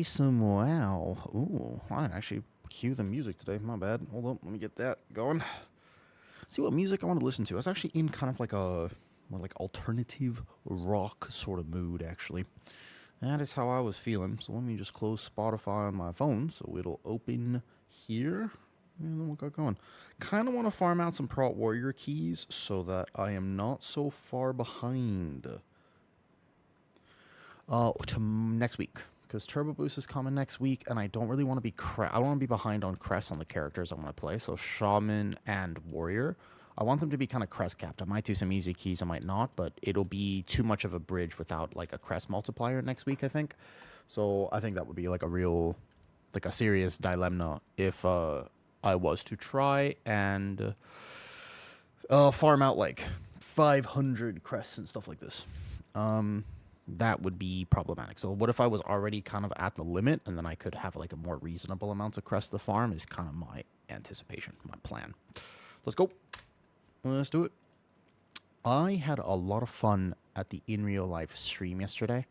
Some wow. Ooh, I didn't actually cue the music today. My bad. Hold up, let me get that going. See what music I want to listen to. I was actually in kind of like a more like alternative rock sort of mood, actually. That is how I was feeling. So let me just close Spotify on my phone so it'll open here. And then we'll get going. Kind of want to farm out some prot warrior keys so that I am not so far behind. To next week. Because Turbo Boost is coming next week, and I don't really want to be I don't want to be behind on crests on the characters I want to play. So Shaman and Warrior, I want them to be kind of crest capped. I might do some easy keys, I might not, but it'll be too much of a bridge without like a crest multiplier next week, I think. So I think that would be like a real, like a serious dilemma if I was to try and farm out like 500 crests and stuff like this. That would be problematic. So what if I was already kind of at the limit and then I could have like a more reasonable amount of crest to farm is kind of my anticipation, my plan. Let's go. Let's do it. I had a lot of fun at the in real life stream yesterday.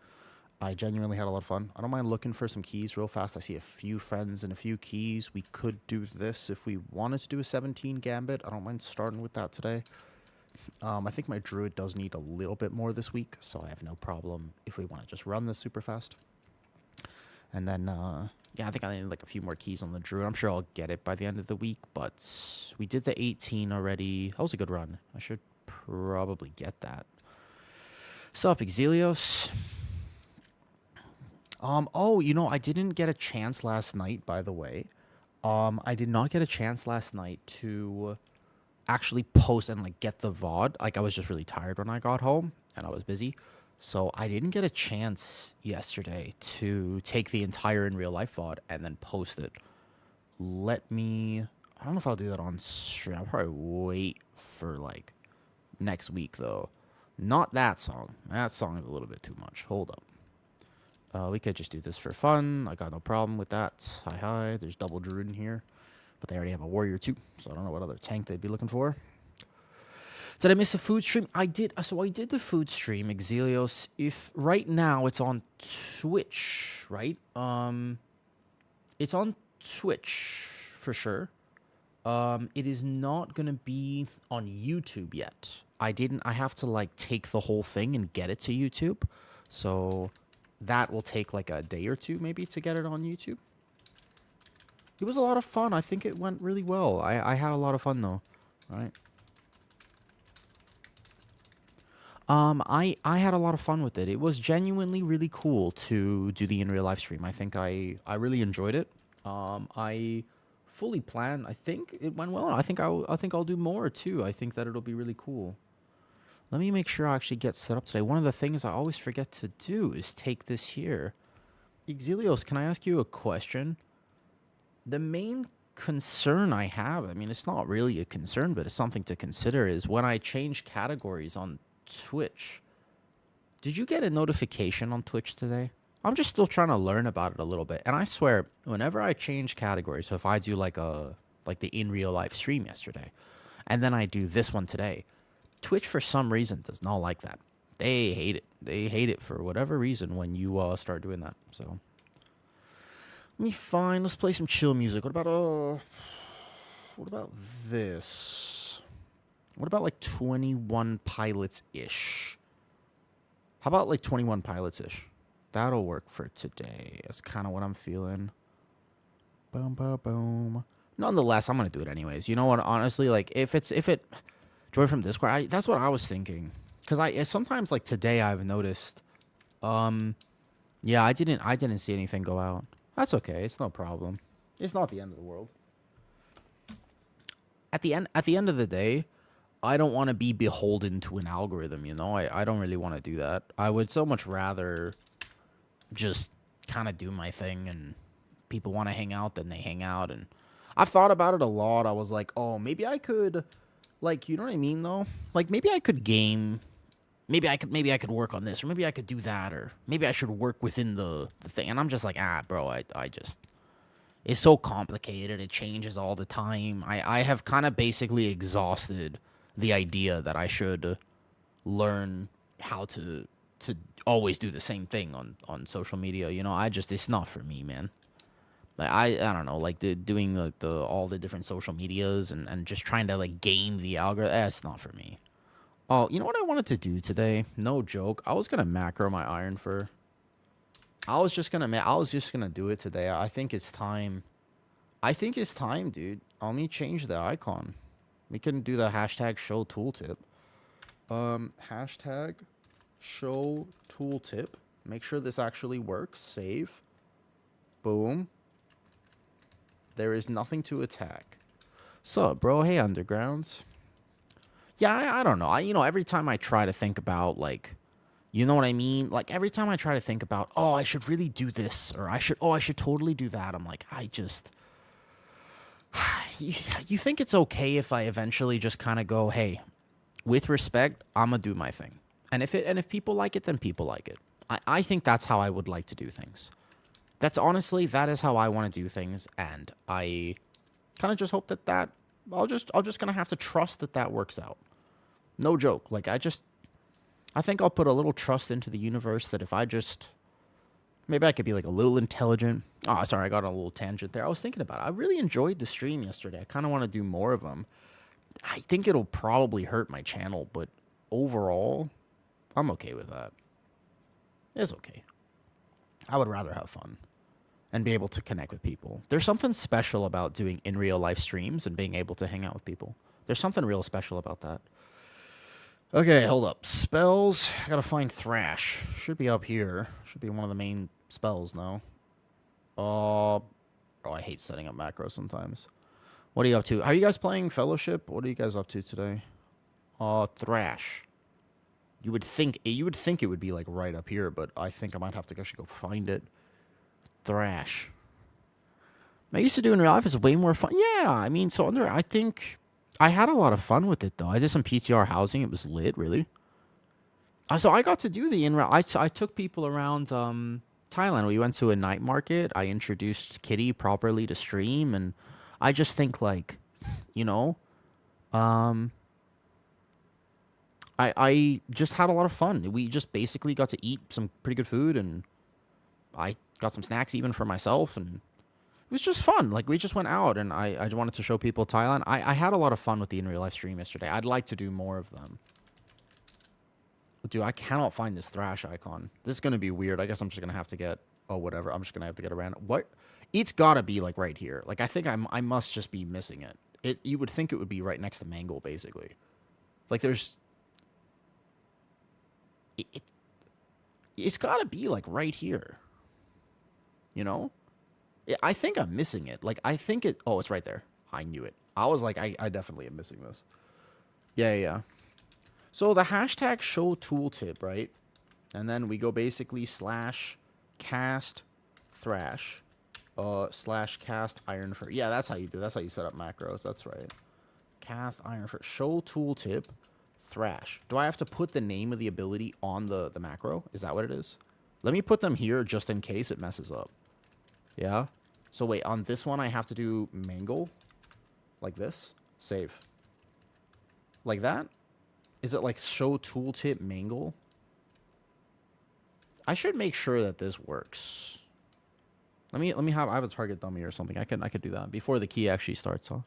I genuinely had a lot of fun. I don't mind looking for some keys real fast. I see a few friends and a few keys. We could do this if we wanted to do a 17 gambit. I don't mind starting with that today. I think my druid does need a little bit more this week, so I have no problem if we want to just run this super fast. And then, yeah, I think I need like a few more keys on the druid. I'm sure I'll get it by the end of the week, but we did the 18 already. That was a good run. I should probably get that. Sup, Exilios? Oh, you know, I didn't get a chance last night, by the way. I did not get a chance last night to actually post and like get the VOD. Like I was just really tired when I got home and I was busy. So I didn't get a chance yesterday to take the entire in real life VOD and then post it. I don't know if I'll do that on stream. I'll probably wait for like next week though. Not that song. That song is a little bit too much. Hold up. We could just do this for fun. I got no problem with that. Hi. There's double druid in here. But they already have a warrior too, so I don't know what other tank they'd be looking for. Did I miss a food stream? I did. So I did the food stream, Exilios. If right now it's on Twitch, right? It's on Twitch for sure. It is not gonna be on YouTube yet. I have to like take the whole thing and get it to YouTube. So that will take like a day or two maybe to get it on YouTube. It was a lot of fun. I think it went really well. I had a lot of fun though, right? I had a lot of fun with it. It was genuinely really cool to do the in real life stream. I think I really enjoyed it. I fully planned. I think it went well. I think I'll do more too. I think that it'll be really cool. Let me make sure I actually get set up today. One of the things I always forget to do is take this here. Exilios, can I ask you a question? The main concern I have, I mean, it's not really a concern, but it's something to consider, is when I change categories on Twitch. Did you get a notification on Twitch today? I'm just still trying to learn about it a little bit. And I swear, whenever I change categories, so if I do like the in real life stream yesterday, and then I do this one today, Twitch for some reason does not like that. They hate it. They hate it for whatever reason when you start doing that. So let me find. Let's play some chill music. What about this? What about like 21 Pilots ish? How about like 21 Pilots ish? That'll work for today. That's kind of what I'm feeling. Boom, boom, boom. Nonetheless, I'm gonna do it anyways. You know what? Honestly, like if it join from Discord, that's what I was thinking. Cause I sometimes like today I've noticed. Yeah, I didn't see anything go out. That's okay. It's no problem. It's not the end of the world. At the end of the day, I don't want to be beholden to an algorithm, you know? I don't really want to do that. I would so much rather just kind of do my thing, and people want to hang out, then they hang out. And I've thought about it a lot. I was like, oh, maybe I could, like, you know what I mean, though? Like, maybe I could game. Maybe I could work on this, or maybe I could do that, or maybe I should work within the thing. And I'm just like, bro, I just, it's so complicated. It changes all the time. I have kind of basically exhausted the idea that I should learn how to to always do the same thing on social media. You know, it's not for me, man. Like I don't know, like doing the all the different social medias and just trying to like game the algorithm. That's not for me. Oh, you know what I wanted to do today? No joke. I was gonna macro my iron fur. I was just gonna do it today. I think it's time. I think it's time, dude. Let me change the icon. We can do the hashtag show tooltip. Hashtag show tooltip. Make sure this actually works. Save. Boom. There is nothing to attack. Sup, bro? Hey, Undergrounds. Yeah, I don't know. Every time I try to think about, like, you know what I mean? Like, every time I try to think about, oh, I should really do this, or I should totally do that, I'm like, you think it's okay if I eventually just kind of go, hey, with respect, I'm gonna do my thing. And if people like it, then people like it. I think that's how I would like to do things. That is how I want to do things, and I kind of just hope that I'll just gonna have to trust that works out. No joke. Like I think I'll put a little trust into the universe that if maybe I could be like a little intelligent. Oh, sorry, I got on a little tangent there. I was thinking about it. I really enjoyed the stream yesterday. I kind of want to do more of them. I think it'll probably hurt my channel, but overall, I'm okay with that. It's okay. I would rather have fun and be able to connect with people. There's something special about doing in real life streams and being able to hang out with people. There's something real special about that. Okay, hold up. Spells. I gotta find Thrash. Should be up here. Should be one of the main spells now. Oh, I hate setting up macros sometimes. What are you up to? Are you guys playing Fellowship? What are you guys up to today? Thrash. You would think it would be like right up here, but I think I might have to actually go find it. Thrash. I used to do in real life is way more fun. Yeah, I mean, I think I had a lot of fun with it though. I did some PTR housing. It was lit, really. So I got to do the I took people around Thailand. We went to a night market. I introduced Kitty properly to stream, and I just think like, you know, I just had a lot of fun. We just basically got to eat some pretty good food, and I got some snacks even for myself, and it was just fun. Like, we just went out, and I wanted to show people Thailand. I had a lot of fun with the in real life stream yesterday. I'd like to do more of them. Dude, I cannot find this Thrash icon. This is going to be weird. I guess I'm just going to have to get... Oh, whatever. I'm just going to have to get a random... What? It's got to be, like, right here. Like, I think I must just be missing it. You would think it would be right next to Mangle, basically. Like, there's... It's got to be, like, right here. You know? I think I'm missing it. Like, I think it... Oh, it's right there. I knew it. I was like, I definitely am missing this. Yeah. So the hashtag show tooltip, right? And then we go basically /cast Thrash, /cast Iron Fur. Yeah, that's how you do. That's how you set up macros. That's right. Cast Iron Fur. Show tooltip Thrash. Do I have to put the name of the ability on the macro? Is that what it is? Let me put them here just in case it messes up. Yeah. So wait, on this one I have to do Mangle, like this. Save. Like that. Is it like show tooltip Mangle? I should make sure that this works. I have a target dummy or something. I could do that before the key actually starts, huh?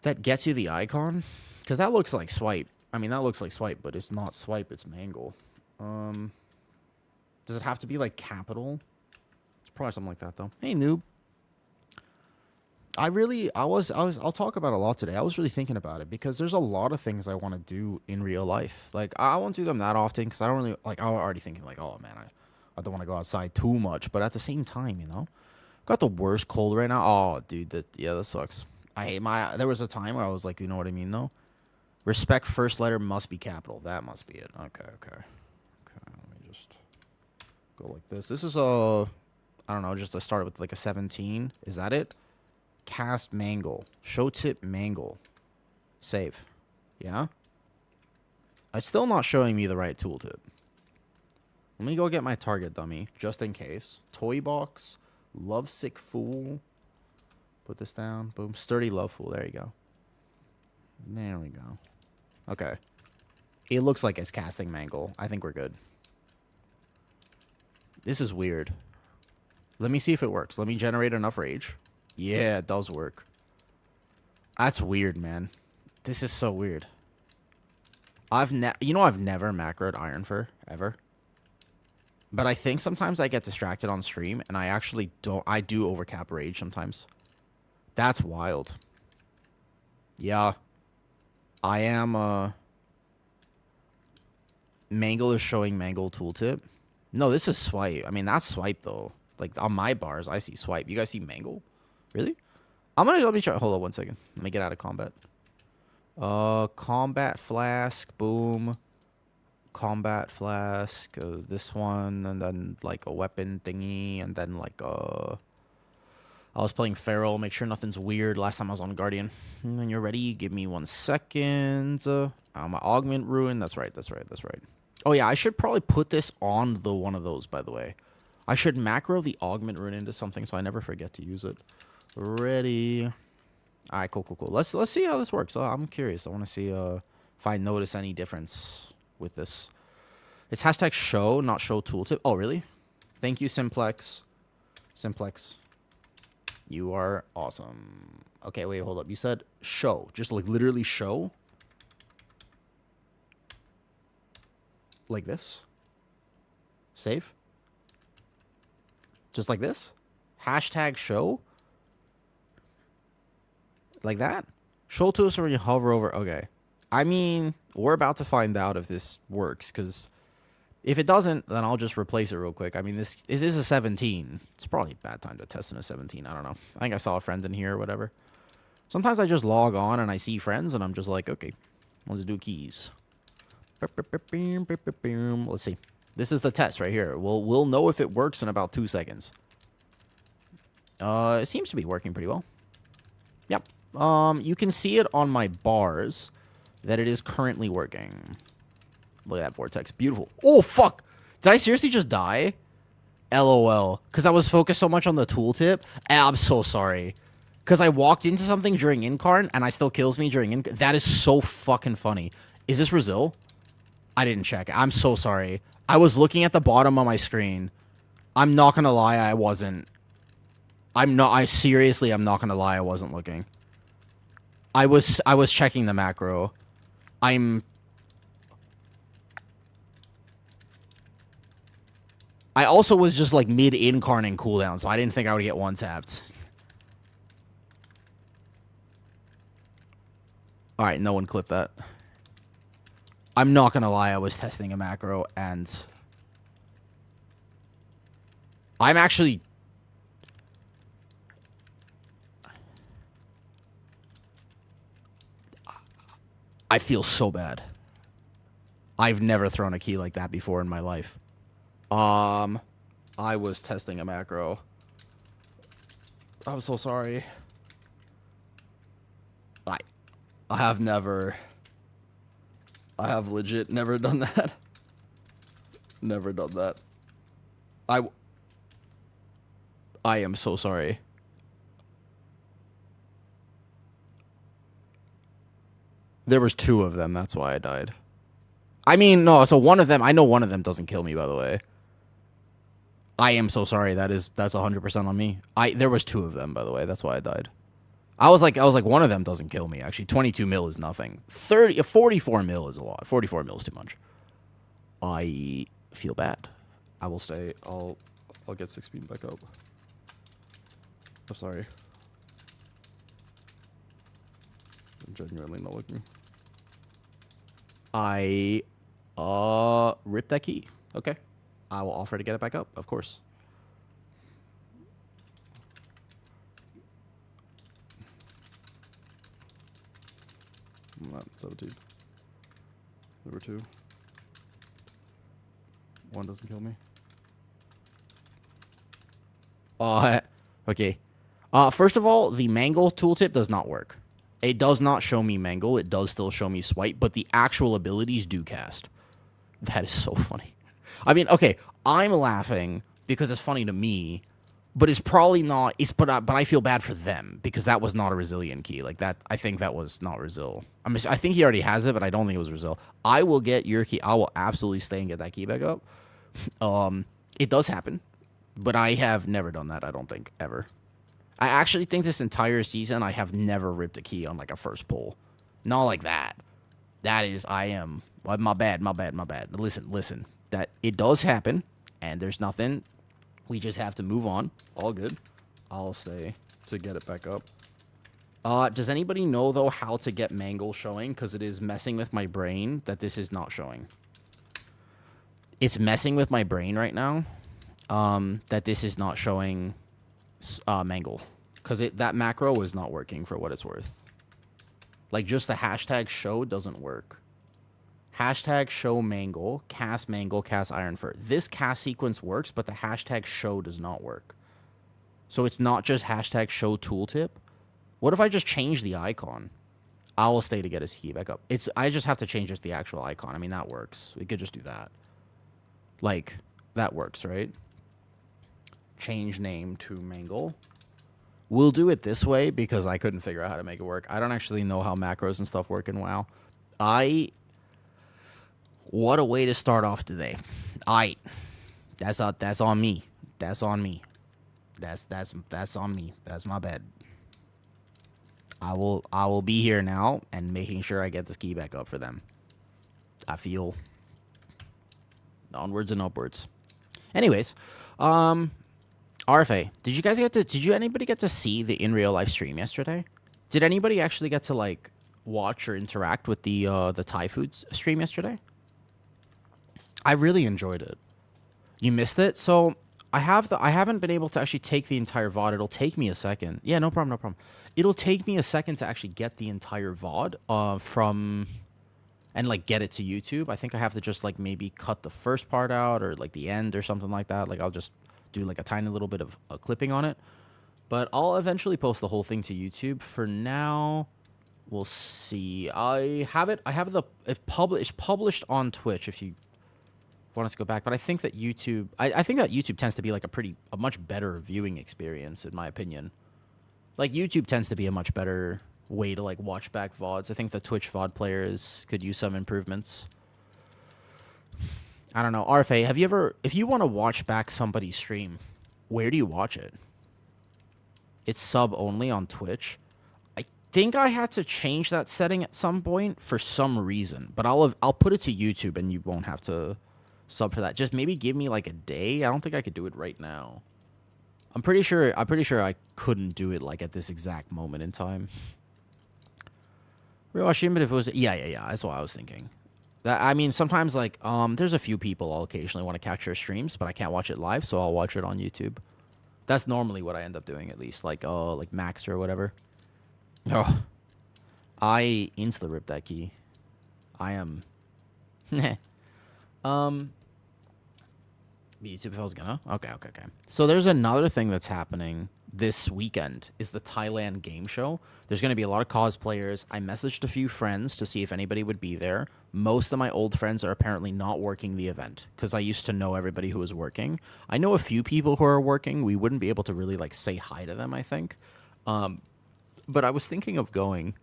That gets you the icon? Because that looks like swipe. I mean, that looks like swipe, but it's not swipe, it's Mangle. Does it have to be like capital? It's probably something like that though. Hey, noob. I'll talk about it a lot today. I was really thinking about it because there's a lot of things I want to do in real life. Like, I won't do them that often because I don't really, like, I'm already thinking, like, oh, man, I don't want to go outside too much. But at the same time, you know, I've got the worst cold right now. Oh, dude, that sucks. There was a time where I was like, you know what I mean, though? Respect first letter must be capital. That must be it. Okay. Let me just go like this. This is I don't know, just to start with like a 17. Is that it? Cast Mangle. Show tip Mangle. Save. Yeah? It's still not showing me the right tooltip. Let me go get my target dummy, just in case. Toy box. Lovesick Fool. Put this down. Boom. Sturdy Love Fool. There you go. There we go. Okay. It looks like it's casting Mangle. I think we're good. This is weird. Let me see if it works. Let me generate enough rage. Yeah, it does work. That's weird, man. This is so weird. I've never macroed Ironfur ever. But I think sometimes I get distracted on stream, and I actually don't. I do overcap rage sometimes. That's wild. Yeah. I am, Mangle is showing Mangle tooltip. No, this is swipe. I mean, that's swipe, though. Like, on my bars, I see swipe. You guys see Mangle? Really? Let me try. Hold on 1 second. Let me get out of combat. Combat flask. Boom. Combat flask. This one. And then, like, a weapon thingy. And then, like, I was playing Feral. Make sure nothing's weird. Last time I was on Guardian. And then you're ready. Give me 1 second. My Augment Ruin. That's right. Oh, yeah. I should probably put this on one of those, by the way. I should macro the Augment Ruin into something so I never forget to use it. Ready. All right, cool. Let's see how this works. I'm curious. I want to see if I notice any difference with this. It's hashtag show, not show tooltip. Oh, really? Thank you, Simplex. You are awesome. Okay, wait, hold up. You said show. Just like literally show? Like this? Save? Just like this? Hashtag show? Like that? Show to us when you hover over. Okay. I mean, we're about to find out if this works, because if it doesn't, then I'll just replace it real quick. I mean, this is a 17. It's probably a bad time to test in a 17. I don't know. I think I saw a friend in here or whatever. Sometimes I just log on and I see friends, and I'm just like, okay, let's do keys. Let's see. This is the test right here. We'll know if it works in about 2 seconds. It seems to be working pretty well. Yep. You can see it on my bars that it is currently working. Look at that vortex. Beautiful. Oh, fuck. Did I seriously just die? LOL. Because I was focused so much on the tooltip. I'm so sorry. Because I walked into something during Incarn, and I still kills me during Incarn. That is so fucking funny. Is this Brazil? I didn't check. I'm so sorry. I was looking at the bottom of my screen. I'm not going to lie, I wasn't. Seriously, I'm not going to lie, I wasn't looking. I was checking the macro. I also was just like mid-incarn and cooldown, so I didn't think I would get one-tapped. Alright, no one clipped that. I'm not gonna lie, I was testing a macro, and I'm actually... I feel so bad. I've never thrown a key like that before in my life. I was testing a macro. I'm so sorry. I have legit never done that. Never done that. I am so sorry. There was 2 of them, that's why I died. I mean, no, so one of them, I know one of them doesn't kill me, by the way. I am so sorry, that's 100% on me. There was 2 of them, by the way, that's why I died. I was like, one of them doesn't kill me, actually. 22 mil is nothing. 44 mil is a lot. 44 mil is too much. I feel bad. I will stay. I'll get 6 speed back up. I'm sorry. I'm genuinely not looking. I ripped that key. Okay. I will offer to get it back up, of course. I'm not 17. Number 2. 1 doesn't kill me. Okay. First of all, the Mangle tooltip does not work. It does not show me Mangle. It does still show me Swipe, but the actual abilities do cast. That is so funny. I mean, okay, I'm laughing because it's funny to me, but it's probably not. But I feel bad for them because that was not a resilient key. Like that, I think that was not Resil. I think he already has it, but I don't think it was Resil. I will get your key. I will absolutely stay and get that key back up. It does happen, but I have never done that, I don't think, ever. I actually think this entire season I have never ripped a key on like a first pull. Not like that. That is, I am, my bad. Listen. That it does happen, and there's nothing. We just have to move on. All good. I'll stay to get it back up. Does anybody know, though, how to get Mangle showing? Because it is messing with my brain that this is not showing. It's messing with my brain right now that this is not showing Mangle. Because that macro is not working for what it's worth. Like, just the hashtag show doesn't work. Hashtag show Mangle, cast Ironfur. This cast sequence works, but the hashtag show does not work. So it's not just hashtag show tooltip. What if I just change the icon? I will stay to get his key back up. I just have to change just the actual icon. I mean, that works. We could just do that. Like, that works, right? Change name to Mangle. We'll do it this way because I couldn't figure out how to make it work. I don't actually know how macros and stuff work in WoW. What a way to start off today. That's on me. That's on me. That's on me. That's my bad. I will be here now and making sure I get this key back up for them. I feel onwards and upwards. Anyways, RFA, did anybody get to see the in real life stream yesterday? Did anybody actually get to like watch or interact with the Thai foods stream yesterday? I really enjoyed it. You missed it? So I haven't been able to actually take the entire VOD. It'll take me a second. Yeah, no problem. It'll take me a second to actually get the entire VOD from and like get it to YouTube. I think I have to just like maybe cut the first part out or like the end or something like that. Like I'll just do like a tiny little bit of a clipping on it. But I'll eventually post the whole thing to YouTube. For now, we'll see. It's published on Twitch if you want us to go back, but I think that YouTube tends to be like a much better viewing experience in my opinion. Like YouTube tends to be a much better way to like watch back VODs. I think the Twitch VOD players could use some improvements. I don't know. RFA, if you want to watch back somebody's stream, where do you watch it? It's sub only on Twitch. I think I had to change that setting at some point for some reason, but I'll put it to YouTube and you won't have to sub for that. Just maybe give me like a day. I don't think I could do it right now. I'm pretty sure I couldn't do it like at this exact moment in time. Real stream, but if it was yeah, that's what I was thinking. I mean, sometimes like there's a few people I'll occasionally want to catch their streams, but I can't watch it live, so I'll watch it on YouTube. That's normally what I end up doing, at least. Like like Max or whatever. Oh, I insta ripped that key. I am. YouTube if I was gonna. Okay. So there's another thing that's happening this weekend is the Thailand game show. There's going to be a lot of cosplayers. I messaged a few friends to see if anybody would be there. Most of my old friends are apparently not working the event because I used to know everybody who was working. I know a few people who are working. We wouldn't be able to really like say hi to them, I think. But I was thinking of going.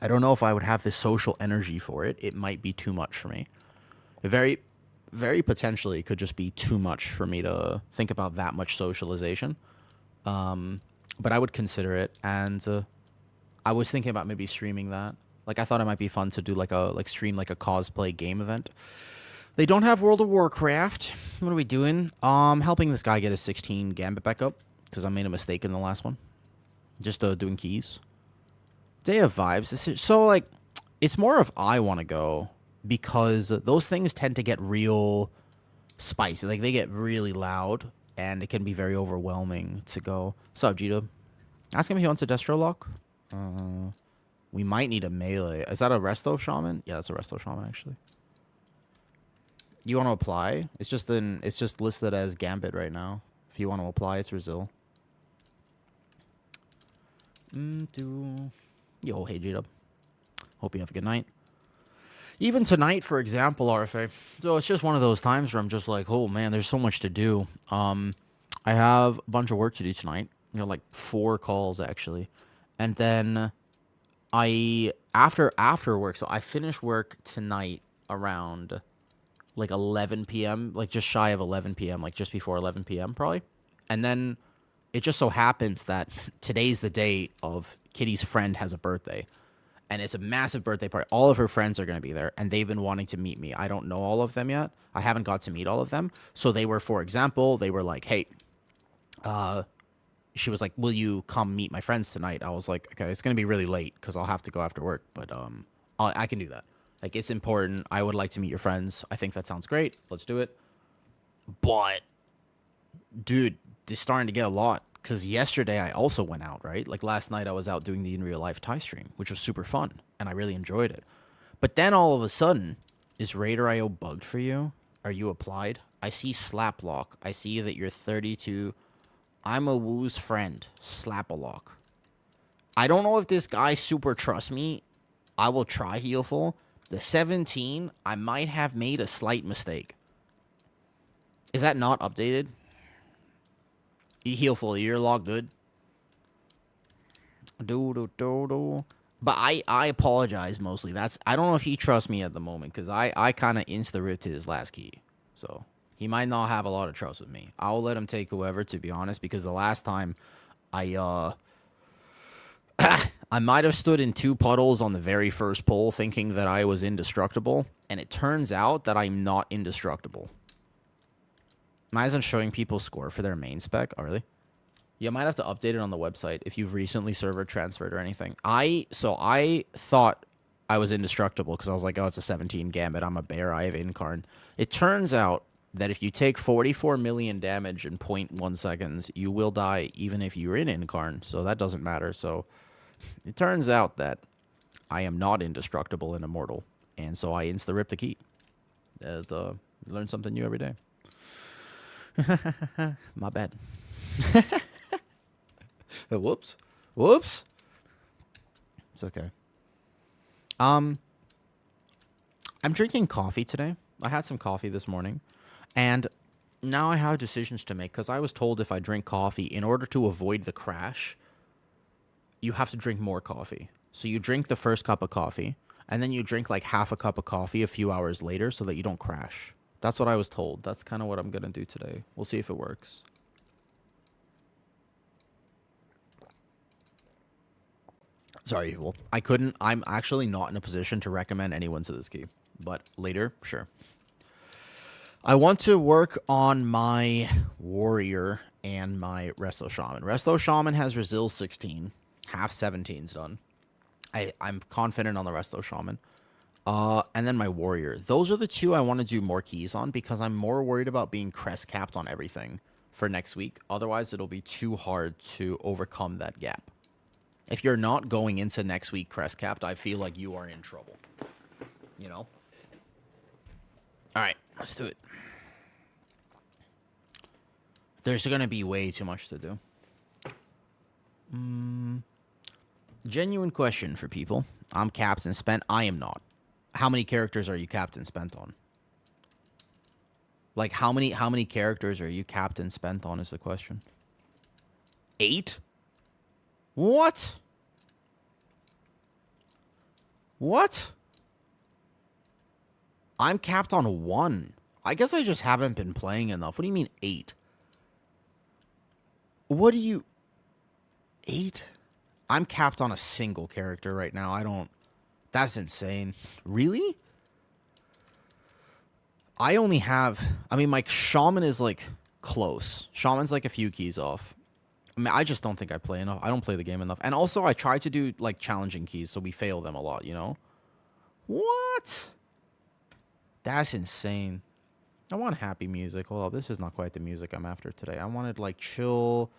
I don't know if I would have the social energy for it. It might be too much for me. Very, very potentially could just be too much for me to think about that much socialization. But I would consider it, and I was thinking about maybe streaming that. Like I thought it might be fun to do stream like a cosplay game event. They don't have World of Warcraft. What are we doing? Helping this guy get his 16 Gambit back up because I made a mistake in the last one. Just doing keys. Day of Vibes. So like, it's more of I want to go because those things tend to get real spicy. Like they get really loud. And it can be very overwhelming to go. What's up, Gito? Ask him if he wants a Destro lock. We might need a melee. Is that a Resto Shaman? Yeah, that's a Resto Shaman, actually. You want to apply? It's just listed as Gambit right now. If you want to apply, it's Brazil. Yo, hey, Gito. Hope you have a good night. Even tonight, for example, RFA. So it's just one of those times where I'm just like, oh man, there's so much to do. I have a bunch of work to do tonight. You know, like 4 calls actually, and then after work. So I finish work tonight around like 11 p.m., like just shy of 11 p.m., like just before 11 p.m. probably. And then it just so happens that today's the day of Kitty's friend has a birthday. And it's a massive birthday party. All of her friends are going to be there, and they've been wanting to meet me. I don't know all of them yet. I haven't got to meet all of them. So they were, for example, they were like, hey, she was like, will you come meet my friends tonight? I was like, okay, it's going to be really late because I'll have to go after work, but I can do that. Like, it's important. I would like to meet your friends. I think that sounds great. Let's do it. But, dude, it's starting to get a lot. Because yesterday I also went out, right? Like last night I was out doing the in real life tie stream, which was super fun, and I really enjoyed it. But then all of a sudden, is Raider.io bugged for you? Are you applied? I see Slaplock. I see that you're 32. I'm a Woo's friend. Slap-a-lock. I don't know if this guy super trusts me. I will try Healful. The 17, I might have made a slight mistake. Is that not updated? Healful, you're logged good. But I apologize mostly. I don't know if he trusts me at the moment, because I kind of insta-ripped his last key. So he might not have a lot of trust with me. I'll let him take whoever, to be honest, because the last time I might have stood in 2 puddles on the very first pull thinking that I was indestructible, and it turns out that I'm not indestructible. Imagine showing people score for their main spec. Oh, really? You might have to update it on the website if you've recently server transferred or anything. So I thought I was indestructible because I was like, oh, it's a 17 gambit. I'm a bear. I have incarn. It turns out that if you take 44 million damage in 0.1 seconds, you will die even if you're in incarn. So that doesn't matter. So it turns out that I am not indestructible and immortal. And so I insta-rip the key. Learn something new every day. My bad. Whoops. Whoops. It's okay. I'm drinking coffee today. I had some coffee this morning, and now I have decisions to make, because I was told if I drink coffee, in order to avoid the crash, you have to drink more coffee. So you drink the first cup of coffee, and then you drink like half a cup of coffee a few hours later so that you don't crash. That's what I was told. That's kind of what I'm going to do today. We'll see if it works. Sorry, Evil. I'm actually not in a position to recommend anyone to this key. But later, sure. I want to work on my Warrior and my Resto Shaman. Resto Shaman has Resil 16. Half 17's done. I'm confident on the Resto Shaman. And then my Warrior. Those are the 2 I want to do more keys on, because I'm more worried about being crest capped on everything for next week. Otherwise, it'll be too hard to overcome that gap. If you're not going into next week crest capped, I feel like you are in trouble. You know? Alright, let's do it. There's going to be way too much to do. Genuine question for people. I'm Captain Spent. I am not. How many characters are you Captain Spent on? Like, how many characters are you Captain Spent on is the question. 8? What? What? I'm capped on 1. I guess I just haven't been playing enough. What do you mean 8? What do you... 8? I'm capped on a single character right now. I don't... That's insane. Really? I only have... I mean, my Shaman is, like, close. Shaman's, like, a few keys off. I mean, I just don't think I play enough. I don't play the game enough. And also, I try to do, like, challenging keys, so we fail them a lot, you know? What? That's insane. I want happy music. Hold on, this is not quite the music I'm after today. I wanted, like, chill,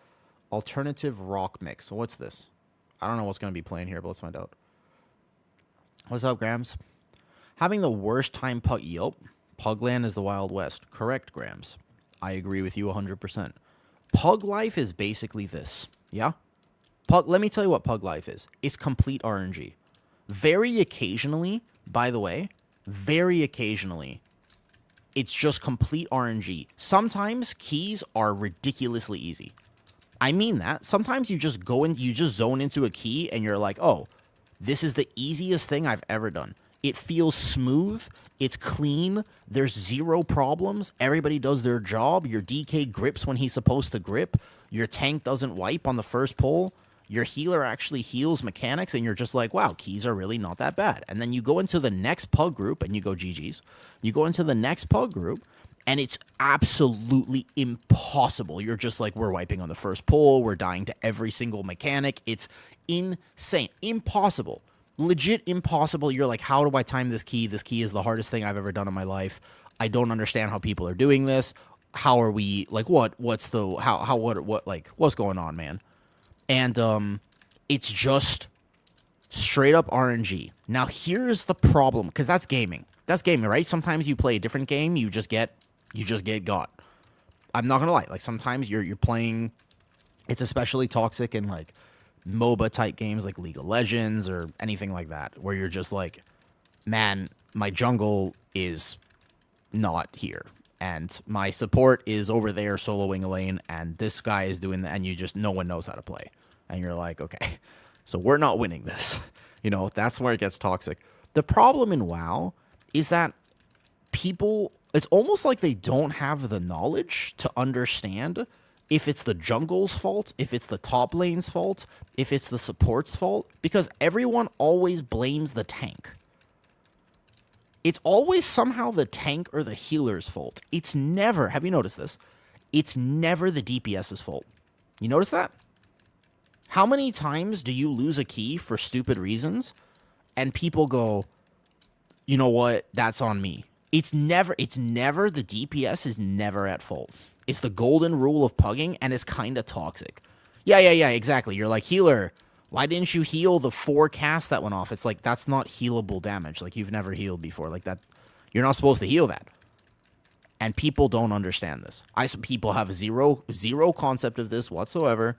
alternative rock mix. So what's this? I don't know what's going to be playing here, but let's find out. What's up, Grams? Having the worst time pug... Yup. Pugland is the Wild West. Correct, Grams. I agree with you 100%. Pug life is basically this. Yeah? Let me tell you what pug life is. It's complete RNG. Very occasionally, by the way, very occasionally, it's just complete RNG. Sometimes keys are ridiculously easy. I mean that. Sometimes you just go in, you just zone into a key and you're like, oh, this is the easiest thing I've ever done. It feels smooth. It's clean. There's zero problems. Everybody does their job. Your DK grips when he's supposed to grip. Your tank doesn't wipe on the first pull. Your healer actually heals mechanics, and you're just like, wow, keys are really not that bad. And then you go into the next pug group, and you go GG's. You go into the next pug group, and it's absolutely impossible. You're just like, we're wiping on the first pull. We're dying to every single mechanic. It's insane. Impossible. Legit impossible. You're like, how do I time this key? This key is the hardest thing I've ever done in my life. I don't understand how people are doing this. How are we, like, what's going on, man? And it's just straight up RNG. Now here's the problem, because that's gaming. That's gaming, right? Sometimes you play a different game, you just get got. I'm not gonna lie, like sometimes you're playing, it's especially toxic in like MOBA type games like League of Legends or anything like that, where you're just like, man, my jungle is not here, and my support is over there soloing a lane, and this guy is doing that, and you just, no one knows how to play. And you're like, okay, so we're not winning this. You know, that's where it gets toxic. The problem in WoW is that people, it's almost like they don't have the knowledge to understand if it's the jungle's fault, if it's the top lane's fault, if it's the support's fault, because everyone always blames the tank. It's always somehow the tank or the healer's fault. It's never, have you noticed this? It's never the DPS's fault. You notice that? How many times do you lose a key for stupid reasons and people go, you know what, that's on me? It's never the DPS is never at fault. It's the golden rule of pugging, and it's kind of toxic. Yeah, exactly. You're like, healer, why didn't you heal the 4 casts that went off? It's like, that's not healable damage. Like, you've never healed before. Like, that, you're not supposed to heal that. And people don't understand this. People have zero concept of this whatsoever,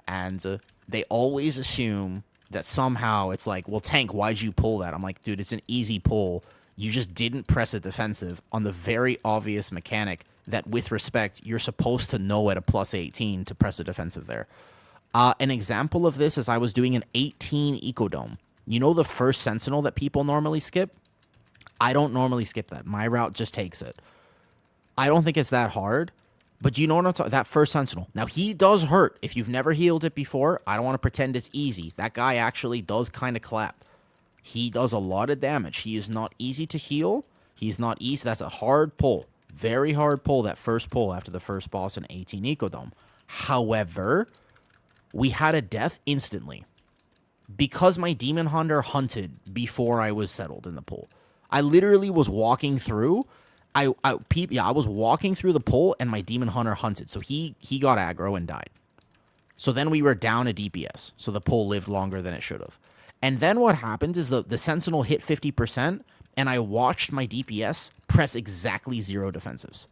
and they always assume that somehow it's like, well, tank, why'd you pull that? I'm like, dude, it's an easy pull. You just didn't press it defensive on the very obvious mechanic that, with respect, you're supposed to know at a plus 18 to press a defensive there. An example of this is I was doing an 18 Ecodome. You know the first Sentinel that people normally skip? I don't normally skip that. My route just takes it. I don't think it's that hard, but do you know what I'm talking about? That first Sentinel. Now, he does hurt. If you've never healed it before, I don't want to pretend it's easy. That guy actually does kind of clap. He does a lot of damage. He is not easy to heal. He's not easy. That's a hard pull. Very hard pull, that first pull after the first boss in 18 Ecodome. However, we had a death instantly because my Demon Hunter hunted before I was settled in the pull. I literally was walking through. I was walking through the pull, and my Demon Hunter hunted. So he got aggro and died. So then we were down a DPS. So the pull lived longer than it should have. And then what happened is the Sentinel hit 50%, and I watched my DPS press exactly 0 defensives.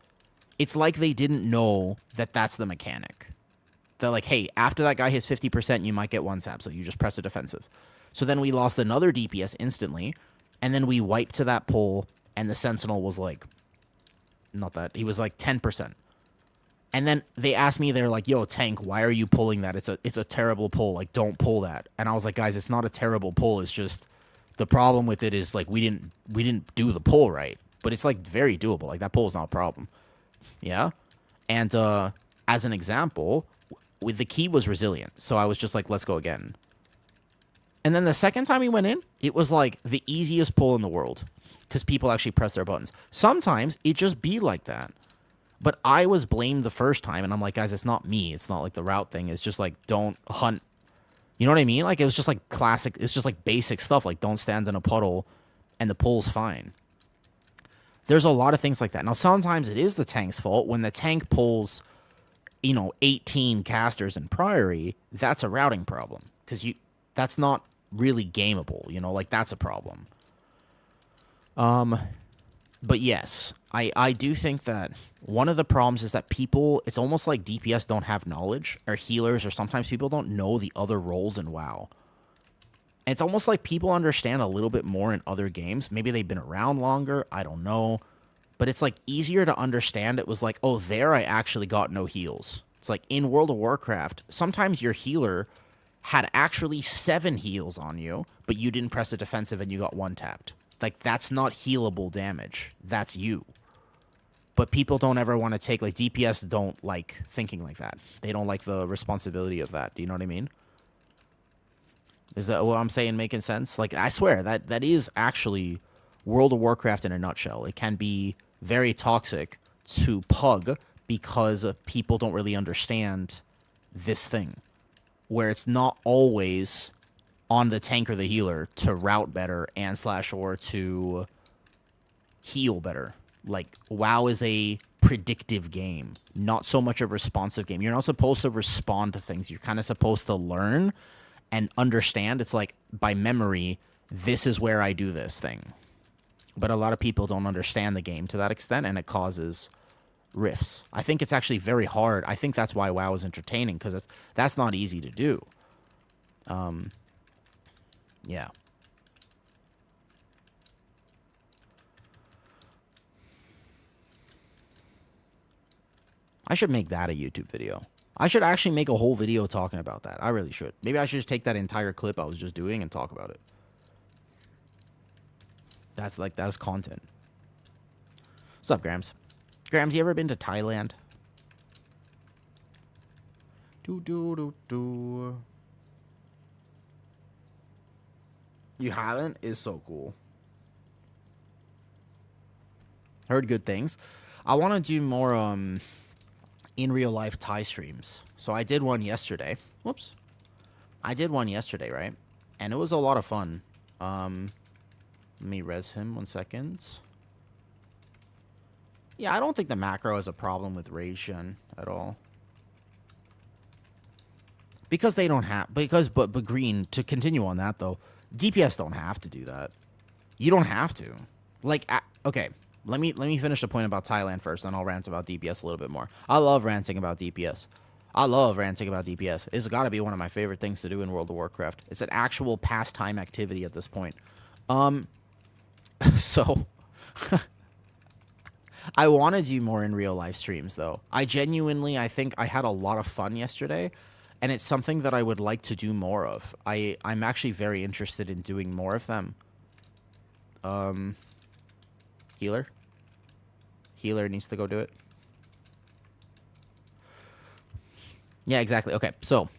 It's like they didn't know that that's the mechanic. They're like, hey, after that guy hits 50%, you might get one tap, so you just press a defensive. So then we lost another DPS instantly, and then we wiped to that pull, and the Sentinel was like, not that, he was like 10%. And then they asked me, they're like, yo, tank, why are you pulling that? It's a terrible pull. Like, don't pull that. And I was like, guys, it's not a terrible pull. It's just, the problem with it is, like, we didn't do the pull right. But it's, like, very doable. Like, that pull is not a problem. Yeah? And as an example, with the key was resilient. So I was just like, let's go again. And then the second time we went in, it was, like, the easiest pull in the world. Because people actually press their buttons. Sometimes it just be like that. But I was blamed the first time, and I'm like, guys, it's not me. It's not like the route thing. It's just like, don't hunt. You know what I mean? Like, it was just like classic. It's just like basic stuff. Like, don't stand in a puddle, and the pull's fine. There's a lot of things like that. Now, sometimes it is the tank's fault. When the tank pulls, 18 casters in Priory, that's a routing problem. Because that's not really gameable. Like, that's a problem. But yes, I do think that one of the problems is that people, it's almost like DPS don't have knowledge, or healers, or sometimes people don't know the other roles in WoW. And it's almost like people understand a little bit more in other games. Maybe they've been around longer, I don't know. But it's like easier to understand. It was like, oh, there I actually got no heals. It's like in World of Warcraft, sometimes your healer had actually 7 heals on you, but you didn't press a defensive and you got one tapped. Like, that's not healable damage. That's you. But people don't ever want to take, like, DPS don't like thinking like that. They don't like the responsibility of that. Do you know what I mean? Is that what I'm saying making sense? Like, I swear, that is actually World of Warcraft in a nutshell. It can be very toxic to pug because people don't really understand this thing. Where it's not always on the tank or the healer to route better and slash or to heal better. Like, WoW is a predictive game, not so much a responsive game. You're not supposed to respond to things. You're kind of supposed to learn and understand. It's like, by memory, this is where I do this thing. But a lot of people don't understand the game to that extent, and it causes rifts. I think it's actually very hard. I think that's why WoW is entertaining, because that's not easy to do. Yeah. I should make that a YouTube video. I should actually make a whole video talking about that. I really should. Maybe I should just take that entire clip I was just doing and talk about it. That's content. What's up, Grams? Grams, you ever been to Thailand? You haven't? It's so cool. Heard good things. I want to do more in real life Thai streams. So I did one yesterday. Whoops. I did one yesterday, right? And it was a lot of fun. Let me res him 1 second. Yeah, I don't think the macro is a problem with Rage Gen at all. Because they don't have... But Green, to continue on that, though, DPS don't have to do that. You don't have to. Like, okay, let me finish the point about Thailand first, then I'll rant about DPS a little bit more. I love ranting about DPS. It's got to be one of my favorite things to do in World of Warcraft. It's an actual pastime activity at this point. So... I want to do more in real life streams, though. I think I had a lot of fun yesterday, and it's something that I would like to do more of. I'm actually very interested in doing more of them. Healer? Healer needs to go do it. Yeah, exactly. Okay, so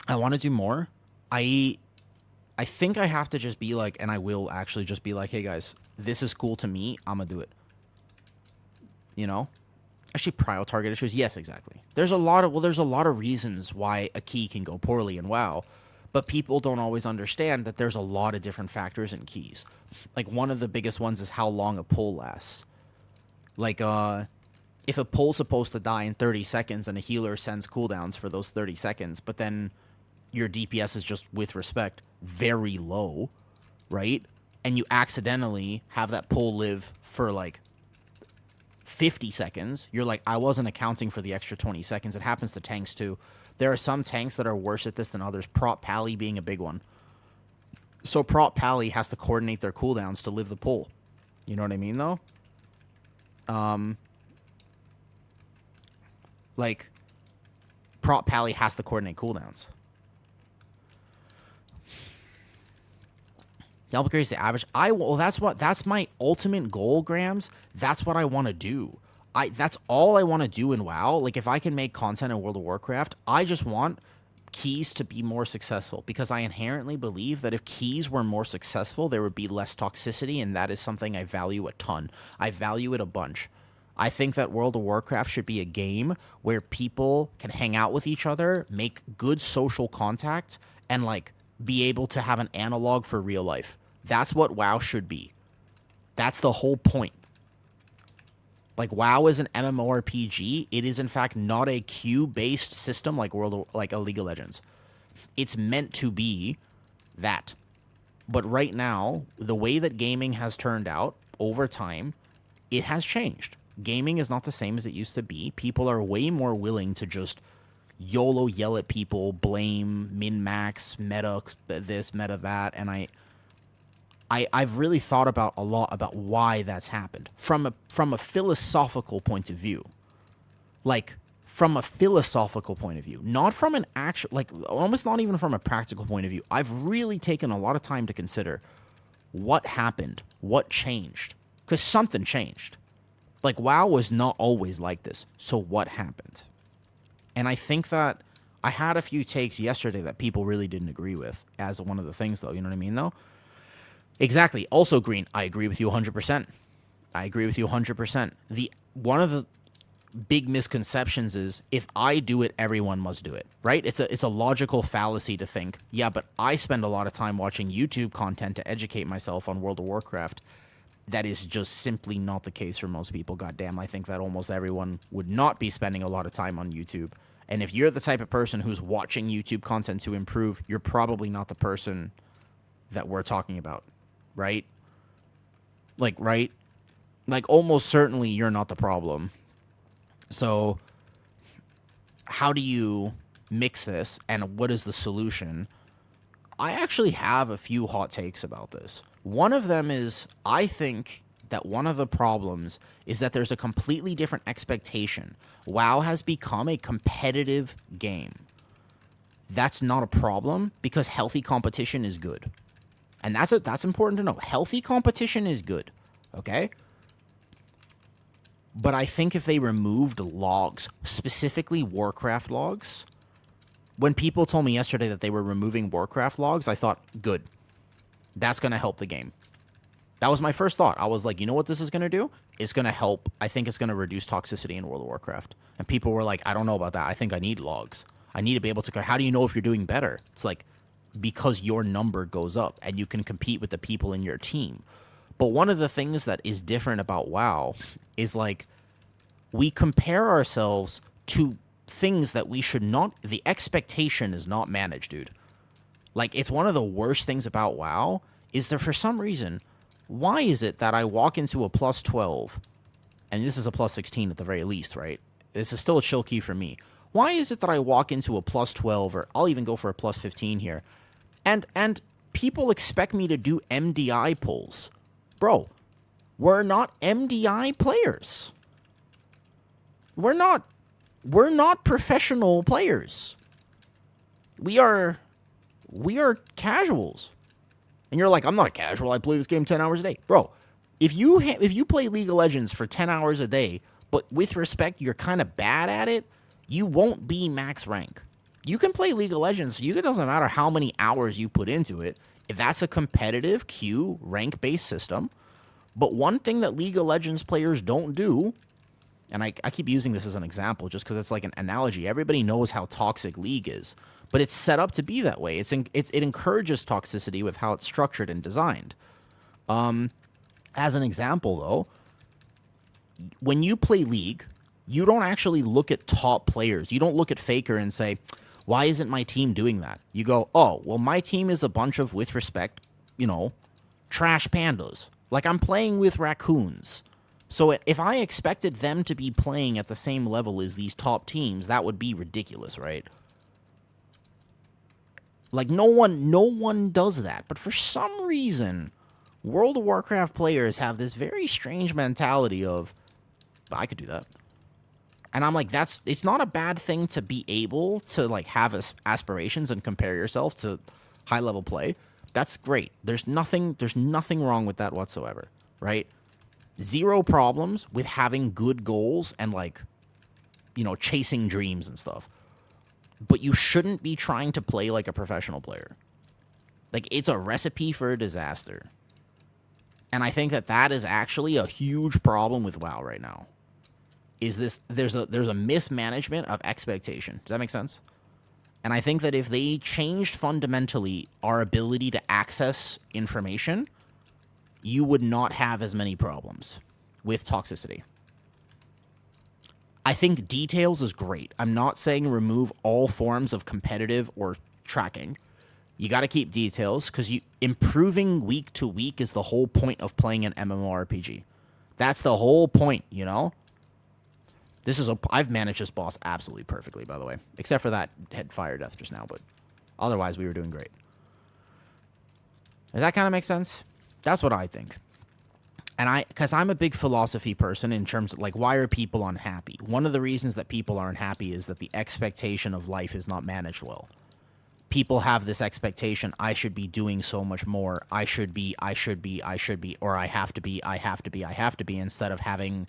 I want to do more. I think I have to just be like, and I will actually just be like, hey guys, this is cool to me. I'm gonna do it. You know? Actually, prio target issues. Yes, exactly. There's a lot of reasons why a key can go poorly in WoW, but people don't always understand that there's a lot of different factors in keys. Like, one of the biggest ones is how long a pull lasts. Like, if a pull's supposed to die in 30 seconds and a healer sends cooldowns for those 30 seconds, but then your DPS is just, with respect, very low, right? And you accidentally have that pull live for, like, 50 seconds, you're like, I wasn't accounting for the extra 20 seconds. It happens to tanks too. There are some tanks that are worse at this than others, prot pally being a big one. So prot pally has to coordinate their cooldowns to live the pull. You know what I mean, though? Like, prot pally has to coordinate cooldowns. Help increase the average. That's my ultimate goal, Grams. That's what I want to do. That's all I want to do in WoW. Like, if I can make content in World of Warcraft, I just want keys to be more successful, because I inherently believe that if keys were more successful, there would be less toxicity, and that is something I value a ton. I value it a bunch. I think that World of Warcraft should be a game where people can hang out with each other, make good social contact, and, like, be able to have an analog for real life. That's what WoW should be. That's the whole point. Like, WoW is an MMORPG. It is, in fact, not a queue-based system like a League of Legends. It's meant to be that. But right now, the way that gaming has turned out over time, it has changed. Gaming is not the same as it used to be. People are way more willing to just YOLO yell at people, blame, min-max, meta this, meta that, and I've really thought about a lot about why that's happened from a philosophical point of view. Like, from a philosophical point of view, not from an actual, like, almost not even from a practical point of view. I've really taken a lot of time to consider what happened? What changed? Because something changed. Like, WoW was not always like this. So what happened? And I think that I had a few takes yesterday that people really didn't agree with as one of the things, though. You know what I mean, though? Exactly. Also, Green, I agree with you 100%. I agree with you 100%. One of the big misconceptions is if I do it, everyone must do it, right? It's a logical fallacy to think, yeah, but I spend a lot of time watching YouTube content to educate myself on World of Warcraft. That is just simply not the case for most people. Goddamn, I think that almost everyone would not be spending a lot of time on YouTube. And if you're the type of person who's watching YouTube content to improve, you're probably not the person that we're talking about, right? Right? Like, almost certainly you're not the problem. So, how do you mix this, and what is the solution? I actually have a few hot takes about this. One of them is, I think that one of the problems is that there's a completely different expectation. WoW has become a competitive game. That's not a problem, because healthy competition is good. And that's important to know. Healthy competition is good, okay? But I think if they removed logs, specifically Warcraft logs, when people told me yesterday that they were removing Warcraft logs, I thought, good. That's going to help the game. That was my first thought. I was like, you know what this is going to do? It's going to help. I think it's going to reduce toxicity in World of Warcraft. And people were like, I don't know about that. I think I need logs. I need to be able to... How do you know if you're doing better? It's like, because your number goes up and you can compete with the people in your team. But one of the things that is different about WoW is, like, we compare ourselves to things that we should not... The expectation is not managed, dude. Like, it's one of the worst things about WoW is that for some reason, why is it that I walk into a plus 12, and this is a plus 16 at the very least, right? This is still a chill key for me. Why is it that I walk into a plus 12, or I'll even go for a plus 15 here, and people expect me to do MDI pulls? Bro, we're not MDI players. We're not professional players. We are casuals. And you're like, I'm not a casual. I play this game 10 hours a day. Bro, if you play League of Legends for 10 hours a day, but with respect, you're kind of bad at it, you won't be max rank. You can play League of Legends. It doesn't matter how many hours you put into it. If that's a competitive queue rank-based system. But one thing that League of Legends players don't do, and I keep using this as an example just because it's like an analogy. Everybody knows how toxic League is, but it's set up to be that way. It encourages toxicity with how it's structured and designed. As an example, though, when you play League, you don't actually look at top players. You don't look at Faker and say, why isn't my team doing that? You go, oh, well, my team is a bunch of, with respect, trash pandas. Like, I'm playing with raccoons. So if I expected them to be playing at the same level as these top teams, that would be ridiculous, right? Like, no one does that. But for some reason, World of Warcraft players have this very strange mentality of, I could do that. And I'm like, it's not a bad thing to be able to, like, have aspirations and compare yourself to high-level play. That's great. There's nothing wrong with that whatsoever, right? Zero problems with having good goals and, like, chasing dreams and stuff. But you shouldn't be trying to play like a professional player. Like, it's a recipe for a disaster. And I think that is actually a huge problem with WoW right now. Is this, there's a mismanagement of expectation. Does that make sense? And I think that if they changed fundamentally our ability to access information, you would not have as many problems with toxicity. I think details is great. I'm not saying remove all forms of competitive or tracking. You got to keep details because improving week to week is the whole point of playing an MMORPG. That's the whole point, I've managed this boss absolutely perfectly, by the way. Except for that head fire death just now, but otherwise we were doing great. Does that kind of make sense? That's what I think. And because I'm a big philosophy person in terms of, like, why are people unhappy? One of the reasons that people aren't happy is that the expectation of life is not managed well. people have this expectation, I should be doing so much more. I should be, or I have to be, instead of having,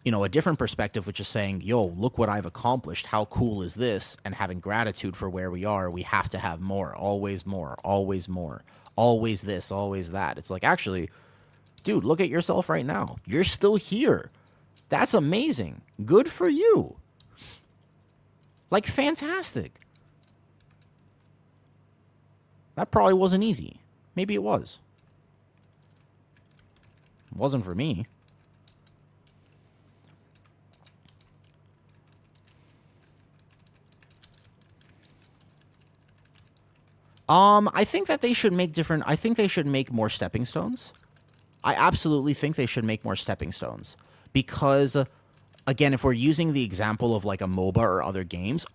a different perspective, which is saying, yo, look what I've accomplished. How cool is this? And having gratitude for where we are. We have to have more, always more, always more, always this, always that. It's like, actually, dude, look at yourself right now. You're still here. That's amazing. Good for you. Like, fantastic. That probably wasn't easy. Maybe it was. It wasn't for me. I think that they should make different... I think they should make more stepping stones. I absolutely think they should make more stepping stones. Because, again, if we're using the example of, like, a MOBA or other games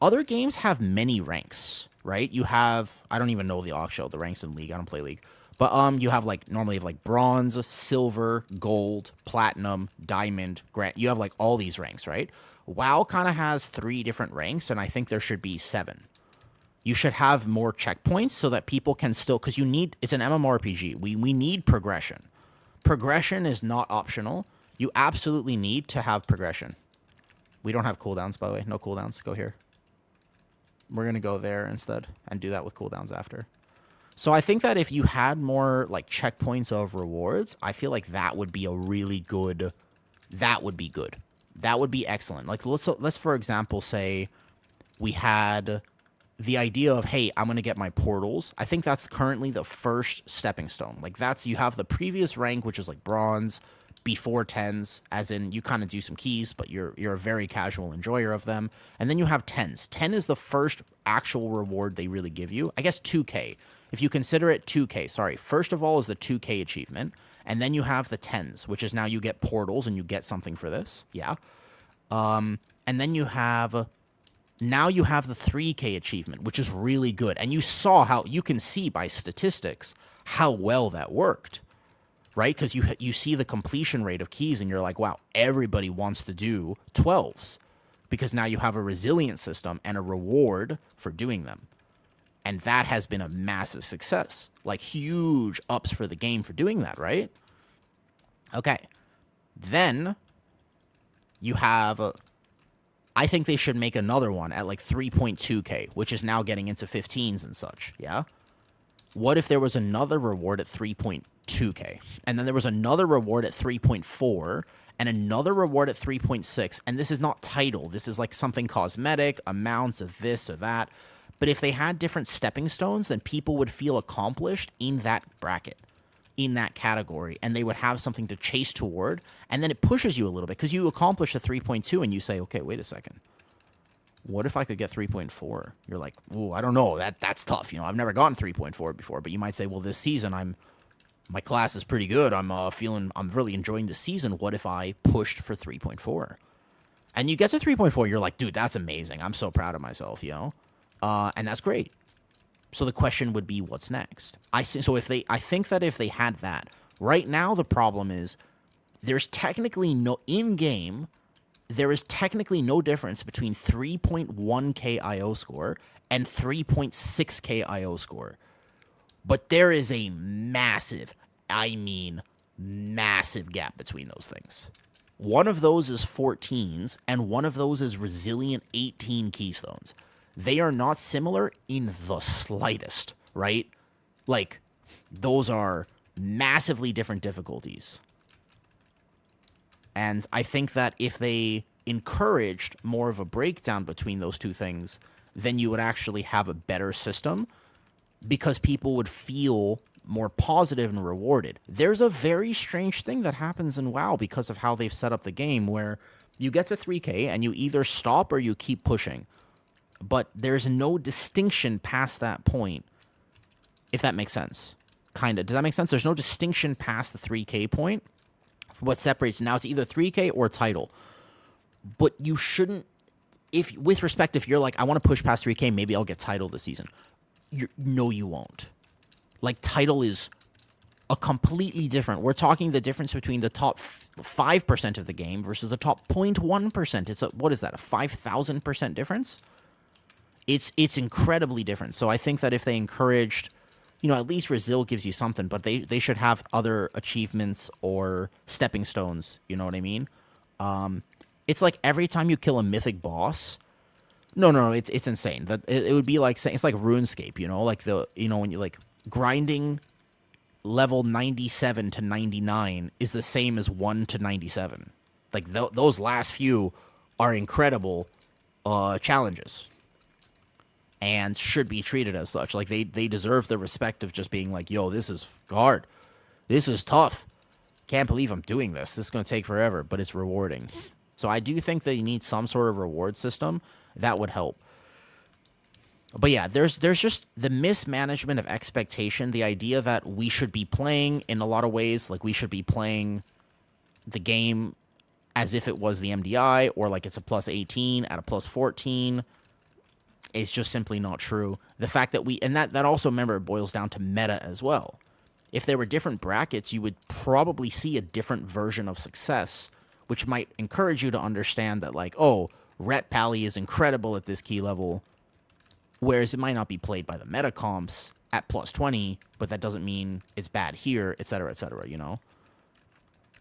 have many ranks, right? You have... I don't even know the ranks in League. I don't play League. But, you have, like, normally, like, bronze, silver, gold, platinum, diamond, grand... You have, like, all these ranks, right? WoW kind of has 3 different ranks, and I think there should be 7. You should have more checkpoints so that people can still... Because you need... It's an MMORPG. We need progression. Progression is not optional. You absolutely need to have progression. We don't have cooldowns, by the way. No cooldowns. Go here. We're going to go there instead and do that with cooldowns after. So I think that if you had more, like, checkpoints of rewards, I feel like that would be a really good... That would be good. That would be excellent. Like, let's for example, say we had... the idea of, hey, I'm going to get my portals. I think that's currently the first stepping stone. Like, that's, you have the previous rank, which is like bronze, before 10s, as in you kind of do some keys, but you're a very casual enjoyer of them. And then you have 10s. 10 is the first actual reward they really give you. I guess 2K. If you consider it 2K, sorry. First of all is the 2K achievement. And then you have the 10s, which is now you get portals and you get something for this. Yeah. And then you have... Now you have the 3K achievement, which is really good. And you saw how... You can see by statistics how well that worked, right? Because you see the completion rate of keys and you're like, wow, everybody wants to do 12s. Because now you have a resilient system and a reward for doing them. And that has been a massive success. Like, huge ups for the game for doing that, right? Okay. Then you have... I think they should make another one at like 3.2K, which is now getting into 15s and such, yeah? What if there was another reward at 3.2K? And then there was another reward at 3.4, and another reward at 3.6, and this is not title. This is like something cosmetic, amounts of this or that. But if they had different stepping stones, then people would feel accomplished in that bracket, in that category, and they would have something to chase toward, and then it pushes you a little bit, because you accomplish a 3.2, and you say, okay, wait a second. What if I could get 3.4? You're like, ooh, I don't know. That's tough. You know, I've never gotten 3.4 before, but you might say, well, this season, my class is pretty good. I'm really enjoying the season. What if I pushed for 3.4? And you get to 3.4, you're like, dude, that's amazing. I'm so proud of myself, you know? And that's great. So the question would be, what's next? I think that if they had that, right now the problem is there's technically no in-game. There is technically no difference between 3.1k IO score and 3.6k IO score, but there is a massive, I mean, massive gap between those things. One of those is 14s, and one of those is resilient 18 keystones. They are not similar in the slightest, right? Like, those are massively different difficulties. And I think that if they encouraged more of a breakdown between those two things, then you would actually have a better system, because people would feel more positive and rewarded. There's a very strange thing that happens in WoW because of how they've set up the game, where you get to 3K and you either stop or you keep pushing. But there's no distinction past that point, if that makes sense. Kind of. Does that make sense? There's no distinction past the 3K point. What separates now, it's either 3K or title. But you shouldn't, with respect, if you're like, I want to push past 3K, maybe I'll get title this season. No, you won't. Like, title is a completely different. We're talking the difference between the top 5% of the game versus the top 0.1%. It's what is that, a 5,000% difference? it's incredibly different. So I think that if they encouraged, at least Resil gives you something, but they should have other achievements or stepping stones. You know what I mean? It's like every time you kill a mythic boss. No, it's insane. That it would be like saying it's like RuneScape. Like when you like grinding level 97 to 99 is the same as 1 to 97. Like those last few are incredible challenges and should be treated as such. Like they deserve the respect of just being like, yo, this is hard. This is tough. Can't believe I'm doing this. This is going to take forever, but it's rewarding. So I do think that you need some sort of reward system that would help. But yeah, there's just the mismanagement of expectation, the idea that we should be playing in a lot of ways, like we should be playing the game as if it was the MDI or like it's a plus 18 at a plus 14 is just simply not true. The fact that that also, remember, it boils down to meta as well. If there were different brackets, you would probably see a different version of success, which might encourage you to understand that like, oh, Ret Pally is incredible at this key level, whereas it might not be played by the meta comps at plus 20, but that doesn't mean it's bad here, etc., etc.,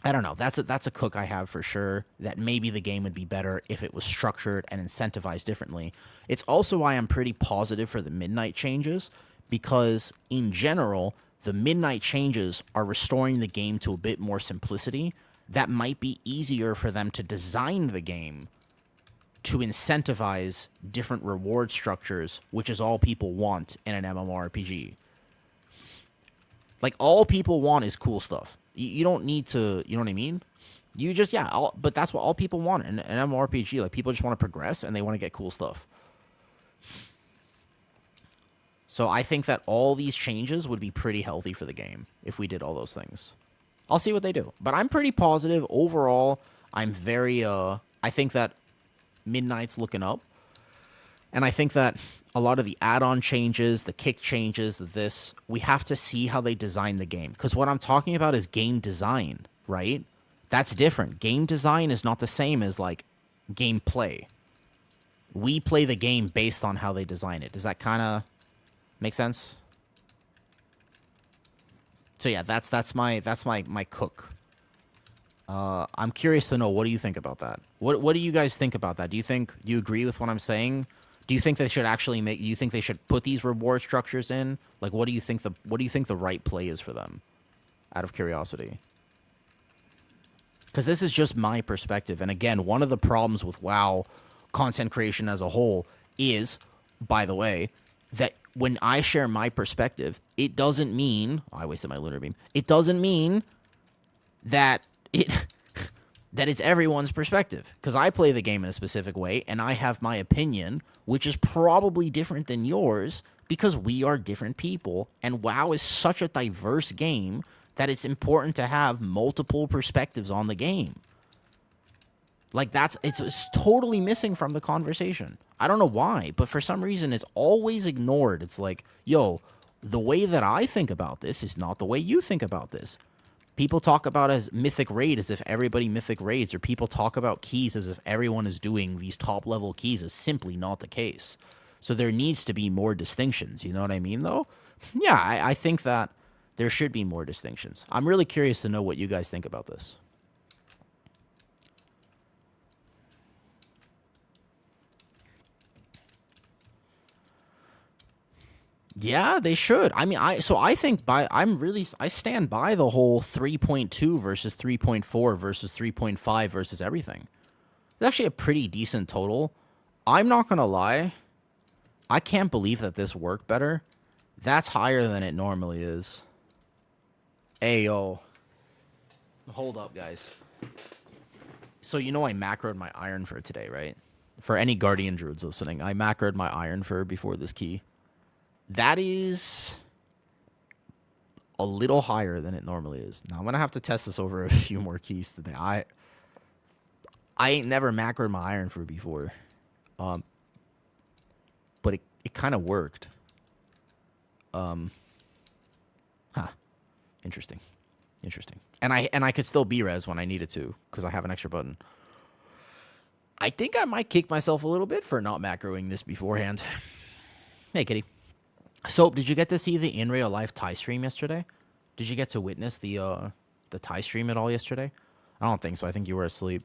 I don't know. That's a cook I have for sure, that maybe the game would be better if it was structured and incentivized differently. It's also why I'm pretty positive for the midnight changes, because in general, the midnight changes are restoring the game to a bit more simplicity. That might be easier for them to design the game to incentivize different reward structures, which is all people want in an MMORPG. Like, all people want is cool stuff. You don't need to, you know what I mean? You just, but that's what all people want in an MMORPG. Like, people just want to progress and they want to get cool stuff. So I think that all these changes would be pretty healthy for the game if we did all those things. I'll see what they do. But I'm pretty positive overall. I'm very, I think that Midnight's looking up. And I think that a lot of the add-on changes, the kick changes, we have to see how they design the game. Because what I'm talking about is game design, right? That's different. Game design is not the same as, like, gameplay. We play the game based on how they design it. Does that kind of make sense? So yeah, that's my cook. I'm curious to know, what do you think about that? What do you guys think about that? Do you agree with what I'm saying? Do you think they should actually do you think they should put these reward structures in? Like, what do you think the right play is for them? Out of curiosity. Because this is just my perspective. And again, one of the problems with WoW content creation as a whole is, by the way, that when I share my perspective, it doesn't mean, I wasted my lunar beam. It doesn't mean that it's everyone's perspective, because I play the game in a specific way and I have my opinion, which is probably different than yours, because we are different people, and WoW is such a diverse game that it's important to have multiple perspectives on the game. Like, it's totally missing from the conversation. I don't know why, but for some reason it's always ignored. It's like, yo, the way that I think about this is not the way you think about this. People talk about as Mythic Raid as if everybody Mythic Raids, or people talk about keys as if everyone is doing these top-level keys. Is simply not the case. So there needs to be more distinctions, you know what I mean, though? Yeah, I think that there should be more distinctions. I'm really curious to know what you guys think about this. Yeah, they should. I mean, I stand by the whole 3.2 versus 3.4 versus 3.5 versus everything. It's actually a pretty decent total. I'm not going to lie. I can't believe that this worked better. That's higher than it normally is. Ayo. Hold up, guys. So I macroed my iron for today, right? For any Guardian Druids listening, I macroed my iron for before this key. That is a little higher than it normally is. Now, I'm going to have to test this over a few more keys today. I ain't never macroed my iron for before. But it kind of worked. Interesting. And I could still B-res when I needed to, because I have an extra button. I think I might kick myself a little bit for not macroing this beforehand. Hey, kitty. So, did you get to see the in real life Thai stream yesterday? Did you get to witness the Thai stream at all yesterday? I don't think so. I think you were asleep.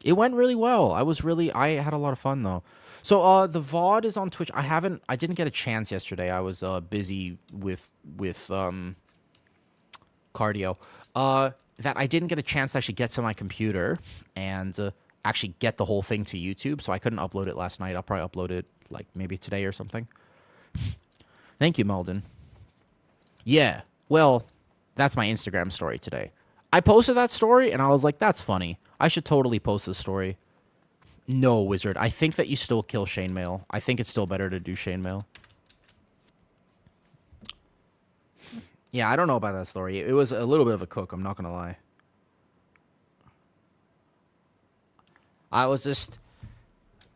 It went really well. I had a lot of fun though. So the VOD is on Twitch. I didn't get a chance yesterday. I was busy with cardio. That I didn't get a chance to actually get to my computer and actually get the whole thing to YouTube, so I couldn't upload it last night. I'll probably upload it like maybe today or something. Thank you, Melden. Yeah. Well, that's my Instagram story today. I posted that story and I was like, that's funny. I should totally post this story. No, Wizard. I think that you still kill chainmail. I think it's still better to do chainmail. Yeah, I don't know about that story. It was a little bit of a cook, I'm not going to lie. I was just...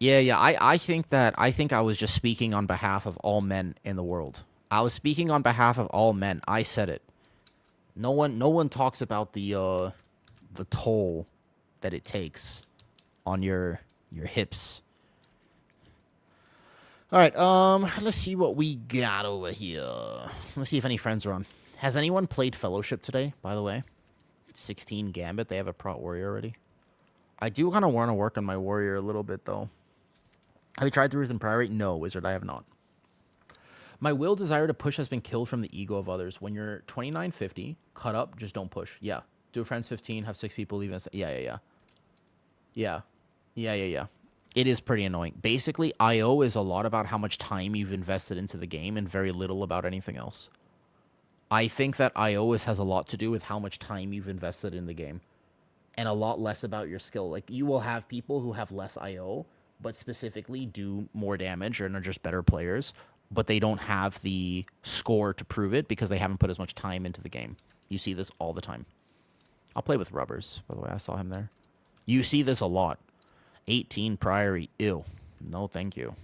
Yeah, I think I was just speaking on behalf of all men in the world. I was speaking on behalf of all men. I said it. No one talks about the toll that it takes on your hips. All right, let's see what we got over here. Let's see if any friends are on. Has anyone played Fellowship today, by the way? 16 Gambit, they have a prot warrior already. I do kind of want to work on my warrior a little bit, though. Have you tried the Rhythm Priory? No, Wizard, I have not. My will desire to push has been killed from the ego of others. When you're 2950, cut up, just don't push. Yeah. Do a friends 15, have 6 people leave. Yeah. It is pretty annoying. Basically, IO is a lot about how much time you've invested into the game and very little about anything else. I think that IO has a lot to do with how much time you've invested in the game and a lot less about your skill. Like, you will have people who have less IO, but specifically do more damage and are just better players, but they don't have the score to prove it because they haven't put as much time into the game. You see this all the time. I'll play with rubbers, by the way. I saw him there. You see this a lot. 18 Priory. Ew. No, thank you.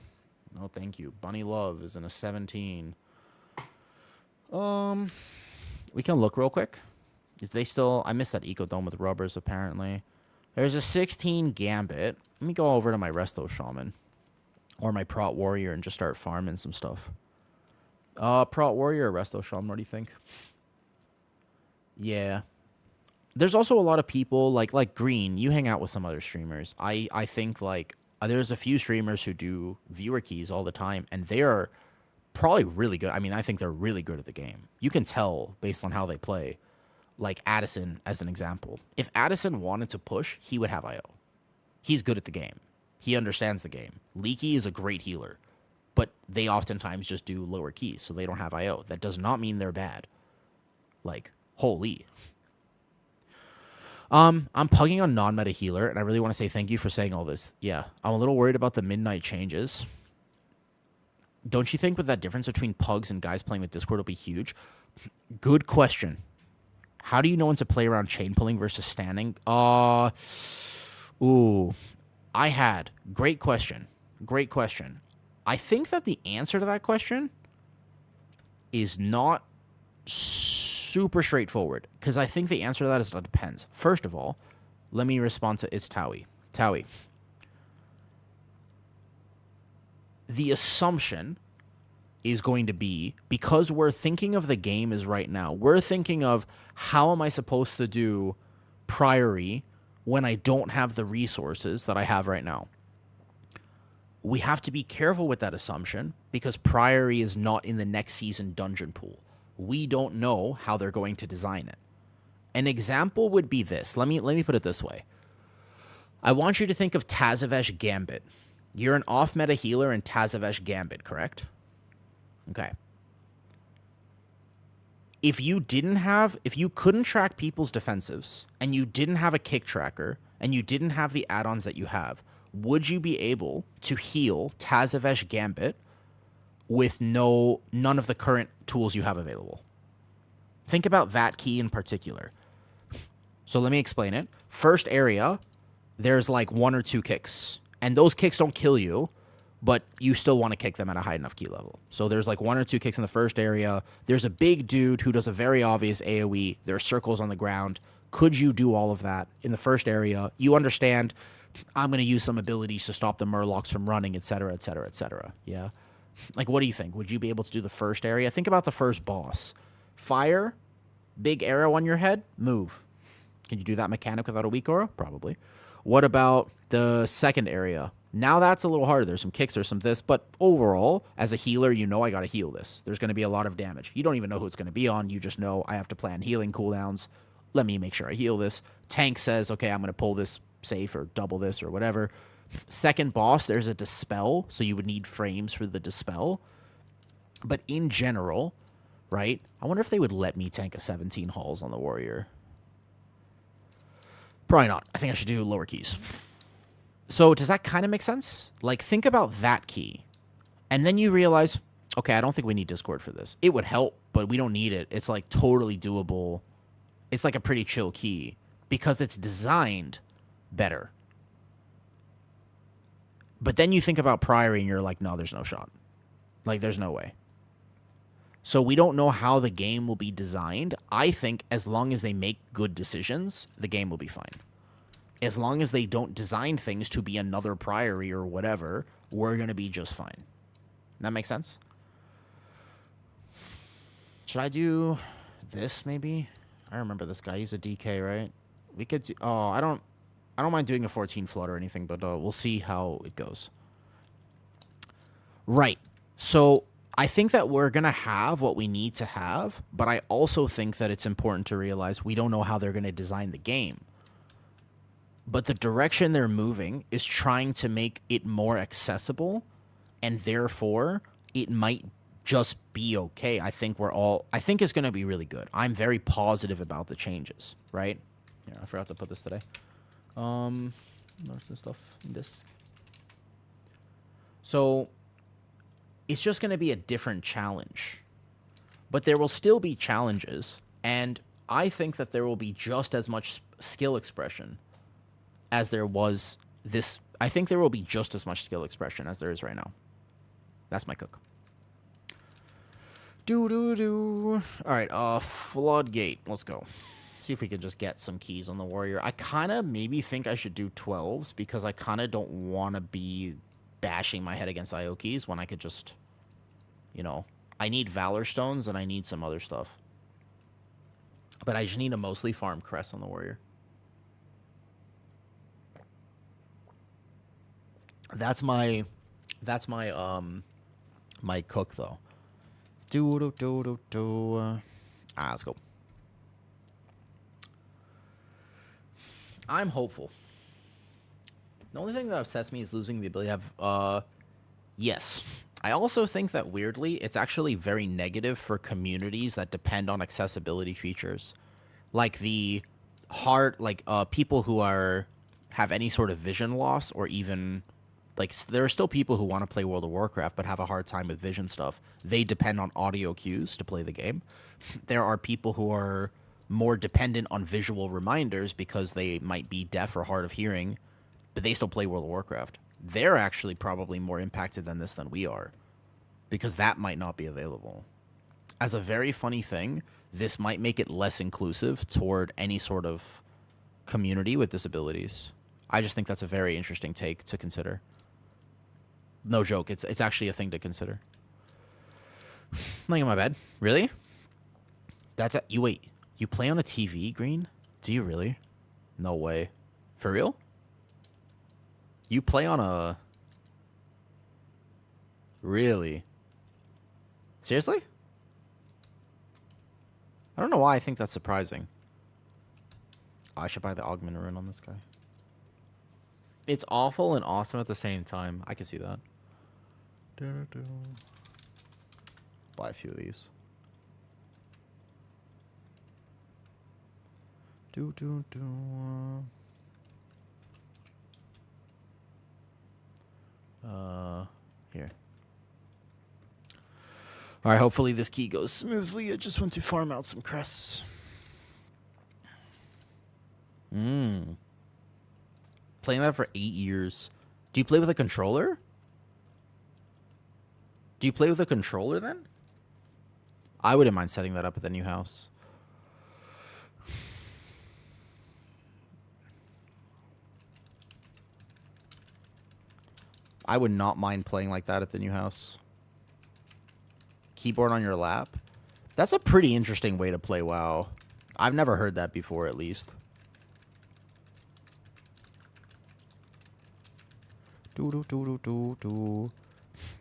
No, thank you. Bunny Love is in a 17. We can look real quick. Is they still... I missed that Eco Dome with rubbers, apparently. There's a 16 Gambit. Let me go over to my Resto Shaman. Or my Prot Warrior and just start farming some stuff. Prot Warrior or Resto Shaman, what do you think? Yeah. There's also a lot of people, like Green, you hang out with some other streamers. I think, like, there's a few streamers who do viewer keys all the time, and they are probably really good. I mean, I think they're really good at the game. You can tell based on how they play. Like Addison, as an example. If Addison wanted to push, he would have IO. He's good at the game. He understands the game. Leaky is a great healer, but they oftentimes just do lower keys, so they don't have IO. That does not mean they're bad. Like, holy. I'm pugging on non-meta healer, and I really want to say thank you for saying all this. Yeah, I'm a little worried about the midnight changes. Don't you think with that difference between pugs and guys playing with Discord will be huge? Good question. How do you know when to play around chain pulling versus standing? Great question. Great question. I think that the answer to that question is not super straightforward, because I think the answer to that is it depends. First of all, let me respond to It's Towie. Towie. The assumption is going to be, because we're thinking of the game as right now, we're thinking of how am I supposed to do Priory when I don't have the resources that I have right now. We have to be careful with that assumption because Priory is not in the next season dungeon pool. We don't know how they're going to design it. An example would be this. Let me put it this way. I want you to think of Tazavesh Gambit. You're an off-meta healer in Tazavesh Gambit, correct? Okay. If you couldn't track people's defensives, and you didn't have a kick tracker, and you didn't have the add-ons that you have, would you be able to heal Tazavesh Gambit with none of the current tools you have available? Think about that key in particular. So let me explain it. First area, there's like 1 or 2 kicks, and those kicks don't kill you, but you still want to kick them at a high enough key level. So there's like 1 or 2 kicks in the first area. There's a big dude who does a very obvious AoE. There are circles on the ground. Could you do all of that in the first area? You understand, I'm going to use some abilities to stop the Murlocs from running, etc., etc., etc. Yeah? Like, what do you think? Would you be able to do the first area? Think about the first boss. Fire, big arrow on your head, move. Can you do that mechanic without a weak aura? Probably. What about the second area? Now that's a little harder. There's some kicks, there's some this, but overall, as a healer, you know I gotta heal this. There's gonna be a lot of damage. You don't even know who it's gonna be on. You just know I have to plan healing cooldowns. Let me make sure I heal this. Tank says, okay, I'm gonna pull this safe or double this or whatever. Second boss, there's a dispel, so you would need frames for the dispel. But in general, right? I wonder if they would let me tank a 17 hulls on the warrior. Probably not. I think I should do lower keys. So does that kind of make sense? Like, think about that key. And then you realize, okay, I don't think we need Discord for this. It would help, but we don't need it. It's, like, totally doable. It's, like, a pretty chill key because it's designed better. But then you think about Priory and you're like, no, there's no shot. Like, there's no way. So we don't know how the game will be designed. I think as long as they make good decisions, the game will be fine. As long as they don't design things to be another Priory or whatever, we're going to be just fine. That makes sense? Should I do this maybe? I remember this guy. He's a DK, right? We could do, oh, I don't mind doing a 14 flood or anything, but we'll see how it goes. Right. So I think that we're going to have what we need to have, but I also think that it's important to realize we don't know how they're going to design the game. But the direction they're moving is trying to make it more accessible, and therefore it might just be okay. I think it's going to be really good. I'm very positive about the changes, right? Yeah, I forgot to put this today. There's some stuff in this. So it's just going to be a different challenge. But there will still be challenges, and I think that there will be just as much skill expression as there was this. I think there will be just as much skill expression as there is right now. That's my cook. All right, Floodgate. Let's go. See if we can just get some keys on the warrior. I kind of maybe think I should do 12s because I kind of don't want to be bashing my head against IO keys when I could just, you know, I need Valor Stones and I need some other stuff. But I just need to mostly farm Crest on the warrior. That's my my cook though. Let's go. I'm hopeful. The only thing that upsets me is losing the ability to have, yes. I also think that weirdly, it's actually very negative for communities that depend on accessibility features. Like the people who have any sort of vision loss, or even, like, there are still people who want to play World of Warcraft but have a hard time with vision stuff. They depend on audio cues to play the game. There are people who are more dependent on visual reminders because they might be deaf or hard of hearing, but they still play World of Warcraft. They're actually probably more impacted than we are, because that might not be available. As a very funny thing, this might make it less inclusive toward any sort of community with disabilities. I just think that's a very interesting take to consider. No joke, it's actually a thing to consider. Laying in my bed. Really? You play on a TV, Green? Do you really? No way. For real? You play on a... Really? Seriously? I don't know why I think that's surprising. Oh, I should buy the Augment Rune on this guy. It's awful and awesome at the same time. I can see that. Buy a few of these. Here. All right, hopefully this key goes smoothly. I just want to farm out some crests. Playing that for 8 years. Do you play with a controller? Do you play with a controller then? I wouldn't mind setting that up at the new house. I would not mind playing like that at the new house. keyboard on your lap. That's a pretty interesting way to play WoW. I've never heard that before, at least.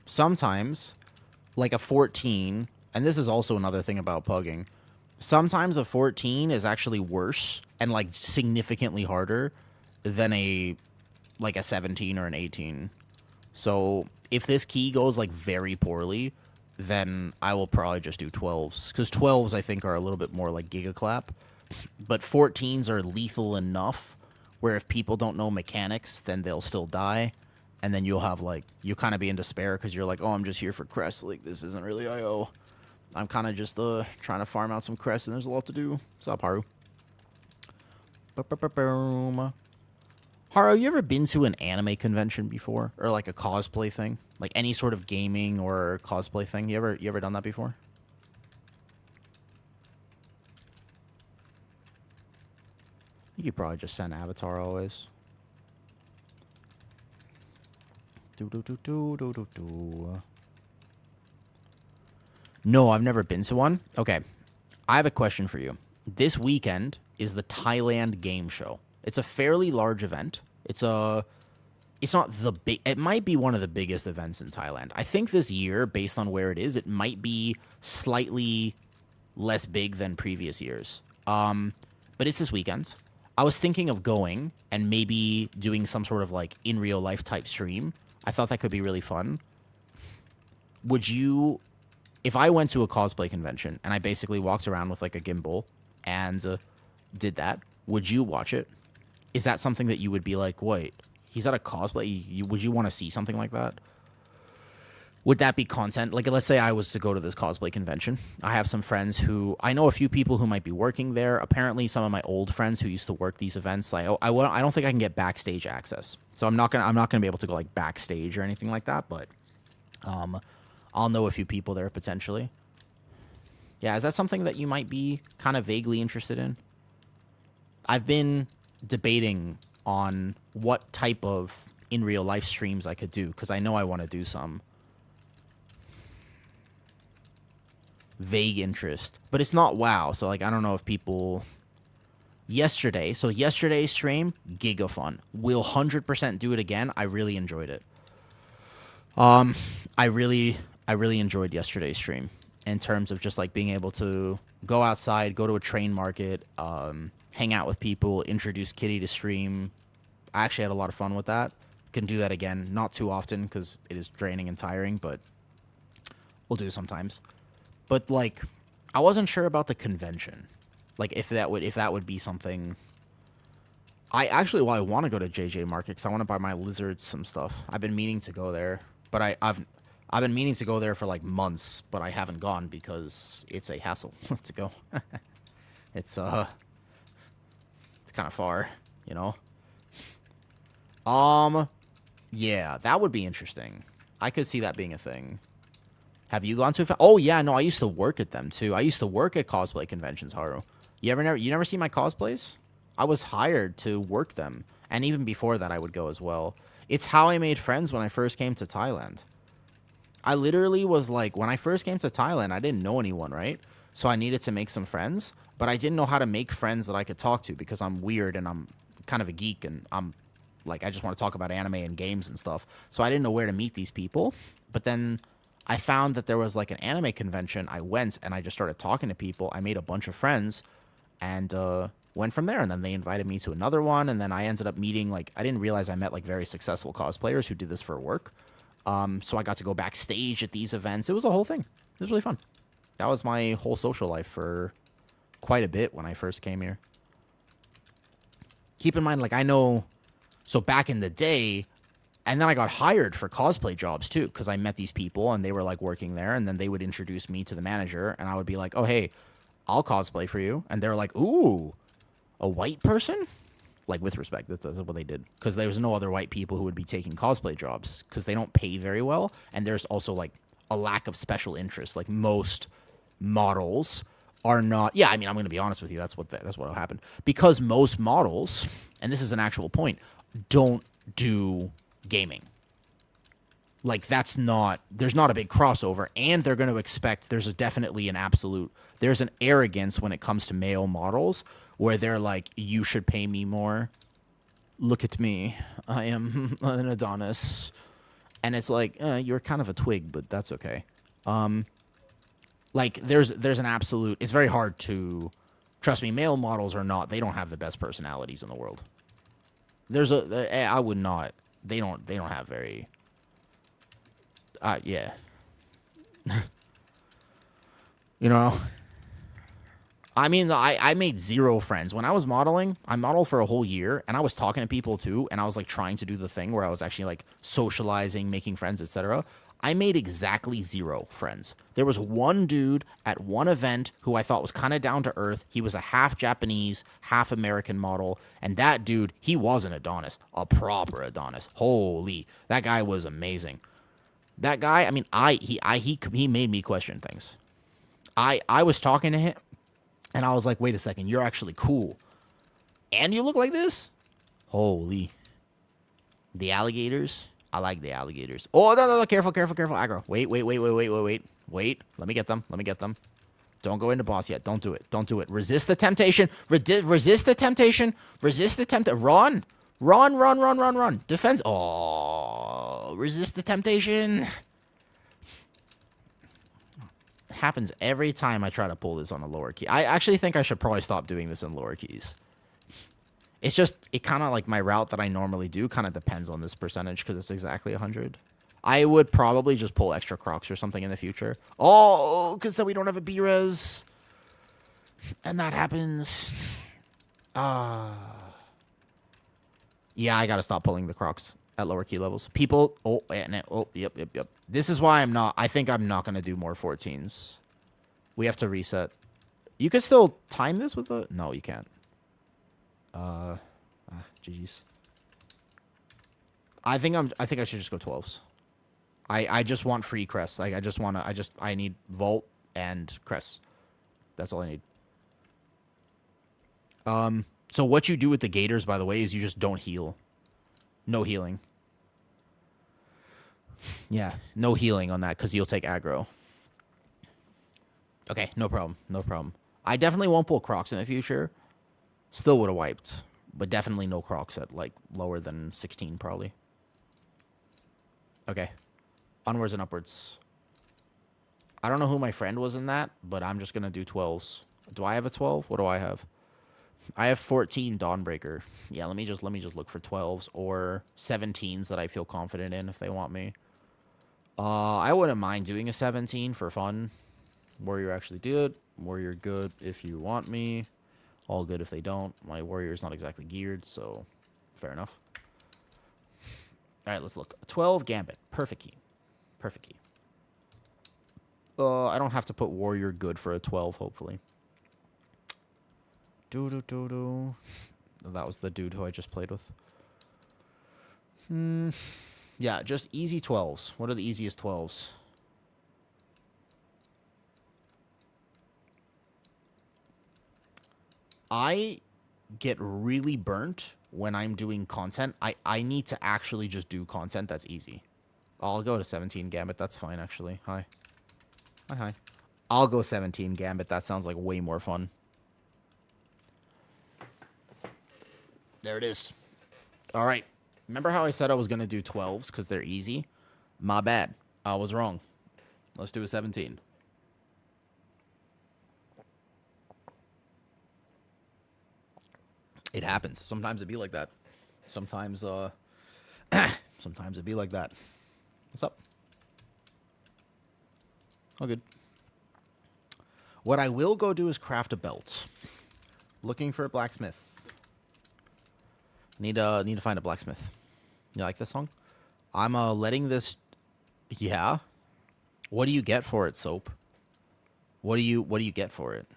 Sometimes, like a 14, and this is also another thing about pugging, sometimes a 14 is actually worse and, like, significantly harder than a 17 or an 18. So if this key goes, like, very poorly, then I will probably just do 12s. Because 12s, I think, are a little bit more like Giga Clap. But 14s are lethal enough where if people don't know mechanics, then they'll still die. And then you'll have, like, you'll kind of be in despair because you're like, oh, I'm just here for crests. Like, this isn't really IO. I'm kind of just trying to farm out some crests, and there's a lot to do. What's up, Haru? Haru, you ever been to an anime convention before? Or, like, a cosplay thing? Like, any sort of gaming or cosplay thing? You ever done that before? You could probably just send Avatar always. No, I've never been to one. Okay, I have a question for you. This weekend is the Thailand Game Show. It's a fairly large event. It's not the big. It might be one of the biggest events in Thailand. I think this year, based on where it is, it might be slightly less big than previous years. But it's this weekend. I was thinking of going and maybe doing some sort of like in real life type stream. I thought that could be really fun. Would you, if I went to a cosplay convention and I basically walked around with like a gimbal and did that, would you watch it? Is that something that you would be like, wait, he's at a cosplay? Would you want to see something like that? Would that be content? Like, let's say I was to go to this cosplay convention. I have some friends who, I know a few people who might be working there. Apparently, some of my old friends who used to work these events, like, I don't think I can get backstage access. So I'm not gonna be able to go like backstage or anything like that. But, I'll know a few people there potentially. Yeah, is that something that you might be kind of vaguely interested in? I've been debating on what type of in real life streams I could do because I know I want to do some. Vague interest, but it's not WoW, so like I don't know if people. Yesterday's stream, giga fun. Will 100% do it again. I really enjoyed it. I really enjoyed yesterday's stream in terms of just like being able to go outside, go to a train market, hang out with people, introduce Kitty to stream. I actually had a lot of fun with that. Can do that again, not too often because it is draining and tiring, but we'll do it sometimes. But like, I wasn't sure about the convention, like if that would be something. I want to go to JJ Market because I want to buy my lizards some stuff. I've been meaning to go there, but I've been meaning to go there for like months, but I haven't gone because it's a hassle to go. It's kind of far, you know. Yeah, that would be interesting. I could see that being a thing. Have you gone to a Oh, yeah, no, I used to work at them, too. I used to work at cosplay conventions, Haru. You never see my cosplays? I was hired to work them. And even before that, I would go as well. It's how I made friends when I first came to Thailand. I literally was like, when I first came to Thailand, I didn't know anyone, right? So I needed to make some friends. But I didn't know how to make friends that I could talk to because I'm weird and I'm kind of a geek and I'm like, I just want to talk about anime and games and stuff. So I didn't know where to meet these people. But then I found that there was like an anime convention. I went and I just started talking to people. I made a bunch of friends and went from there. And then they invited me to another one. And then I ended up meeting, like, I didn't realize I met like very successful cosplayers who did this for work. So I got to go backstage at these events. It was a whole thing. It was really fun. That was my whole social life for quite a bit when I first came here. Keep in mind, like, I know, so back in the day, and then I got hired for cosplay jobs, too, because I met these people, and they were, like, working there, and then they would introduce me to the manager, and I would be like, oh, hey, I'll cosplay for you. And they were like, ooh, a white person? Like, with respect, that's what they did. Because there was no other white people who would be taking cosplay jobs, because they don't pay very well, and there's also, like, a lack of special interest. Like, most models are not... Yeah, I mean, I'm going to be honest with you, that's what'll happen. Because most models, and this is an actual point, don't do gaming. Like, that's not, there's not a big crossover, and they're going to expect, definitely an absolute, there's an arrogance when it comes to male models where they're like, you should pay me more. Look at me. I am an Adonis. And it's like, you're kind of a twig, but that's okay. Like, there's an absolute, it's very hard to, trust me, male models are not, they don't have the best personalities in the world. I would not, they don't have very, yeah. You know? I mean, I made 0 friends. When I was modeling, I modeled for a whole year, and I was talking to people too, and I was like trying to do the thing where I was actually like socializing, making friends, etc. I made exactly 0 friends. There was one dude at one event who I thought was kind of down to earth. He was a half Japanese, half American model, and that dude, he was an Adonis, a proper Adonis. Holy, that guy was amazing. That guy, I mean, he made me question things. I was talking to him, and I was like, wait a second, you're actually cool. And you look like this? Holy. The alligators? I like the alligators. Oh, no, careful, aggro. Wait. Wait, let me get them. Don't go into boss yet. Don't do it. Resist the temptation. Resist the temptation. Run. Defense. Oh, resist the temptation. Happens every time I try to pull this on a lower key. I actually think I should probably stop doing this in lower keys. It's just, it kind of like my route that I normally do kind of depends on this percentage because it's exactly 100. I would probably just pull extra crocs or something in the future. Oh, because then we don't have a B-res. And that happens. Yeah, I got to stop pulling the crocs at lower key levels. People, yep. This is why I think I'm not going to do more 14s. We have to reset. You could still time this with a, no, you can't. GG's. I think I should just go 12s. I just want free crests. Like, I need Vault and crests. That's all I need. So what you do with the gators, by the way, is you just don't heal. No healing. Yeah, no healing on that because you'll take aggro. Okay, no problem. I definitely won't pull crocs in the future. Still would have wiped, but definitely no crocs at like lower than 16 probably. Okay, onwards and upwards. I don't know who my friend was in that, but I'm just gonna do 12s. Do I have a 12? What do I have? I have 14 Dawnbreaker. Yeah, let me just look for 12s or 17s that I feel confident in if they want me. I wouldn't mind doing a 17 for fun. Warrior actually did. Warrior good if you want me. All good if they don't. My warrior's not exactly geared, so fair enough. All right, let's look. 12 Gambit. Perfect key. I don't have to put warrior good for a 12, hopefully. That was the dude who I just played with. Yeah, just easy 12s. What are the easiest 12s? I get really burnt when I'm doing content. I need to actually just do content that's easy. I'll go to 17 Gambit. That's fine, actually. Hi. I'll go 17 Gambit. That sounds like way more fun. There it is. All right. Remember how I said I was going to do 12s because they're easy? My bad. I was wrong. Let's do a 17. It happens. Sometimes it be like that. Sometimes it be like that. What's up? All good. What I will go do is craft a belt. Looking for a blacksmith. Need to find a blacksmith. You like this song? I'm letting this. Yeah. What do you get for it, Soap? What do you get for it?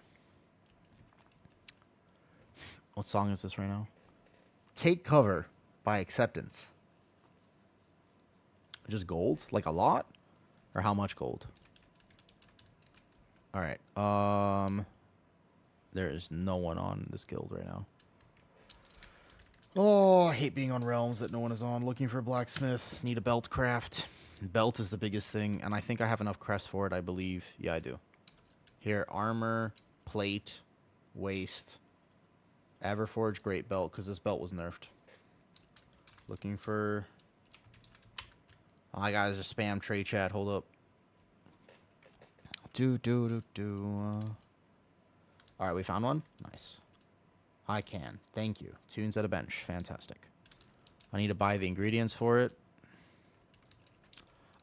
What song is this right now? Take Cover by Acceptance. Just gold? Like a lot? Or how much gold? All right. There is no one on this guild right now. Oh, I hate being on realms that no one is on. Looking for a blacksmith. Need a belt craft. Belt is the biggest thing, and I think I have enough crest for it, I believe. Yeah, I do. Here, armor, plate, waist, Everforge, great belt, because this belt was nerfed. Looking for... I gotta just spam trade chat, hold up. Alright, we found one? Nice. I can. Thank you. Tunes at a bench. Fantastic. I need to buy the ingredients for it.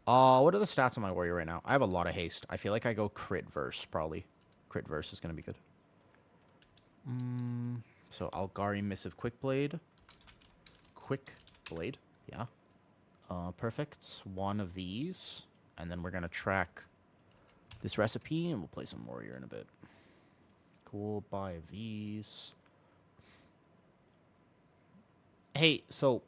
What are the stats on my warrior right now? I have a lot of haste. I feel like I go crit verse, probably. Crit verse is going to be good. So, Algari Missive Quick Blade. Quick Blade. Yeah. Perfect. One of these. And then we're going to track this recipe, and we'll play some warrior in a bit. Cool. Buy of these. Hey, so...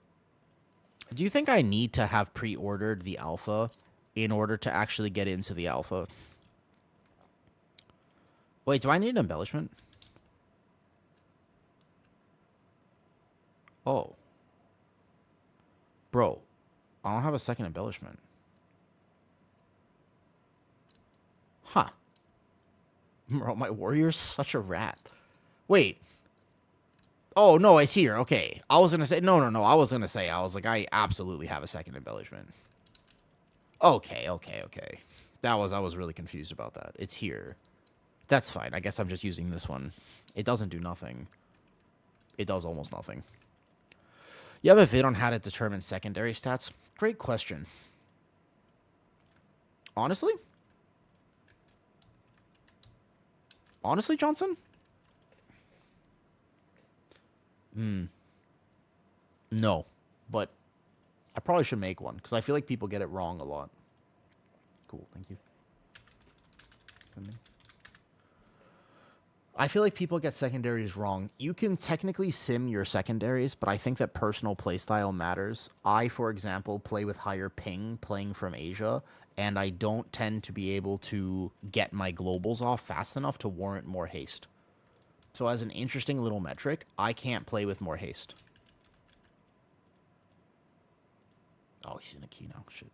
do you think I need to have pre-ordered the alpha in order to actually get into the alpha? Wait, do I need an embellishment? Oh. Bro, I don't have a second embellishment. Huh. Bro, my warrior's such a rat. Wait. Oh, no, it's here. Okay. I was going to say... No. I was going to say... I was like, I absolutely have a second embellishment. Okay. I was really confused about that. It's here. That's fine. I guess I'm just using this one. It doesn't do nothing. It does almost nothing. You have a vid on how to determine secondary stats? Great question. Honestly? Honestly, Johnson? No, but I probably should make one because I feel like people get it wrong a lot. Cool, thank you. Sending. I feel like people get secondaries wrong. You can technically sim your secondaries, but I think that personal playstyle matters. I, for example, play with higher ping playing from Asia, and I don't tend to be able to get my globals off fast enough to warrant more haste. So as an interesting little metric, I can't play with more haste. Oh, he's in a key now. Shit.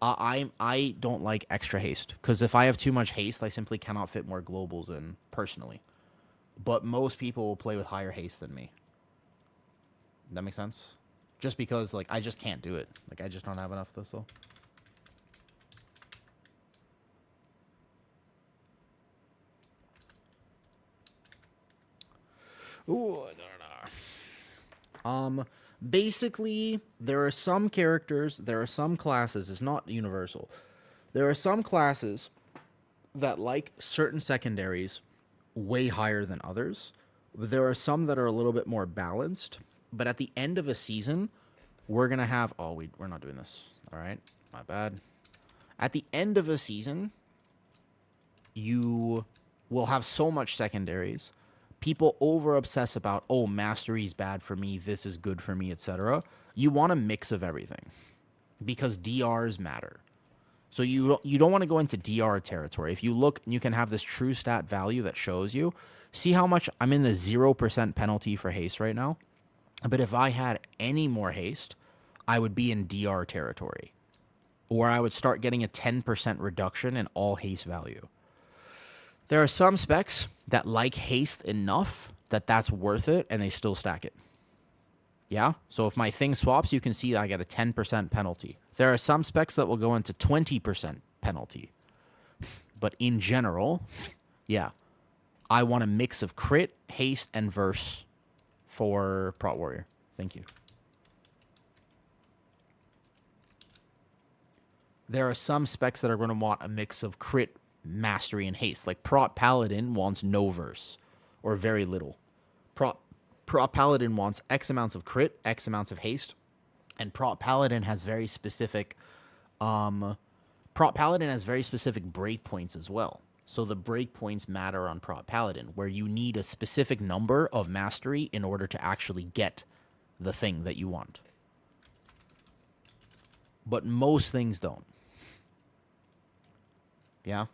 I don't like extra haste, because if I have too much haste, I simply cannot fit more globals in, personally. But most people will play with higher haste than me. That makes sense? Just because, like, I just can't do it. Like, I just don't have enough, though. Ooh, basically, there are some characters, there are some classes, it's not universal. There are some classes that like certain secondaries way higher than others. There are some that are a little bit more balanced, but at the end of a season, we're going to have... Oh, we're not doing this. All right, my bad. At the end of a season, you will have so much secondaries. People over-obsess about, oh, mastery is bad for me, this is good for me, etc. You want a mix of everything because DRs matter. So you don't want to go into DR territory. If you look, you can have this true stat value that shows you. See how much I'm in the 0% penalty for haste right now? But if I had any more haste, I would be in DR territory. Or I would start getting a 10% reduction in all haste value. There are some specs that like haste enough that that's worth it, and they still stack it. Yeah? So if my thing swaps, you can see that I get a 10% penalty. There are some specs that will go into 20% penalty. But in general, yeah, I want a mix of crit, haste, and verse for Prot Warrior. Thank you. There are some specs that are going to want a mix of crit, mastery, and haste. Like Prot Paladin wants no verse, or very little. Prot Paladin wants X amounts of crit, X amounts of haste, and Prot Paladin has very specific breakpoints as well. So the breakpoints matter on Prot Paladin, where you need a specific number of mastery in order to actually get the thing that you want. But most things don't. Yeah?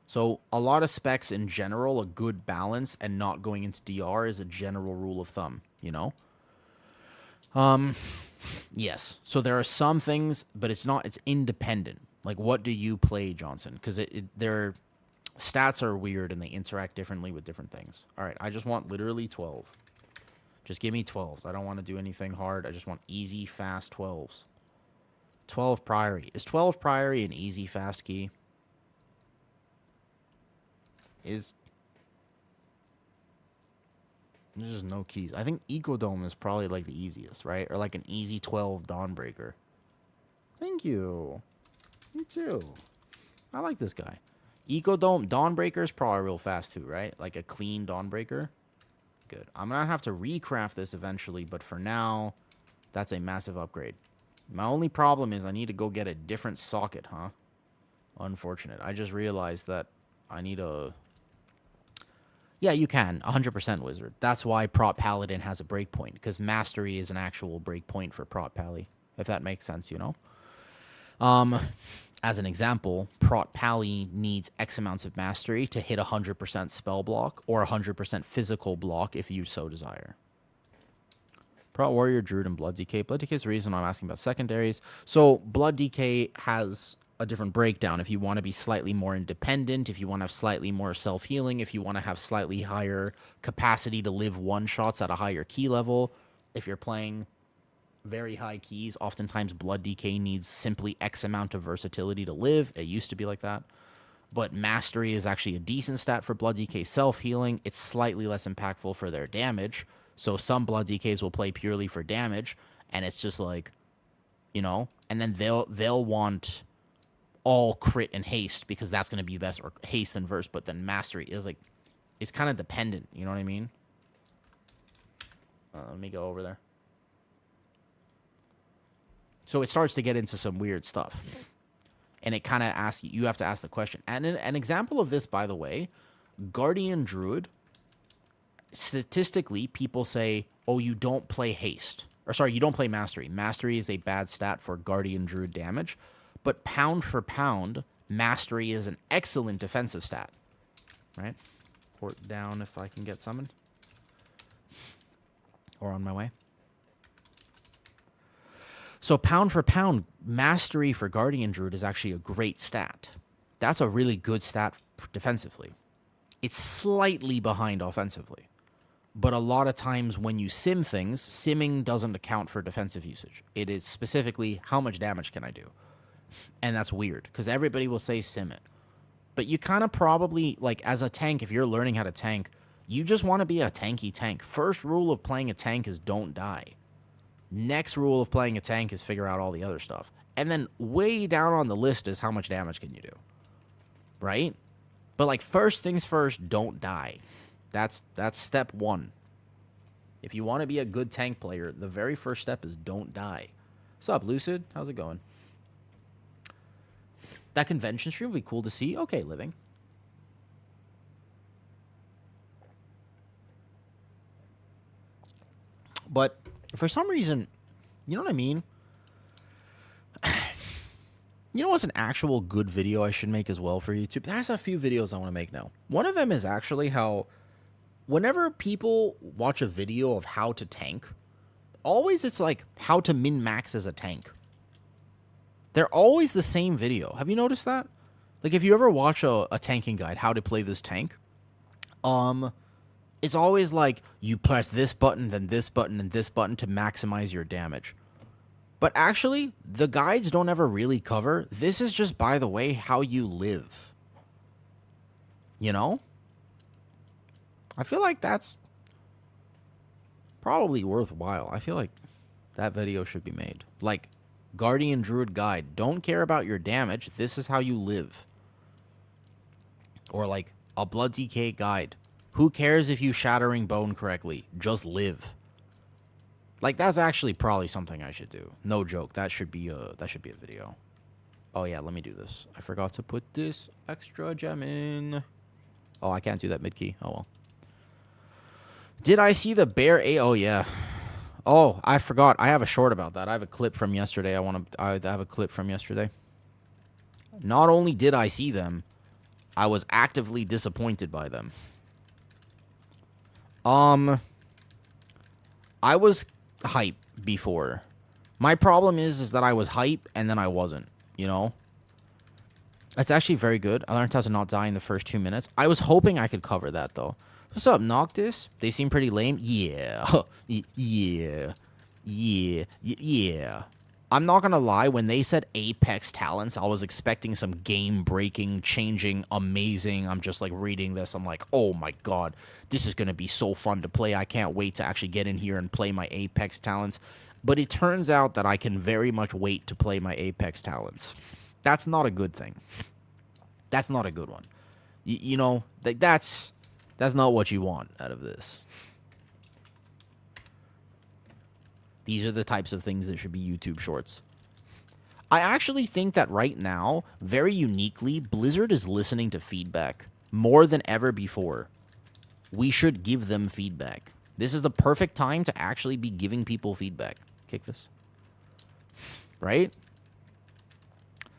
So a lot of specs in general, a good balance and not going into DR is a general rule of thumb, you know? Yes. So there are some things, but it's not. It's independent. Like, what do you play, Johnson? Because their stats are weird and they interact differently with different things. All right. I just want literally 12. Just give me 12s. I don't want to do anything hard. I just want easy, fast 12s. 12 Priory. Is 12 Priory an easy, fast key? There's just no keys. I think Ecodome is probably like the easiest, right? Or like an easy 12 Dawnbreaker. Thank you. Me too. I like this guy. Ecodome, Dawnbreaker is probably real fast too, right? Like a clean Dawnbreaker. Good. I'm going to have to recraft this eventually, but for now, that's a massive upgrade. My only problem is I need to go get a different socket, huh? Unfortunate. I just realized that I need a... Yeah, you can. 100% Wizard. That's why Prot Paladin has a breakpoint, because Mastery is an actual breakpoint for Prot Pally, if that makes sense, you know? As an example, Prot Pally needs X amounts of Mastery to hit 100% spell block or 100% physical block if you so desire. Prot Warrior, Druid, and Blood Decay. Blood Decay is the reason I'm asking about secondaries. So Blood Decay has a different breakdown. If you want to be slightly more independent, if you want to have slightly more self-healing, if you want to have slightly higher capacity to live one-shots at a higher key level, if you're playing very high keys, oftentimes Blood Decay needs simply X amount of versatility to live. It used to be like that. But Mastery is actually a decent stat for Blood Decay self-healing. It's slightly less impactful for their damage. So some Blood Decays will play purely for damage, and it's just like, you know, and then they'll want all crit and haste because that's going to be best, or haste and verse, but then Mastery is like, it's kind of dependent, you know what I mean? Let me go over there. So it starts to get into some weird stuff. And it kind of asks you have to ask the question. And an example of this, by the way, Guardian Druid, statistically, people say, oh, you don't play haste. Or sorry, you don't play Mastery. Mastery is a bad stat for Guardian Druid damage. But pound for pound, Mastery is an excellent defensive stat. Right? Port down if I can get summoned. Or on my way. So pound for pound, Mastery for Guardian Druid is actually a great stat. That's a really good stat defensively. It's slightly behind offensively. But a lot of times when you sim things, simming doesn't account for defensive usage. It is specifically how much damage can I do. And that's weird, because everybody will say sim it. But you kind of probably, like as a tank, if you're learning how to tank, you just want to be a tanky tank. First rule of playing a tank is don't die. Next rule of playing a tank is figure out all the other stuff. And then way down on the list is how much damage can you do. Right? But like first things first, don't die. That's step one. If you want to be a good tank player, the very first step is don't die. What's up, Lucid? How's it going? That convention stream would be cool to see. Okay, living. But for some reason, you know what I mean? You know what's an actual good video I should make as well for YouTube? There's a few videos I want to make now. One of them is actually how whenever people watch a video of how to tank, always it's like how to min-max as a tank. They're always the same video. Have you noticed that? Like if you ever watch a tanking guide, how to play this tank, it's always like you press this button, then this button, and this button to maximize your damage. But actually, the guides don't ever really cover. This is just, by the way, how you live. You know? I feel like that's probably worthwhile. I feel like that video should be made. Like, Guardian Druid Guide. Don't care about your damage. This is how you live. Or like, a Blood Decay Guide. Who cares if you Shattering Bone correctly? Just live. Like, that's actually probably something I should do. No joke. That should be a video. Oh, yeah, let me do this. I forgot to put this extra gem in. Oh, I can't do that mid-key. Oh, well. Did I see the bear? Oh, yeah. Oh, I forgot. I have a short about that. I have a clip from yesterday. I have a clip from yesterday. Not only did I see them, I was actively disappointed by them. I was hype before My problem is that I was hype and then I wasn't, you know? That's actually very good. I learned how to not die in the first 2 minutes. I was hoping I could cover that, though. What's up, Noctis? They seem pretty lame. Yeah. Yeah. Yeah. Yeah. I'm not gonna lie, when they said Apex Talents, I was expecting some game-breaking, changing, amazing. I'm just, like, reading this. I'm like, oh, my God. This is gonna be so fun to play. I can't wait to actually get in here and play my Apex Talents. But it turns out that I can very much wait to play my Apex Talents. That's not a good thing. That's not a good one. You know, that's not what you want out of this. These are the types of things that should be YouTube shorts. I actually think that right now, very uniquely, Blizzard is listening to feedback more than ever before. We should give them feedback. This is the perfect time to actually be giving people feedback. Kick this. Right?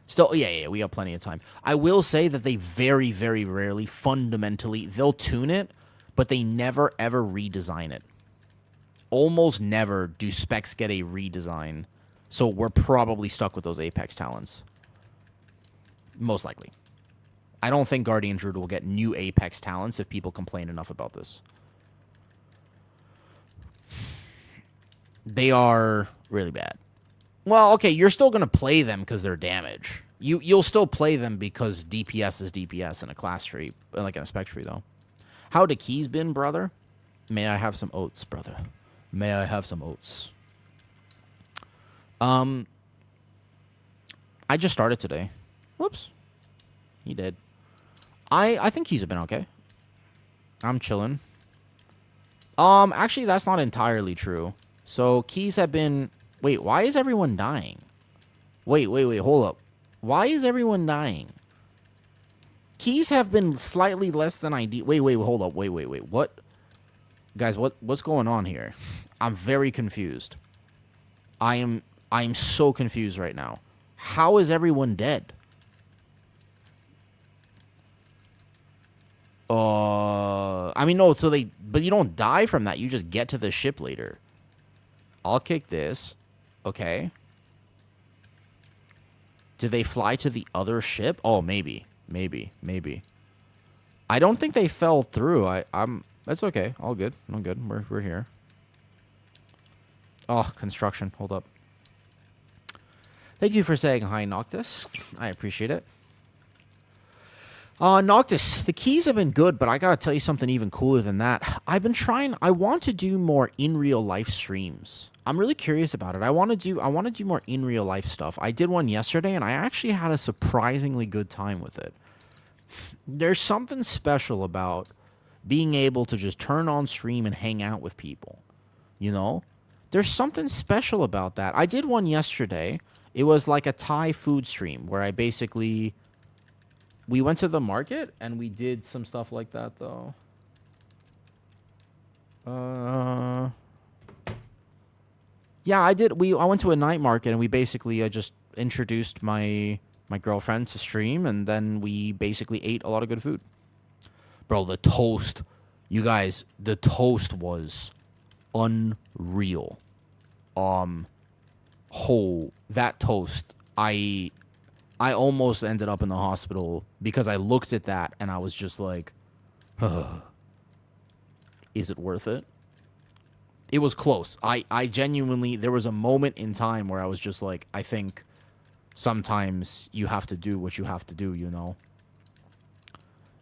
Still, yeah, we got plenty of time. I will say that they very, very rarely, fundamentally, they'll tune it, but they never, ever redesign it. Almost never do specs get a redesign. So we're probably stuck with those Apex Talents. Most likely. I don't think Guardian Druid will get new Apex Talents if people complain enough about this. They are really bad. Well, okay, you're still going to play them because they're damage. You'll still play them because DPS is DPS in a class tree, like in a spec tree, though. How the keys been, brother? May I have some oats, brother? May I have some oats? I just started today. Whoops. He did. I think keys have been okay. I'm chilling. Actually, that's not entirely true. So, keys have been... Wait, why is everyone dying? Wait, hold up. Why is everyone dying? Keys have been slightly less than ideal. Wait, hold up. Wait. What? Guys, what's going on here? I'm very confused. I'm so confused right now. How is everyone dead? I mean, no, but you don't die from that. You just get to the ship later. I'll kick this. Okay. Did they fly to the other ship? Oh, maybe. I don't think they fell through. That's okay. All good. I'm good. We're here. Oh, construction. Hold up. Thank you for saying hi, Noctis. I appreciate it. Noctis, the keys have been good, but I gotta tell you something even cooler than that. I want to do more in real life streams. I'm really curious about it. I want to do more in real life stuff. I did one yesterday, and I actually had a surprisingly good time with it. There's something special about being able to just turn on stream and hang out with people. You know? There's something special about that. I did one yesterday. It was like a Thai food stream where we went to the market and we did some stuff like that, though. Yeah, I did. I went to a night market and we basically just introduced my girlfriend to stream, and then we basically ate a lot of good food. Bro, the toast, you guys, the toast was unreal. That toast, I almost ended up in the hospital because I looked at that and I was just like, is it worth it? It was close. I genuinely, there was a moment in time where I was just like, I think sometimes you have to do what you have to do, you know?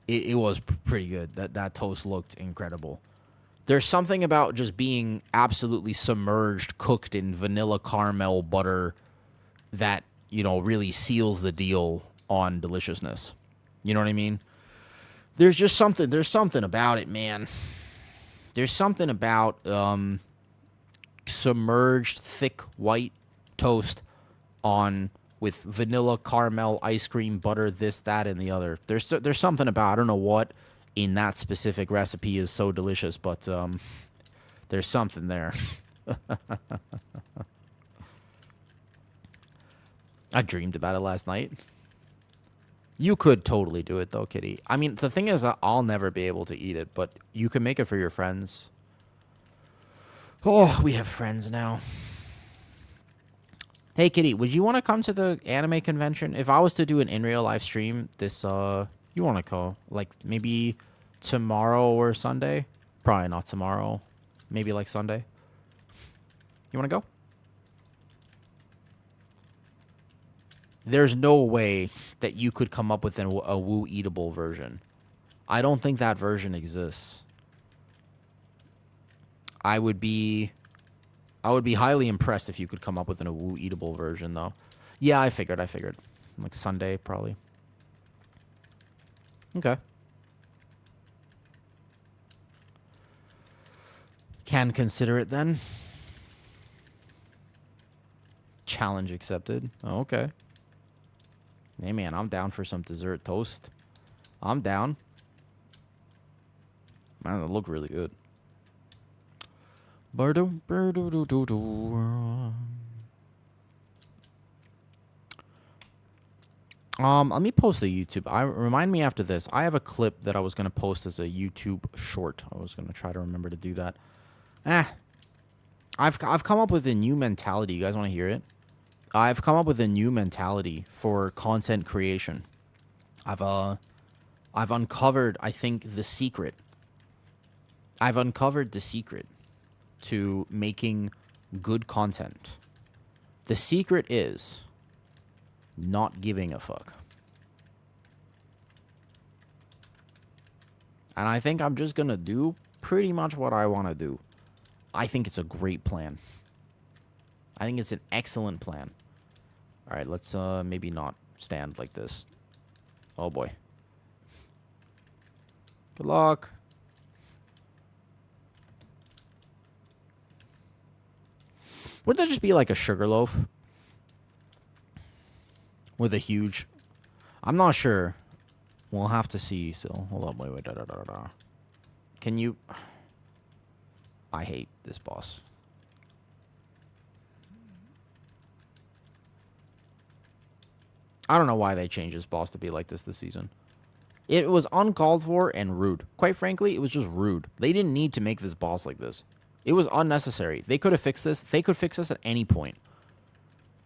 It was pretty good. That toast looked incredible. There's something about just being absolutely submerged, cooked in vanilla caramel butter that, you know, really seals the deal on deliciousness. You know what I mean? There's something about it, man. There's something about submerged, thick, white toast with vanilla, caramel, ice cream, butter, this, that, and the other. There's something about, I don't know what in that specific recipe is so delicious, but there's something there. I dreamed about it last night. You could totally do it, though, Kitty. I mean, the thing is, I'll never be able to eat it, but you can make it for your friends. Oh, we have friends now. Hey, Kitty, would you want to come to the anime convention? If I was to do an in real life stream, you want to go? Like, maybe tomorrow or Sunday? Probably not tomorrow. Maybe like Sunday. You want to go? There's no way that you could come up with a Woo eatable version. I don't think that version exists. I would be highly impressed if you could come up with a Woo eatable version, though. Yeah, I figured. Like Sunday, probably. Okay. Can consider it then. Challenge accepted. Oh, okay. Hey, man, I'm down for some dessert toast. I'm down. Man, it look really good. Let me post the YouTube. Remind me after this. I have a clip that I was gonna post as a YouTube short. I was gonna try to remember to do that. I've come up with a new mentality. You guys want to hear it? I've come up with a new mentality for content creation. I've uncovered, I think, the secret. I've uncovered the secret to making good content. The secret is not giving a fuck. And I think I'm just going to do pretty much what I want to do. I think it's a great plan. I think it's an excellent plan. All right, let's maybe not stand like this. Oh, boy. Good luck. Wouldn't that just be like a sugar loaf? With a huge... I'm not sure. We'll have to see. So, hold on. Wait. Can you... I hate this boss. I don't know why they changed this boss to be like this season. It was uncalled for and rude. Quite frankly, it was just rude. They didn't need to make this boss like this. It was unnecessary. They could have fixed this. They could fix this at any point.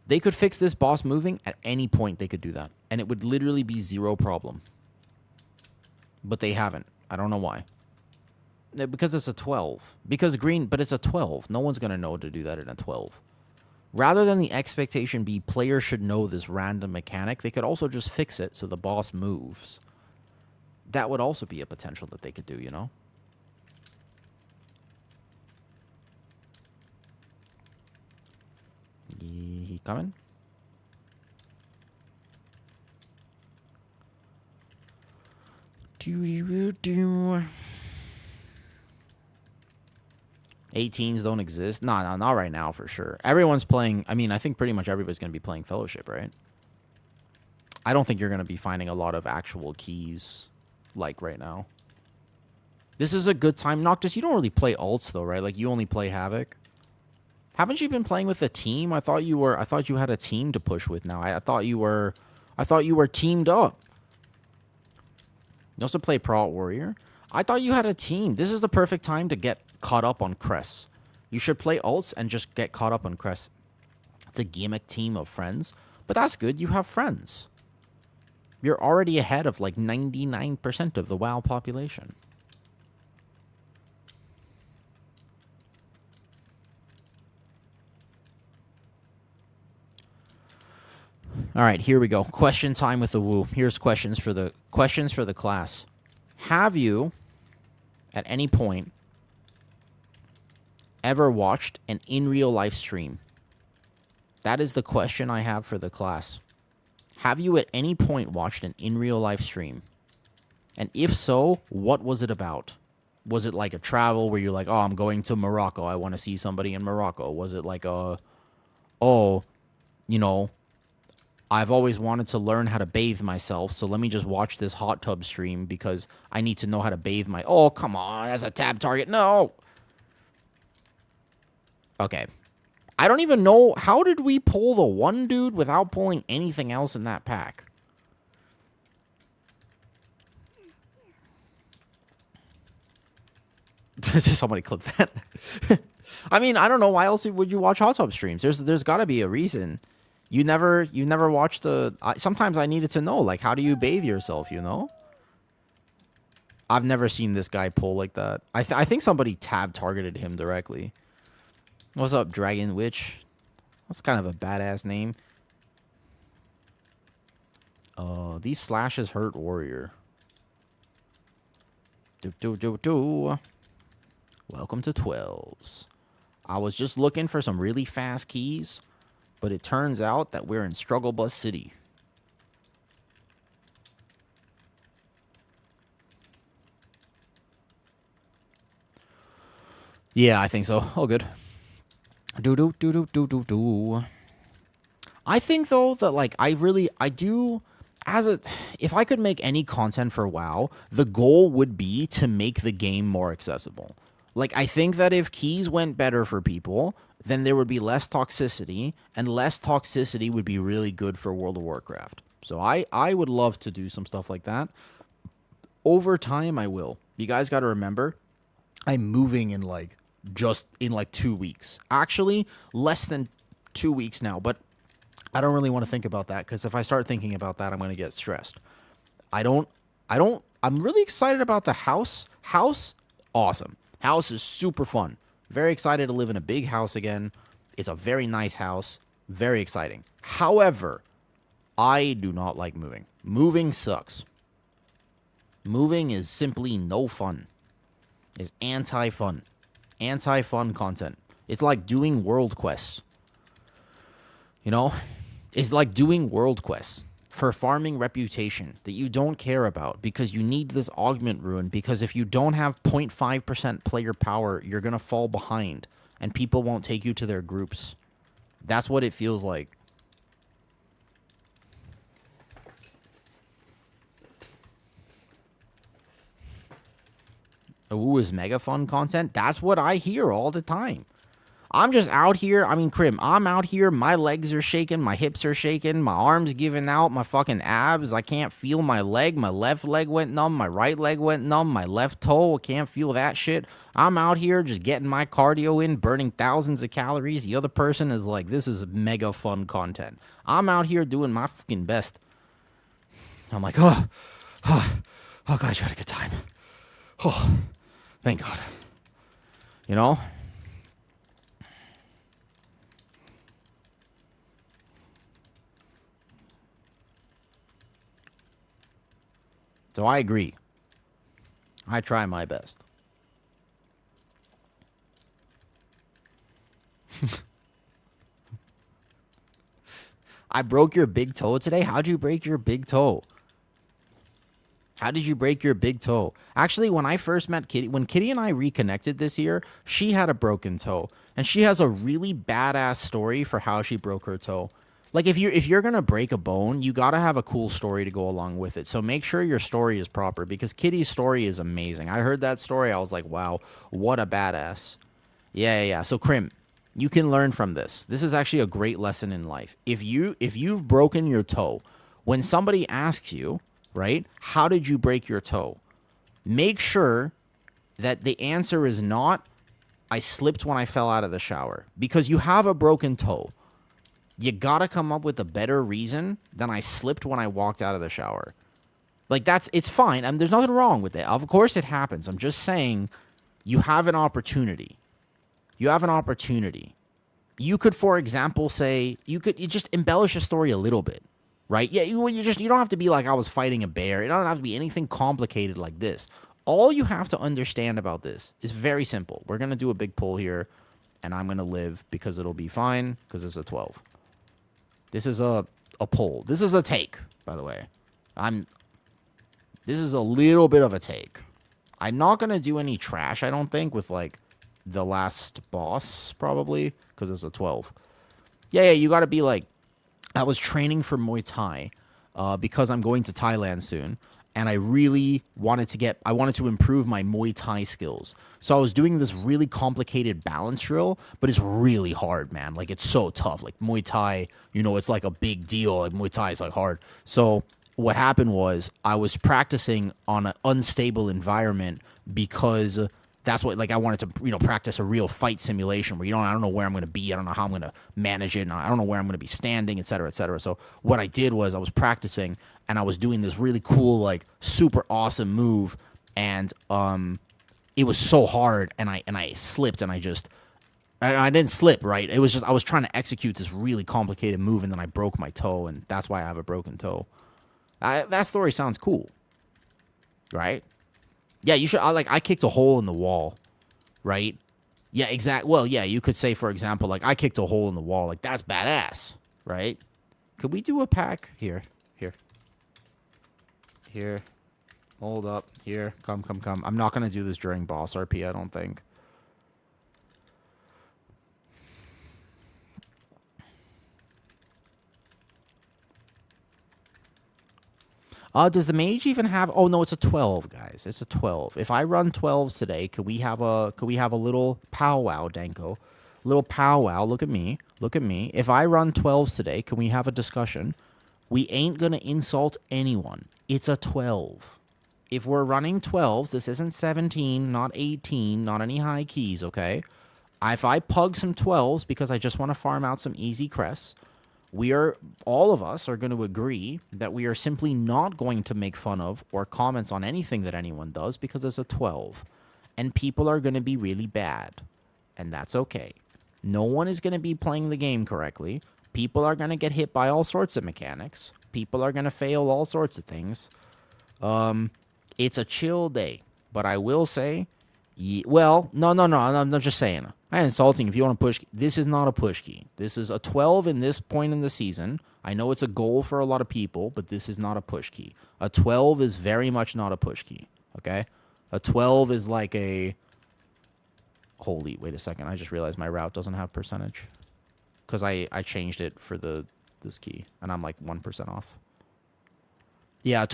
They could fix this boss moving at any point. They could do that. And it would literally be zero problem. But they haven't. I don't know why. Because it's a 12. Because green, but it's a 12. No one's going to know to do that in a 12. Rather than the expectation be players should know this random mechanic, they could also just fix it so the boss moves. That would also be a potential that they could do, you know? He coming? Do. 18s don't exist. No, not right now for sure. Everyone's playing. I mean, I think pretty much everybody's going to be playing Fellowship, right? I don't think you're going to be finding a lot of actual keys like right now. This is a good time. Noctis, you don't really play alts though, right? Like you only play Havoc. Haven't you been playing with a team? I thought you had a team to push with now. I thought you were teamed up. You also play Prot Warrior. I thought you had a team. This is the perfect time to get caught up on Cress. You should play alts and just get caught up on Cress. It's a gimmick team of friends, but that's good. You have friends. You're already ahead of like 99% of the WoW population. All right, here we go. Question time with the Woo. Here's questions for the class. Have you, at any point, ever watched an in real life stream? That is the question I have for the class. Have you at any point watched an in real life stream? And if so, what was it about? Was it like a travel where you're like, oh, I'm going to Morocco. I want to see somebody in Morocco. Was it like I've always wanted to learn how to bathe myself, so let me just watch this hot tub stream because I need to know how to bathe my... Oh, come on, that's a tab target. No! Okay. I don't even know... How did we pull the one dude without pulling anything else in that pack? Somebody clip that. I mean, I don't know. Why else would you watch hot tub streams? There's got to be a reason. You never watched the... sometimes I needed to know, like, how do you bathe yourself, you know? I've never seen this guy pull like that. I think somebody tab targeted him directly. What's up, Dragon Witch? That's kind of a badass name. These slashes hurt warrior. Welcome to 12s. I was just looking for some really fast keys, but it turns out that we're in Struggle Bus City. Yeah, I think so. All good. I think though that like if I could make any content for WoW, the goal would be to make the game more accessible. Like, I think that if keys went better for people, then there would be less toxicity, and less toxicity would be really good for World of Warcraft. So I would love to do some stuff like that. Over time, I will. You guys got to remember, I'm moving in just in 2 weeks. Actually, less than 2 weeks now, but I don't really want to think about that, because if I start thinking about that, I'm going to get stressed. I'm really excited about the house. House, awesome. House is super fun. Very excited to live in a big house again. It's a very nice house. Very exciting. However, I do not like moving. Moving sucks. Moving is simply no fun. It's anti-fun. Anti-fun content. It's like doing world quests. You know? It's like doing world quests for farming reputation that you don't care about because you need this augment rune, because if you don't have 0.5% player power, you're going to fall behind and people won't take you to their groups. That's what it feels like. Ooh, is mega fun content? That's what I hear all the time. I'm just out here. I mean, Crim, I'm out here. My legs are shaking. My hips are shaking. My arms giving out. My fucking abs. I can't feel my leg. My left leg went numb. My right leg went numb. My left toe, I can't feel that shit. I'm out here just getting my cardio in, burning thousands of calories. The other person is like, this is mega fun content. I'm out here doing my fucking best. I'm like, oh God, I had a good time. Oh, thank God. You know? So I agree. I try my best. I broke your big toe today? How'd you break your big toe? How did you break your big toe? Actually, when I first met Kitty, when Kitty and I reconnected this year, she had a broken toe. And she has a really badass story for how she broke her toe. Like, if you're going to break a bone, you got to have a cool story to go along with it. So make sure your story is proper, because Kitty's story is amazing. I heard that story. I was like, wow, what a badass. Yeah. So, Crim, you can learn from this. This is actually a great lesson in life. If you've broken your toe, when somebody asks you, right, how did you break your toe? Make sure that the answer is not, I slipped when I fell out of the shower. Because you have a broken toe. You gotta come up with a better reason than I slipped when I walked out of the shower. Like, it's fine. I mean, there's nothing wrong with it. Of course it happens. I'm just saying, you have an opportunity. You have an opportunity. You could, for example, say, you just embellish a story a little bit, right? Yeah, you don't have to be like, I was fighting a bear. It doesn't have to be anything complicated like this. All you have to understand about this is very simple. We're gonna do a big pull here, and I'm gonna live because it'll be fine, because it's a 12. This is a pull. This is a take, by the way. This is a little bit of a take. I'm not going to do any trash, I don't think, with, like, the last boss, probably, because it's a 12. Yeah, you got to be, like, I was training for Muay Thai because I'm going to Thailand soon, and I really wanted to improve my Muay Thai skills. So I was doing this really complicated balance drill, but it's really hard, man. Like, it's so tough. Like, Muay Thai, you know, it's like a big deal. Like, Muay Thai is, like, hard. So what happened was I was practicing on an unstable environment because That's what, like, I wanted to, practice a real fight simulation where, I don't know where I'm going to be. I don't know how I'm going to manage it. And I don't know where I'm going to be standing, et cetera, et cetera. So what I did was I was practicing and I was doing this really cool, like, super awesome move. And it was so hard. And I slipped and I didn't slip, right? It was just, I was trying to execute this really complicated move and then I broke my toe. And that's why I have a broken toe. That story sounds cool, right? Yeah, you should. I kicked a hole in the wall, right? Yeah, exactly. Well, yeah, you could say, for example, like, I kicked a hole in the wall. Like, that's badass, right? Could we do a pack? Here. Hold up. Here. Come. I'm not going to do this during boss RP, I don't think. Does the mage even have? Oh no, it's a 12, guys. It's a 12. If I run 12s today, could we have a little powwow, Danko? Little powwow. Look at me. If I run 12s today, can we have a discussion? We ain't gonna insult anyone. It's a 12. If we're running 12s, this isn't 17, not 18, not any high keys, okay? If I pug some 12s because I just want to farm out some easy crests, all of us are going to agree that we are simply not going to make fun of or comments on anything that anyone does because it's a 12. And people are going to be really bad. And that's okay. No one is going to be playing the game correctly. People are going to get hit by all sorts of mechanics. People are going to fail all sorts of things. It's a chill day. But I will say, no, I'm just saying. I'm insulting if you want to push. This is not a push key. This is a 12 in this point in the season. I know it's a goal for a lot of people, but this is not a push key. A 12 is very much not a push key, okay? A 12 is like a... Holy, wait a second. I just realized my route doesn't have percentage. Because I changed it for this key, and I'm like 1% off. Yeah, a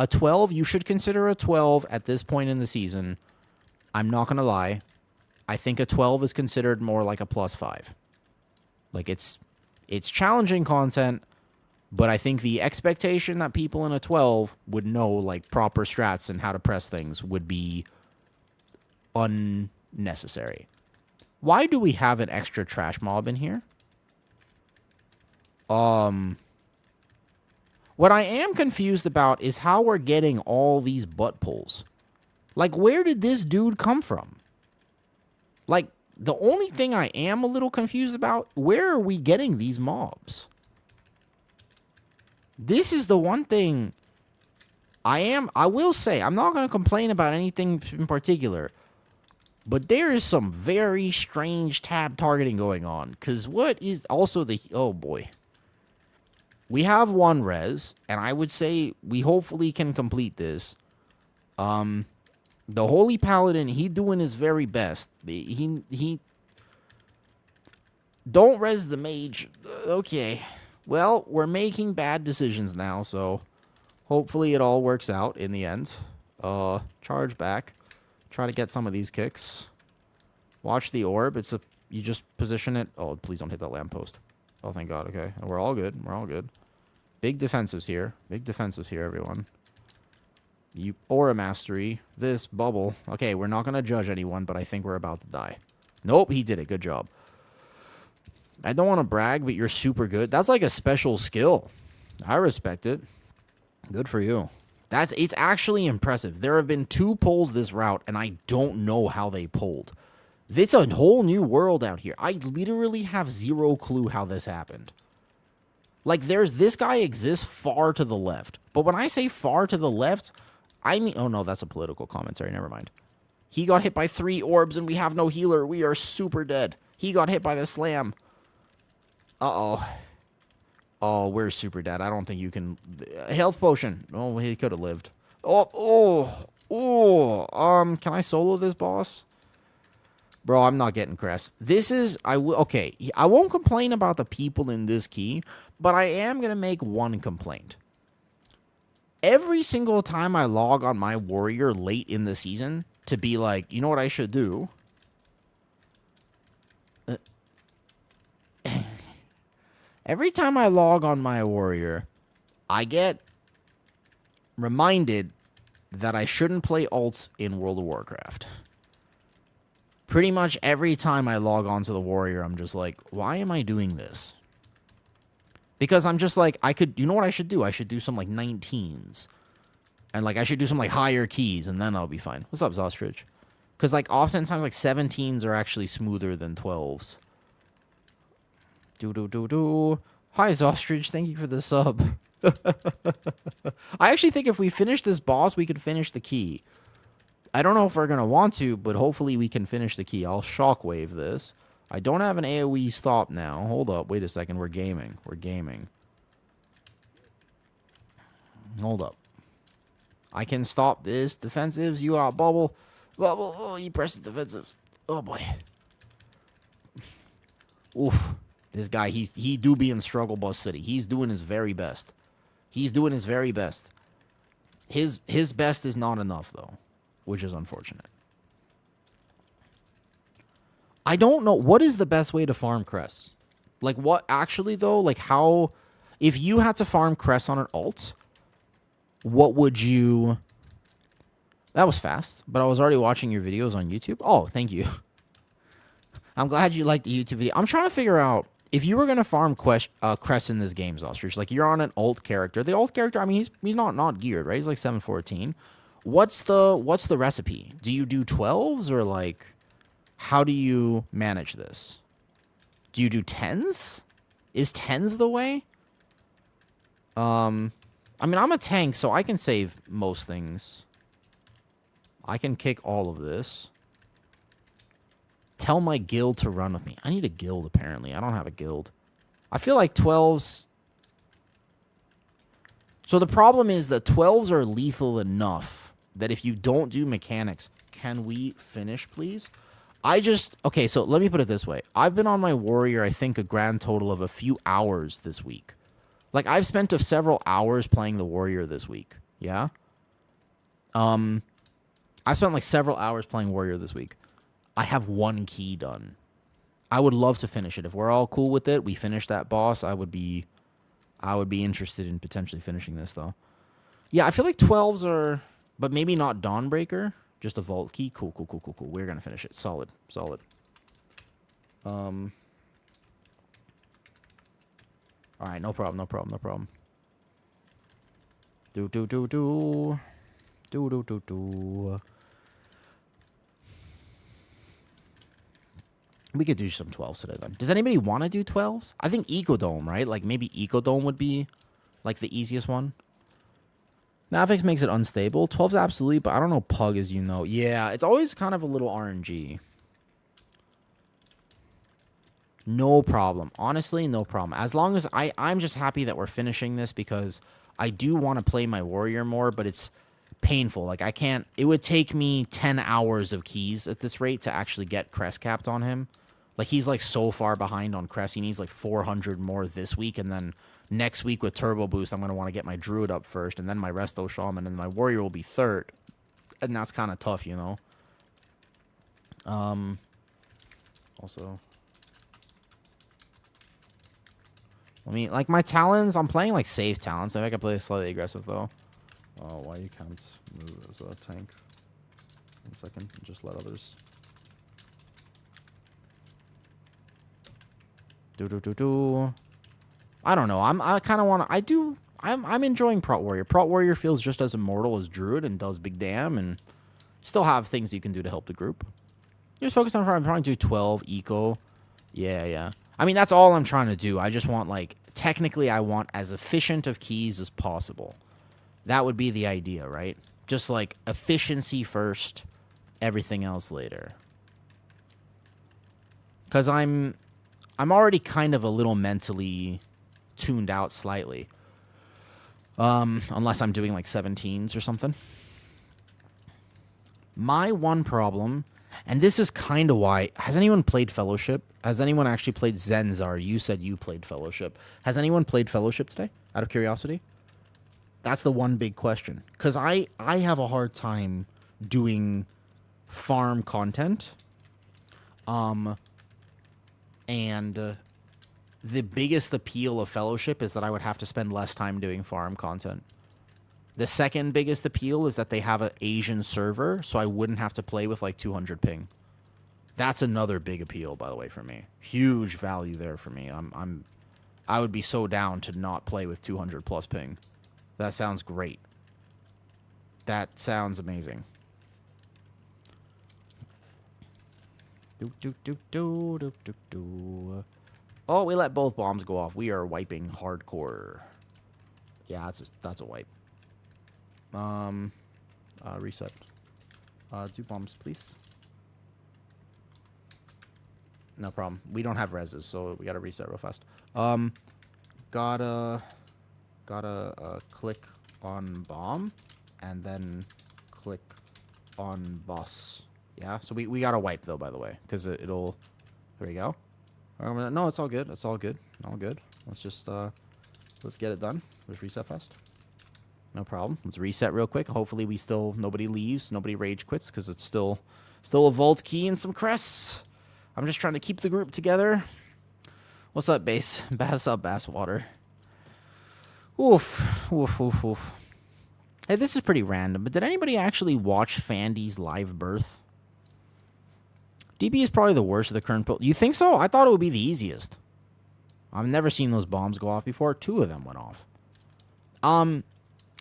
12, you should consider a 12 at this point in the season. I'm not going to lie. I think a 12 is considered more like a +5. Like, it's challenging content, but I think the expectation that people in a 12 would know, like, proper strats and how to press things would be unnecessary. Why do we have an extra trash mob in here? What I am confused about is how we're getting all these butt pulls. Like, where did this dude come from? Like, the only thing I am a little confused about, where are we getting these mobs? This is the one thing I will say, I'm not going to complain about anything in particular, but there is some very strange tab targeting going on. Because what is also oh boy. We have one res, and I would say we hopefully can complete this. The Holy Paladin, he doing his very best. He don't res the mage. Okay. Well, we're making bad decisions now, so hopefully it all works out in the end. Charge back. Try to get some of these kicks. Watch the orb. You just position it. Oh, please don't hit that lamppost. Oh, thank God. Okay. We're all good. Big defensives here. Everyone. Aura Mastery. This bubble. Okay, we're not going to judge anyone, but I think we're about to die. Nope, he did it. Good job. I don't want to brag, but you're super good. That's like a special skill. I respect it. Good for you. It's actually impressive. There have been 2 pulls this route, and I don't know how they pulled. It's a whole new world out here. I literally have 0 clue how this happened. Like, this guy exists far to the left. But when I say far to the left, I mean... Oh, no, that's a political commentary. Never mind. He got hit by 3 orbs, and we have no healer. We are super dead. He got hit by the slam. Uh-oh. Oh, we're super dead. I don't think you can... Health potion. Oh, he could have lived. Can I solo this boss? Bro, I'm not getting crest. Okay, I won't complain about the people in this key, but I am going to make one complaint. Every single time I log on my warrior late in the season to be like, you know what I should do? Every time I log on my warrior, I get reminded that I shouldn't play alts in World of Warcraft. Pretty much every time I log on to the warrior, I'm just like, why am I doing this? Because I'm just like, you know what I should do? I should do some like 19s. And like I should do some like higher keys and then I'll be fine. What's up, Zostrich? Because like oftentimes like 17s are actually smoother than 12s. Hi, Zostrich. Thank you for the sub. I actually think if we finish this boss, we could finish the key. I don't know if we're going to want to, but hopefully we can finish the key. I'll shockwave this. I don't have an AoE stop now. Hold up. Wait a second. We're gaming. We're gaming. Hold up. I can stop this. Defensives. You out. Bubble. Bubble. Oh, you press the defensives. Oh, boy. Oof. This guy, he do be in Struggle Bus City. He's doing his very best. He's doing his very best. His best is not enough, though, which is unfortunate. I don't know. What is the best way to farm Cress? Like, what actually, though? Like, how... If you had to farm Cress on an alt, what would you... That was fast, but I was already watching your videos on YouTube. Oh, thank you. I'm glad you liked the YouTube video. I'm trying to figure out... If you were going to farm Cress in this game, Ostrich, like you're on an alt character. The alt character, I mean, he's not geared, right? He's like 714. What's the recipe? Do you do 12s or like how do you manage this? Do you do 10s? Is 10s the way? I mean, I'm a tank, so I can save most things. I can kick all of this. Tell my guild to run with me. I need a guild, apparently. I don't have a guild. I feel like 12s... So the problem is that 12s are lethal enough that if you don't do mechanics... Can we finish, please? Okay, so let me put it this way. I've been on my warrior, I think, a grand total of a few hours this week. Like, I've spent several hours playing the warrior this week. Yeah? I've spent, like, several hours playing warrior this week. I have one key done. I would love to finish it. If we're all cool with it, we finish that boss, I would be interested in potentially finishing this, though. Yeah, I feel like 12s are... But maybe not Dawnbreaker. Just a vault key. Cool. We're going to finish it. Solid. Alright, no problem. We could do some 12s today, then. Does anybody want to do 12s? I think Ecodome, right? Like, maybe Ecodome would be, like, the easiest one. Navix makes it unstable. 12's absolutely, but I don't know Pug, as you know. Yeah, it's always kind of a little RNG. No problem. Honestly, no problem. As long as I'm just happy that we're finishing this because I do want to play my warrior more, but it's painful. Like, I can't... It would take me 10 hours of keys at this rate to actually get Crest capped on him. Like, he's, like, so far behind on Crest. He needs, like, 400 more this week, and then next week with Turbo Boost, I'm going to want to get my Druid up first, and then my Resto Shaman, and my Warrior will be third. And that's kind of tough, you know? Also... I mean, like, my Talons, I'm playing, like, safe Talons. I think I can play slightly aggressive, though. Oh, why you can't move as a tank? 1 second. Just let others... I don't know. I kind of want to... I'm enjoying Prot Warrior. Prot Warrior feels just as immortal as Druid and does big damn, and still have things you can do to help the group. Just focus on... I'm trying to do 12 eco. Yeah. I mean, that's all I'm trying to do. I just want, like... Technically, I want as efficient of keys as possible. That would be the idea, right? Just, like, efficiency first, everything else later. Because I'm already kind of a little mentally tuned out slightly. Unless I'm doing, like, 17s or something. My one problem... And this is kind of why... Has anyone played Fellowship? Has anyone actually played Zenzar? You said you played Fellowship. Has anyone played Fellowship today? Out of curiosity? That's the one big question. Because I have a hard time doing farm content. And the biggest appeal of Fellowship is that I would have to spend less time doing farm content. The second biggest appeal is that they have an Asian server, so I wouldn't have to play with, like, 200 ping. That's another big appeal, by the way, for me. Huge value there for me. I would be so down to not play with 200 plus ping. That sounds great. That sounds amazing. Oh, we let both bombs go off. We are wiping hardcore. Yeah, that's a wipe. Reset. 2 bombs, please. No problem. We don't have reses, so we gotta reset real fast. Gotta click on bomb, and then click on boss. Yeah, so we gotta wipe, though, by the way, because it'll... There we go. No, it's all good. It's all good. All good. Let's just, let's get it done. Let's reset fast. No problem. Let's reset real quick. Hopefully nobody leaves, nobody rage quits, because it's still a vault key and some crests. I'm just trying to keep the group together. What's up, Bass? Bass up, Basswater. Oof. Oof, oof, oof. Hey, this is pretty random, but did anybody actually watch Fandy's live birth? DB is probably the worst of the current build. You think so? I thought it would be the easiest. I've never seen those bombs go off before. 2 of them went off.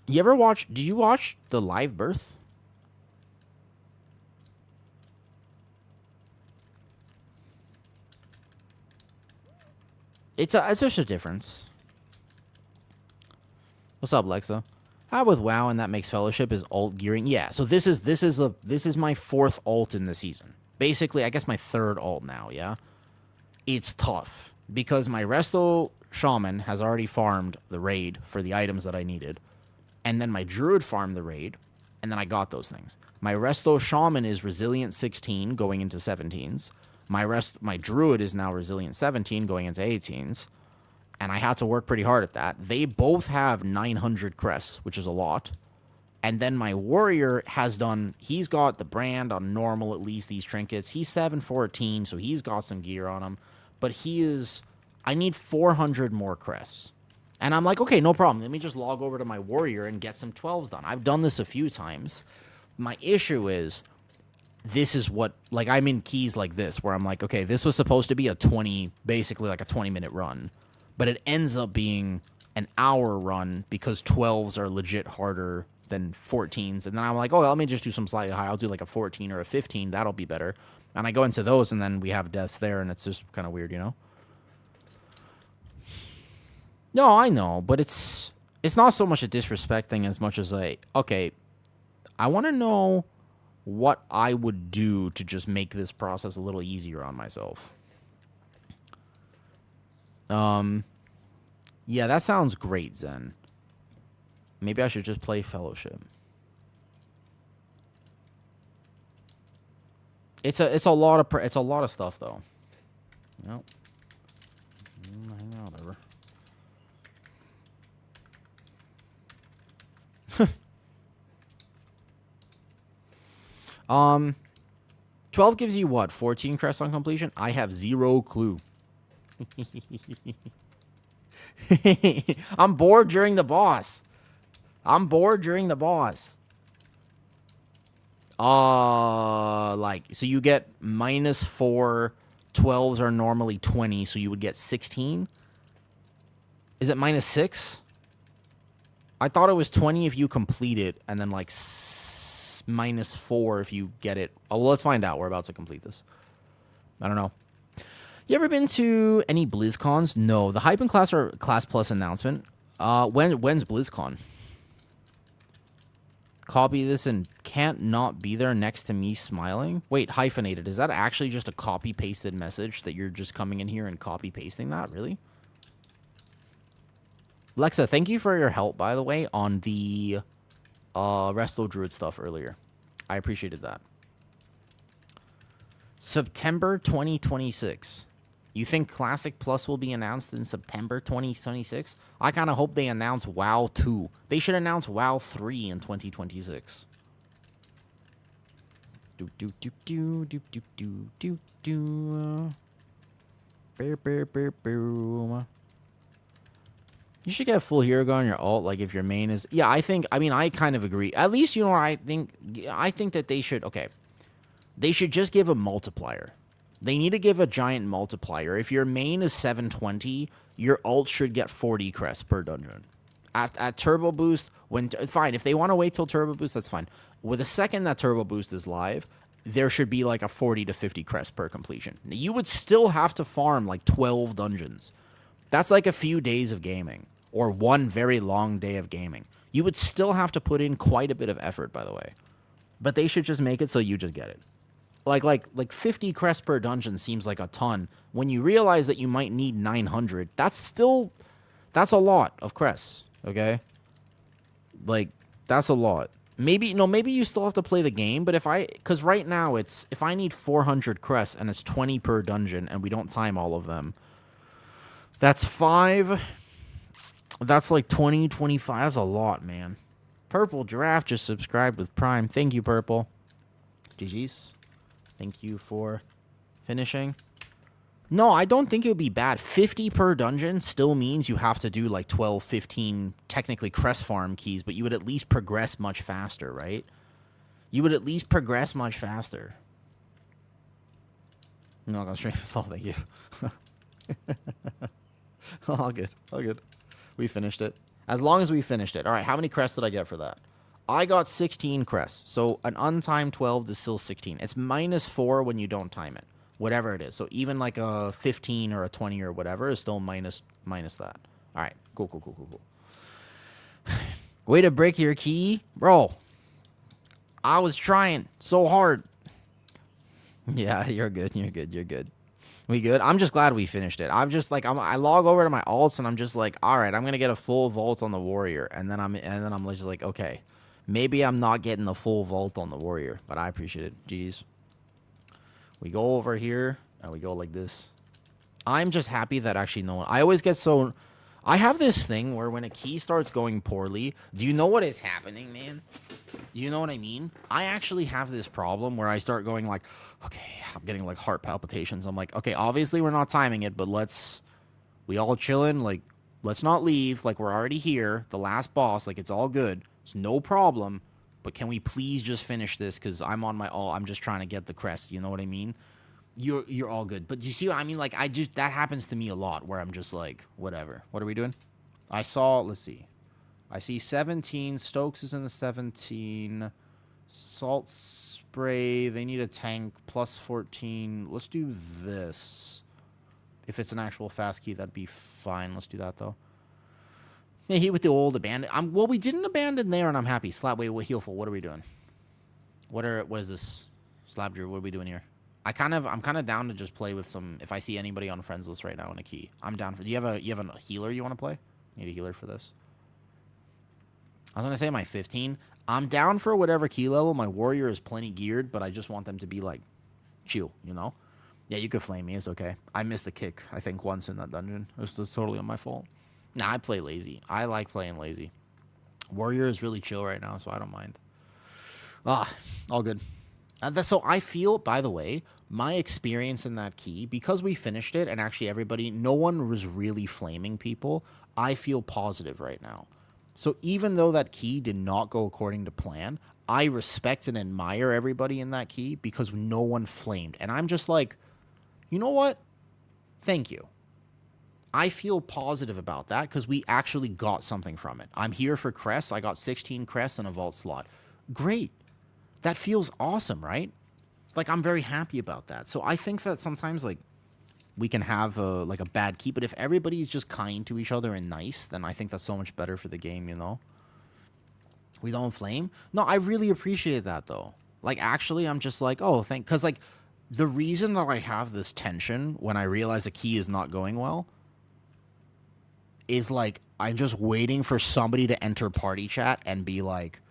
You ever watch... Did you watch the live birth? It's just a difference. What's up, Lexa? How with WoW and that makes Fellowship is ult gearing? Yeah, so this is my 4th ult in the season. Basically, I guess my 3rd ult now, yeah? It's tough. Because my Resto Shaman has already farmed the raid for the items that I needed. And then my Druid farmed the raid. And then I got those things. My Resto Shaman is Resilient 16 going into 17s. My Druid is now Resilient 17 going into 18s. And I had to work pretty hard at that. They both have 900 crests, which is a lot. And then my Warrior has done... He's got the brand on normal, at least, these trinkets. He's 714, so he's got some gear on him. But he is... I need 400 more crests. And I'm like, okay, no problem. Let me just log over to my Warrior and get some 12s done. I've done this a few times. My issue is... This is what... Like, I'm in keys like this, where I'm like, okay, this was supposed to be a 20... Basically, like a 20-minute run. But it ends up being an hour run because 12s are legit harder than 14s. And then I'm like, oh, let me just do some slightly high. I'll do like a 14 or a 15. That'll be better. And I go into those, and then we have deaths there, and it's just kind of weird, you know? No, I know, but it's not so much a disrespect thing as much as like, okay, I want to know what I would do to just make this process a little easier on myself. Yeah, that sounds great, Zen. Maybe I should just play Fellowship. It's a lot of stuff though. Yep. Hang out, whatever. 12 gives you what? 14 crests on completion? I have 0 clue. I'm bored during the boss. Like, so you get -4. 12s are normally 20, so you would get 16. Is it -6? I thought it was 20 if you complete it, and then like -4 if you get it. Oh, well, let's find out. We're about to complete this. I don't know. You ever been to any BlizzCons? No. The Hype and Class or Class Plus announcement. When's BlizzCon? Copy this and can't not be there next to me smiling. Wait, hyphenated. Is that actually just a copy-pasted message that you're just coming in here and copy-pasting that? Really? Lexa, thank you for your help, by the way, on the Resto Druid stuff earlier. I appreciated that. September 2026. You think Classic Plus will be announced in September 2026? I kind of hope they announce WoW 2. They should announce WoW 3 in 2026. Do do do do do do do do do. You should get full hero guard on your ult, like if your main is... Yeah, I kind of agree. At least, you know what I think? I think that they should... Okay. They should just give a multiplier. They need to give a giant multiplier. If your main is 720, your ult should get 40 crests per dungeon. At turbo boost, fine, if they want to wait till turbo boost, that's fine. With the second that turbo boost is live, there should be like a 40 to 50 crests per completion. You would still have to farm like 12 dungeons. That's like a few days of gaming, or one very long day of gaming. You would still have to put in quite a bit of effort, by the way. But they should just make it so you just get it. Like 50 crests per dungeon seems like a ton. When you realize that you might need 900, that's a lot of crests, okay? That's a lot. Maybe you still have to play the game, but because right now if I need 400 crests and it's 20 per dungeon and we don't time all of them, that's 5. That's like 20, 25. That's a lot, man. Purple Giraffe just subscribed with Prime. Thank you, Purple. GG's. Thank you for finishing. No, I don't think it would be bad. 50 per dungeon still means you have to do like 12, 15 technically crest farm keys, but you would at least progress much faster, right? You would at least progress much faster. No, I'm going to stream. Oh, thank you. All good. All good. We finished it. As long as we finished it. All right, how many crests did I get for that? I got 16 crests. So an untimed 12 is still 16. It's -4 when you don't time it. Whatever it is. So even like a 15 or a 20 or whatever is still minus that. All right. Cool. Way to break your key. Bro, I was trying so hard. Yeah, you're good. We good? I'm just glad we finished it. I'm just like I log over to my alts and I'm just like, all right, I'm gonna get a full vault on the warrior, and then I'm just like, okay, maybe I'm not getting the full vault on the warrior, but I appreciate it. Jeez. We go over here and we go like this. I'm just happy that actually no one. I always get so. I have this thing where when a key starts going poorly, do you know what is happening, man? Do you know what I mean? I actually have this problem where I start going like, okay, I'm getting like heart palpitations. I'm like, okay, obviously we're not timing it, but we all chilling. Like, let's not leave. Like, we're already here. The last boss, like, it's all good. It's no problem. But can we please just finish this? Because I'm on my all. I'm just trying to get the crest. You know what I mean? You're all good. But do you see what I mean? Like, that happens to me a lot where I'm just like, whatever. What are we doing? Let's see. I see 17. Stokes is in the 17. Salt spray. They need a tank. Plus 14. Let's do this. If it's an actual fast key, that'd be fine. Let's do that, though. Yeah, he with the old abandon. Well, we didn't abandon there, and I'm happy. Slab, wait, healful. What are we doing? What is this? Slab Drew, what are we doing here? I'm kind of down to just play with some. If I see anybody on friends list right now in a key, I'm down for. Do you have a healer you want to play? Need a healer for this. I was gonna say my 15. I'm down for whatever key level. My warrior is plenty geared, but I just want them to be like chill, you know? Yeah, you could flame me. It's okay. I missed the kick, I think, once in that dungeon. It was totally on my fault. Nah, I play lazy. I like playing lazy. Warrior is really chill right now, so I don't mind. All good. So I feel, by the way, my experience in that key, because we finished it, and actually no one was really flaming people, I feel positive right now. So even though that key did not go according to plan, I respect and admire everybody in that key because no one flamed. And I'm just like, you know what? Thank you. I feel positive about that because we actually got something from it. I'm here for crests. I got 16 crests and a vault slot. Great. That feels awesome, right? Like, I'm very happy about that. So I think that sometimes, like, we can have a bad key, but if everybody's just kind to each other and nice, then I think that's so much better for the game, you know? We don't flame? No, I really appreciate that, though. Like, actually, I'm just like, oh, because, like, the reason that I have this tension when I realize a key is not going well is, like, I'm just waiting for somebody to enter party chat and be like,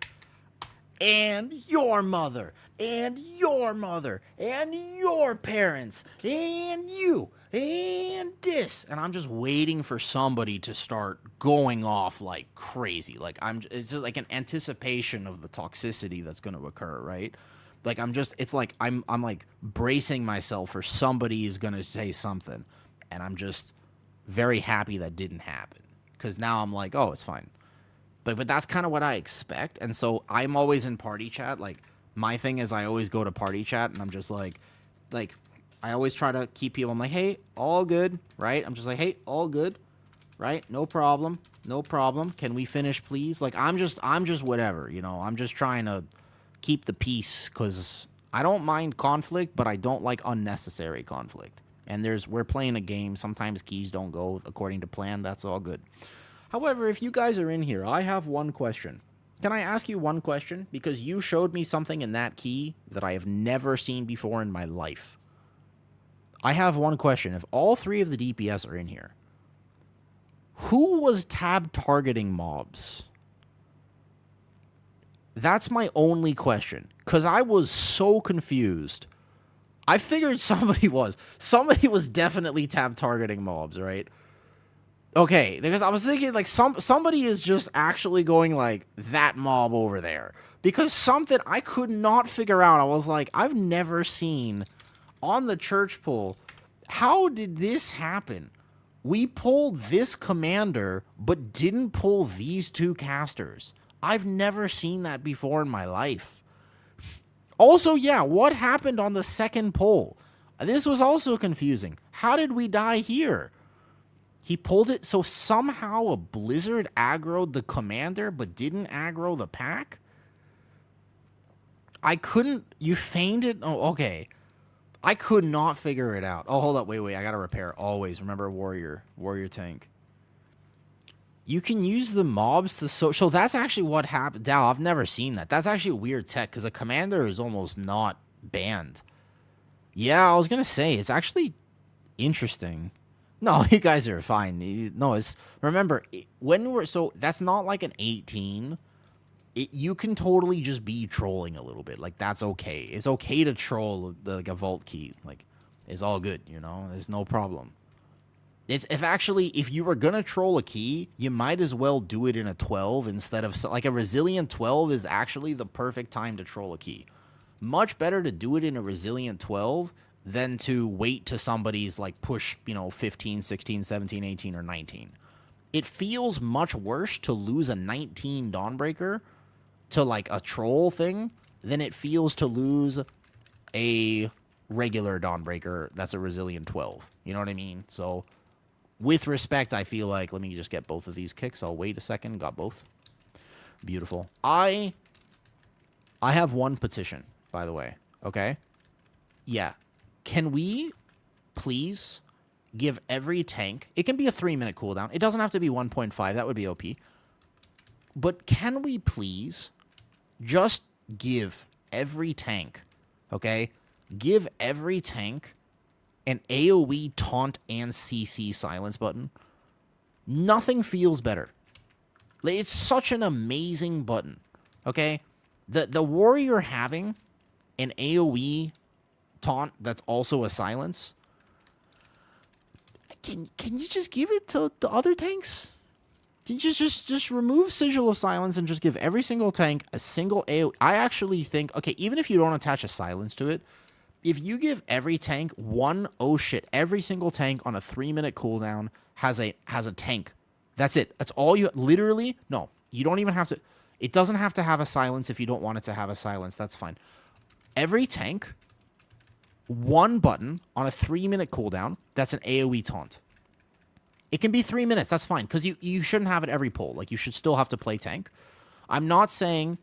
and your mother, and your mother, and your parents, and you, and this. And I'm just waiting for somebody to start going off like crazy. Like, it's just like an anticipation of the toxicity that's going to occur, right? Like, it's like, I'm like bracing myself for somebody is going to say something. And I'm just very happy that didn't happen. Because now I'm like, oh, it's fine. But that's kind of what I expect. And so I'm always in party chat. Like, my thing is I always go to party chat and I'm just like, I always try to keep people, I'm like, hey, all good, right? I'm just like, hey, all good, right? No problem. No problem. Can we finish, please? Like, I'm just whatever, you know? I'm just trying to keep the peace, because I don't mind conflict, but I don't like unnecessary conflict. And we're playing a game. Sometimes keys don't go according to plan. That's all good. However, if you guys are in here, I have one question. Can I ask you one question? Because you showed me something in that key that I have never seen before in my life. I have one question. If all 3 of the DPS are in here, who was tab targeting mobs? That's my only question. Because I was so confused. I figured somebody was. Somebody was definitely tab targeting mobs, right? Okay, because I was thinking, like, somebody is just actually going, like, that mob over there. Because something I could not figure out. I was like, I've never seen on the church pull, how did this happen? We pulled this commander, but didn't pull these 2 casters. I've never seen that before in my life. Also, yeah, what happened on the second pull? This was also confusing. How did we die here? He pulled it, so somehow a blizzard aggroed the commander, but didn't aggro the pack? I couldn't... You feigned it? Oh, okay. I could not figure it out. Oh, hold up. Wait. I gotta repair. Always. Remember warrior. Warrior tank. You can use the mobs to... So that's actually what happened. Dal, I've never seen that. That's actually a weird tech, because a commander is almost not banned. Yeah, I was gonna say, it's actually interesting. No, you guys are fine. No, it's... Remember, when we're... So, that's not like an 18. You can totally just be trolling a little bit. Like, that's okay. It's okay to troll, like, a vault key. Like, it's all good, you know? There's no problem. If you were gonna troll a key, you might as well do it in a 12 instead of... Like, a resilient 12 is actually the perfect time to troll a key. Much better to do it in a resilient 12 than to wait to somebody's, like, push, 15, 16, 17, 18, or 19. It feels much worse to lose a 19 Dawnbreaker to, like, a troll thing than it feels to lose a regular Dawnbreaker that's a resilient 12. You know what I mean? So, with respect, I feel like, let me just get both of these kicks. I'll wait a second. Got both. Beautiful. I have one petition, by the way. Okay? Yeah. Can we, please, give every tank... It can be a 3-minute cooldown. It doesn't have to be 1.5. That would be OP. But can we, please, just give every tank, okay? Give every tank an AoE taunt and CC silence button. Nothing feels better. It's such an amazing button, okay? The warrior having an AoE taunt that's also a silence. Can you just give it to the other tanks? Can you just remove Sigil of Silence and just give every single tank a single AoE? I actually think, okay, even if you don't attach a silence to it, if you give every tank every single tank on a 3-minute cooldown has a tank. That's it. That's all you... Literally, no. You don't even have to... It doesn't have to have a silence if you don't want it to have a silence. That's fine. Every tank... One button on a 3-minute cooldown, that's an AoE taunt. It can be 3 minutes, that's fine, because you shouldn't have it every pull. Like, you should still have to play tank. I'm not saying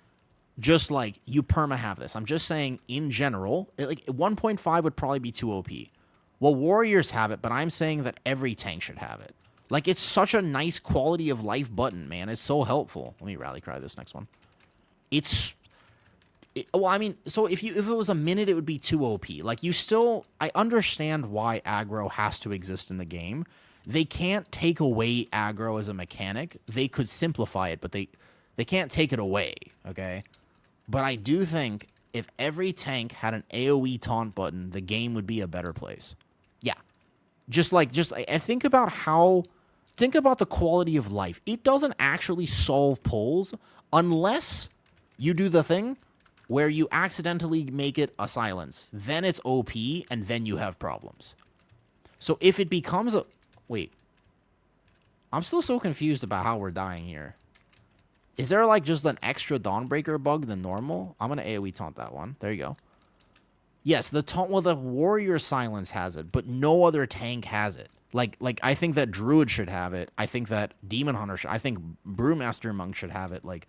just, like, you perma have this. I'm just saying, in general, like, 1.5 would probably be too OP. Well, warriors have it, but I'm saying that every tank should have it. Like, it's such a nice quality of life button, man. It's so helpful. Let me rally cry this next one. Well, I mean, so if it was a minute, it would be too OP. Like, I understand why aggro has to exist in the game. They can't take away aggro as a mechanic. They could simplify it, but they can't take it away, okay? But I do think if every tank had an AoE taunt button, the game would be a better place. Yeah. I think about the quality of life. It doesn't actually solve pulls unless you do the thing where you accidentally make it a silence. Then it's OP, and then you have problems. So if it becomes a... Wait. I'm still so confused about how we're dying here. Is there, like, just an extra Dawnbreaker bug than normal? I'm going to AoE taunt that one. There you go. Yes, the warrior silence has it, but no other tank has it. Like I think that druid should have it. I think that demon hunter should. I think brewmaster monk should have it. Like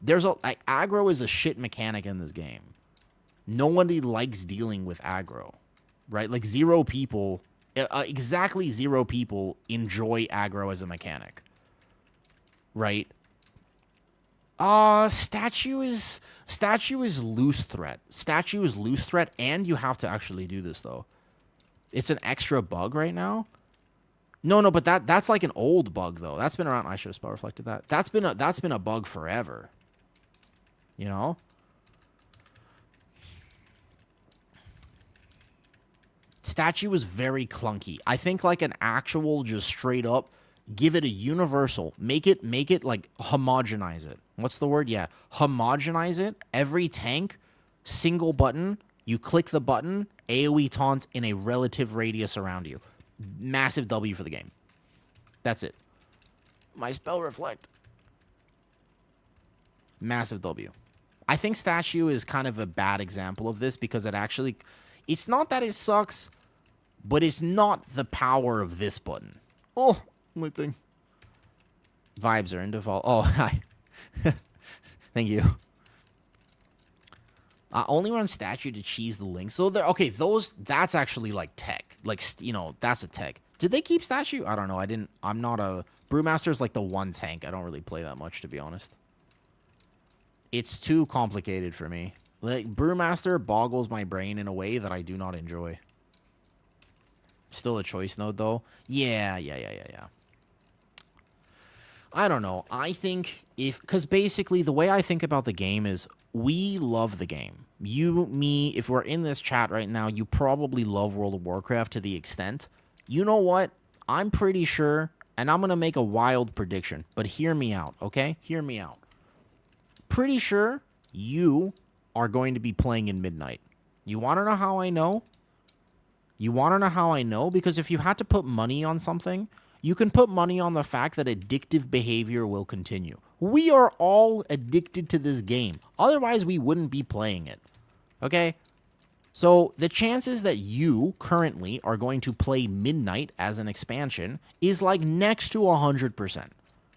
aggro is a shit mechanic in this game. Nobody likes dealing with aggro, right? Like exactly 0 people enjoy aggro as a mechanic, right? Statue is loose threat. Statue is loose threat, and you have to actually do this though. It's an extra bug right now. No, but that's like an old bug though. That's been around. I should have spell reflected that. That's been a bug forever. You know? Statue is very clunky. I think like an actual just straight up give it a universal. Make it like homogenize it. What's the word? Yeah. Homogenize it. Every tank, single button. You click the button, AoE taunt in a relative radius around you. Massive W for the game. That's it. My spell reflect. Massive W. I think Statue is kind of a bad example of this because it's not that it sucks, but it's not the power of this button. Oh, my thing. Vibes are in default. Oh, hi. Thank you. Only run Statue to cheese the link. So okay, that's actually like tech. Like, that's a tech. Did they keep Statue? I don't know. I'm not a Brewmaster's like the one tank. I don't really play that much, to be honest. It's too complicated for me. Like, Brewmaster boggles my brain in a way that I do not enjoy. Still a choice node, though. Yeah. I don't know. I think because basically the way I think about the game is we love the game. You, me, if we're in this chat right now, you probably love World of Warcraft to the extent. You know what? I'm pretty sure, and I'm going to make a wild prediction, but hear me out, okay? Hear me out. Pretty sure you are going to be playing in Midnight. You want to know how I know? You want to know how I know? Because if you had to put money on something, you can put money on the fact that addictive behavior will continue. We are all addicted to this game. Otherwise, we wouldn't be playing it. Okay? So the chances that you currently are going to play Midnight as an expansion is like next to 100%.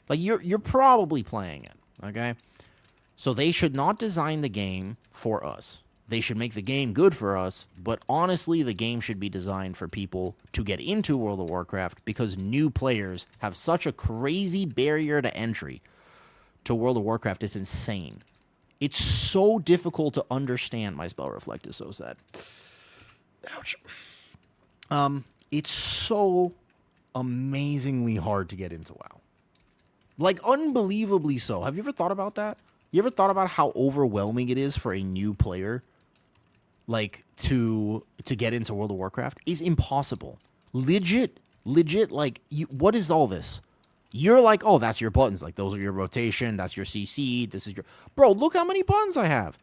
Like you're probably playing it. Okay? So they should not design the game for us. They should make the game good for us, but honestly, the game should be designed for people to get into World of Warcraft because new players have such a crazy barrier to entry to World of Warcraft. It's insane. It's so difficult to understand. My spell reflect is so sad. Ouch. It's so amazingly hard to get into WoW. Like, unbelievably so. Have you ever thought about that? You ever thought about how overwhelming it is for a new player, like, to get into World of Warcraft? It's impossible. Legit, like, what is all this? You're like, oh, that's your buttons. Like, those are your rotation. That's your CC. This is your... Bro, look how many buttons I have.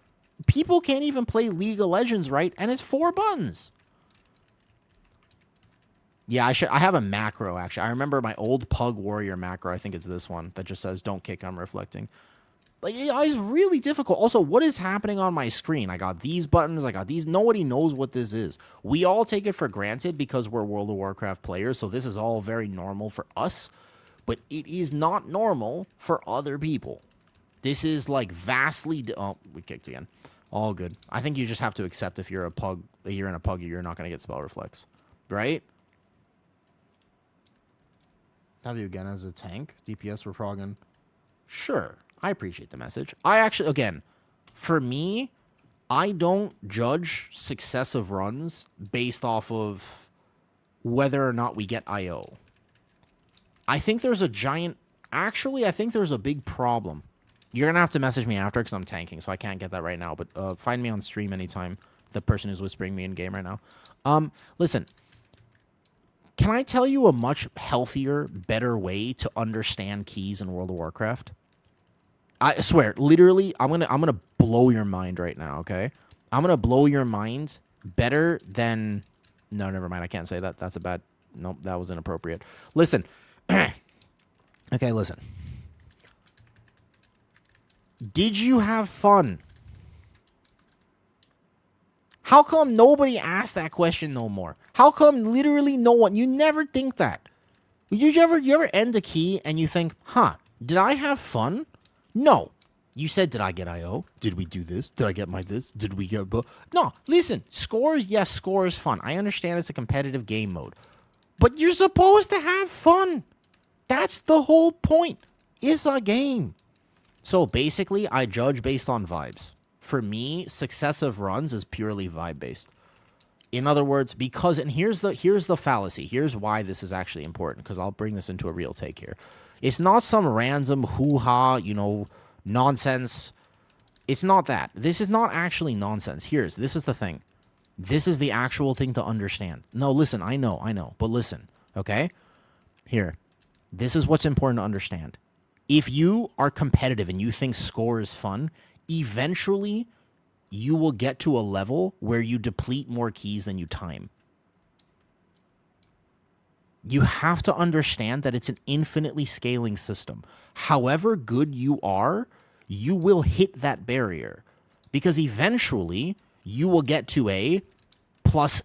People can't even play League of Legends right, and it's 4 buttons. Yeah, I have a macro, actually. I remember my old Pug Warrior macro. I think it's this one that just says, don't kick, I'm reflecting. Like, it's really difficult. Also, what is happening on my screen? I got these buttons. I got these. Nobody knows what this is. We all take it for granted because we're World of Warcraft players, so this is all very normal for us. But it is not normal for other people. This is, like, vastly... Oh, we kicked again. All good. I think you just have to accept if you're a pug, you're in a pug, you're not going to get spell reflex. Right? Have you again as a tank? DPS we're progging. Sure. I appreciate the message. I actually, again, for me, I don't judge successive runs based off of whether or not we get IO. I think there's a giant... Actually, I think there's a big problem. You're going to have to message me after because I'm tanking, so I can't get that right now. But find me on stream anytime. The person who's whispering me in game right now. Listen. Can I tell you a much healthier, better way to understand keys in World of Warcraft? I swear, literally, I'm gonna blow your mind right now, okay? I'm gonna blow your mind better than... No, never mind. I can't say that. That's a bad... Nope, that was inappropriate. Listen. Okay, listen. Did you have fun? How come nobody asked that question no more? How come literally no one? You never think that. You ever end a key and you think, huh, did I have fun? No. You said, did I get IO? Did we do this? Did I get my this? Did we get... No, listen, scores, yes, score is fun. I understand it's a competitive game mode. But you're supposed to have fun. That's the whole point. It's a game. So basically, I judge based on vibes. For me, successive runs is purely vibe-based. In other words, because, and here's the fallacy. Here's why this is actually important, because I'll bring this into a real take here. It's not some random hoo-ha, nonsense. It's not that. This is not actually nonsense. This is the thing. This is the actual thing to understand. No, listen, I know. But listen, okay? Here. This is what's important to understand. If you are competitive and you think score is fun, eventually you will get to a level where you deplete more keys than you time. You have to understand that it's an infinitely scaling system. However good you are, you will hit that barrier. Because eventually you will get to a plus.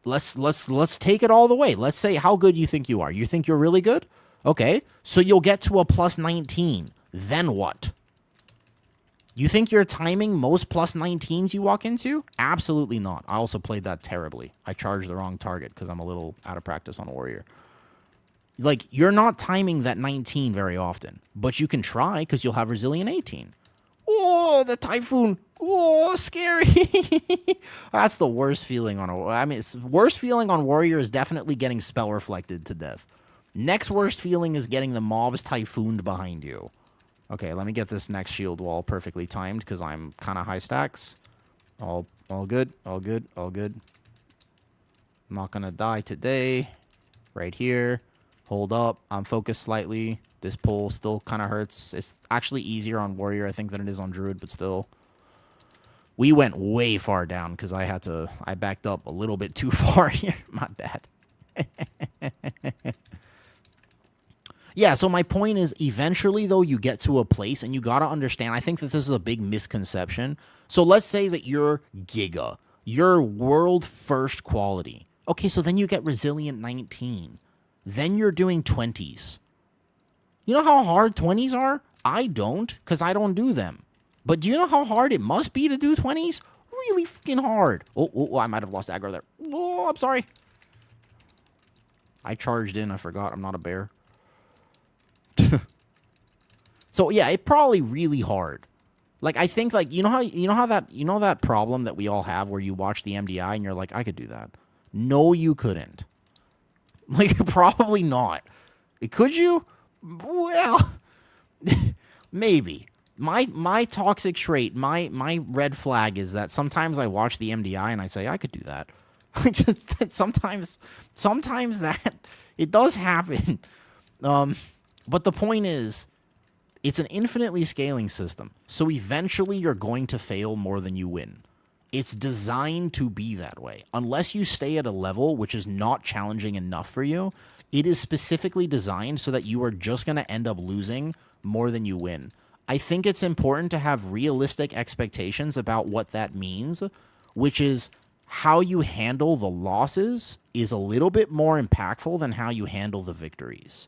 Let's take it all the way. Let's say how good you think you are. You think you're really good? Okay, so you'll get to a plus 19. Then what? You think you're timing most plus 19s you walk into? Absolutely not. I also played that terribly. I charged the wrong target because I'm a little out of practice on Warrior. Like, you're not timing that 19 very often, but you can try because you'll have Resilient 18. Oh, the Typhoon. Oh, scary. That's the worst feeling on worst feeling on Warrior is definitely getting spell reflected to death. Next worst feeling is getting the mobs Typhooned behind you. Okay, let me get this next shield wall perfectly timed because I'm kind of high stacks. All good. I'm not going to die today. Right here. Hold up. I'm focused slightly. This pull still kind of hurts. It's actually easier on Warrior, I think, than it is on Druid, but still. We went way far down because I backed up a little bit too far here. My bad. Yeah, so my point is, eventually, though, you get to a place, and you got to understand, I think that this is a big misconception. So let's say that you're Giga. You're world first quality. Okay, so then you get Resilient 19. Then you're doing 20s. You know how hard 20s are? I don't, because I don't do them. But do you know how hard it must be to do 20s? Really freaking hard. Oh, I might have lost aggro there. Oh, I'm sorry. I charged in. I forgot. I'm not a bear. So yeah, it probably really hard. Like I think like you know that problem that we all have where you watch the MDI and you're like, I could do that. No, you couldn't. Like probably not. Could you? Well, maybe. My toxic trait, my red flag is that sometimes I watch the MDI and I say I could do that. sometimes that it does happen. But the point is, it's an infinitely scaling system. So eventually you're going to fail more than you win. It's designed to be that way. Unless you stay at a level which is not challenging enough for you, it is specifically designed so that you are just going to end up losing more than you win. I think it's important to have realistic expectations about what that means, which is how you handle the losses is a little bit more impactful than how you handle the victories.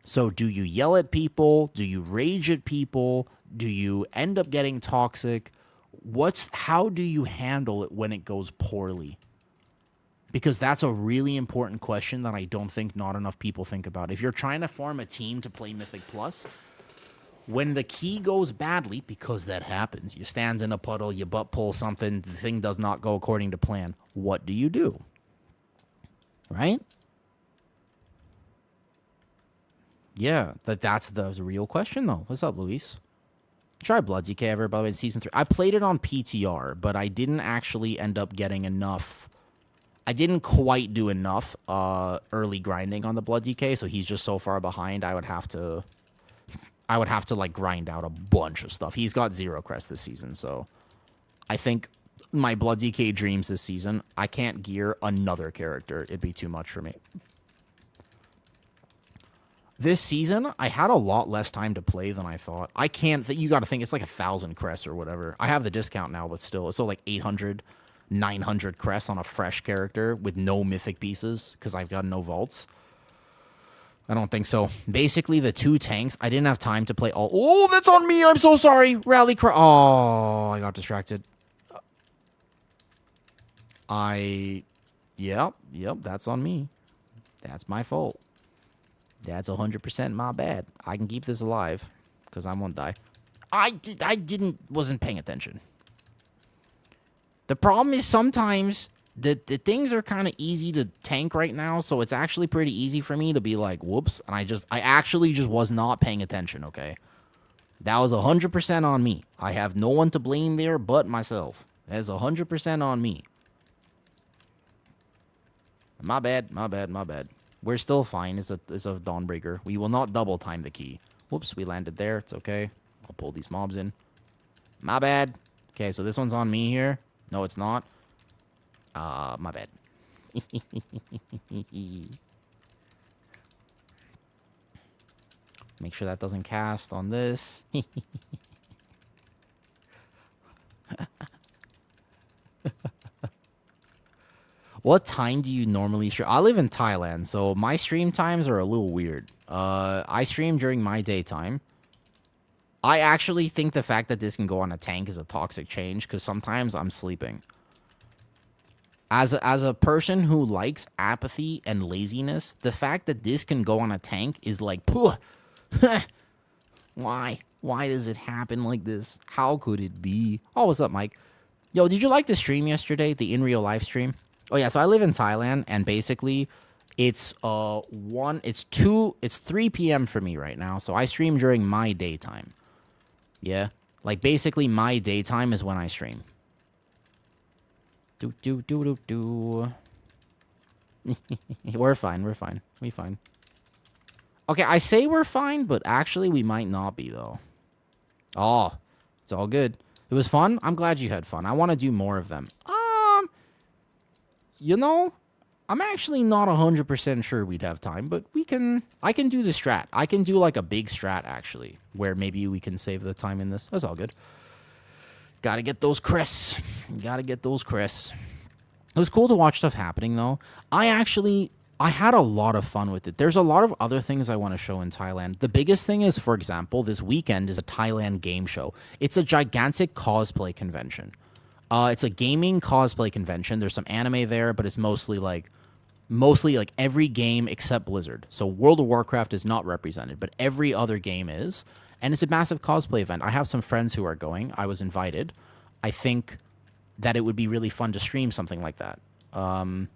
So do you yell at people? Do you rage at people? Do you end up getting toxic? How do you handle it when it goes poorly? Because that's a really important question that I don't think not enough people think about. If you're trying to form a team to play Mythic Plus, when the key goes badly, because that happens, you stand in a puddle, you butt pull something, the thing does not go according to plan, what do you do? Right? Yeah, that's the real question, though. What's up, Luis? Try Blood DK ever, by the way, in Season 3. I played it on PTR, but I didn't actually end up getting enough. I didn't quite do enough early grinding on the Blood DK, so he's just so far behind, I would have to like grind out a bunch of stuff. He's got 0 crest this season, so I think my Blood DK dreams this season, I can't gear another character. It'd be too much for me. This season, I had a lot less time to play than I thought. I can't. You got to think it's like 1,000 crests or whatever. I have the discount now, but still, it's still like 800. 900 crests on a fresh character with no mythic pieces because I've got no vaults. I don't think so. Basically, the 2 tanks, I didn't have time to play all... Oh, that's on me. I'm so sorry. Rally cry. Oh, I got distracted. Yep, that's on me. That's my fault. That's 100% my bad. I can keep this alive because I won't die. Wasn't paying attention. The problem is sometimes the things are kind of easy to tank right now, so it's actually pretty easy for me to be like, whoops, and I actually just was not paying attention, okay? That was 100% on me. I have no one to blame there but myself. That's 100% on me. My bad. We're still fine. It's a Dawnbreaker. We will not double time the key. Whoops, we landed there. It's okay. I'll pull these mobs in. My bad. Okay, so this one's on me here. No, it's not. My bad. Make sure that doesn't cast on this. What time do you normally stream? I live in Thailand, so my stream times are a little weird. I stream during my daytime. I actually think the fact that this can go on a tank is a toxic change, because sometimes I'm sleeping. As a person who likes apathy and laziness, the fact that this can go on a tank is like, why? Why does it happen like this? How could it be? Oh, what's up, Mike? Yo, did you like the stream yesterday? The in real life stream? Oh yeah, so I live in Thailand, and basically it's 3 p.m. for me right now, so I stream during my daytime. Yeah, like basically my daytime is when I stream. We're fine. We fine. Okay, I say we're fine, but actually we might not be though. Oh, it's all good. It was fun. I'm glad you had fun. I want to do more of them. You know, I'm actually not 100% sure we'd have time, but I can do the strat. I can do like a big strat actually, where maybe we can save the time in this. That's all good. Gotta get those crests. It was cool to watch stuff happening though. I had a lot of fun with it. There's a lot of other things I want to show in Thailand. The biggest thing is, for example, this weekend is a Thailand game show. It's a gigantic cosplay convention. It's a gaming cosplay convention. There's some anime there, but it's mostly like every game except Blizzard. So World of Warcraft is not represented, but every other game is. And it's a massive cosplay event. I have some friends who are going. I was invited. I think that it would be really fun to stream something like that. And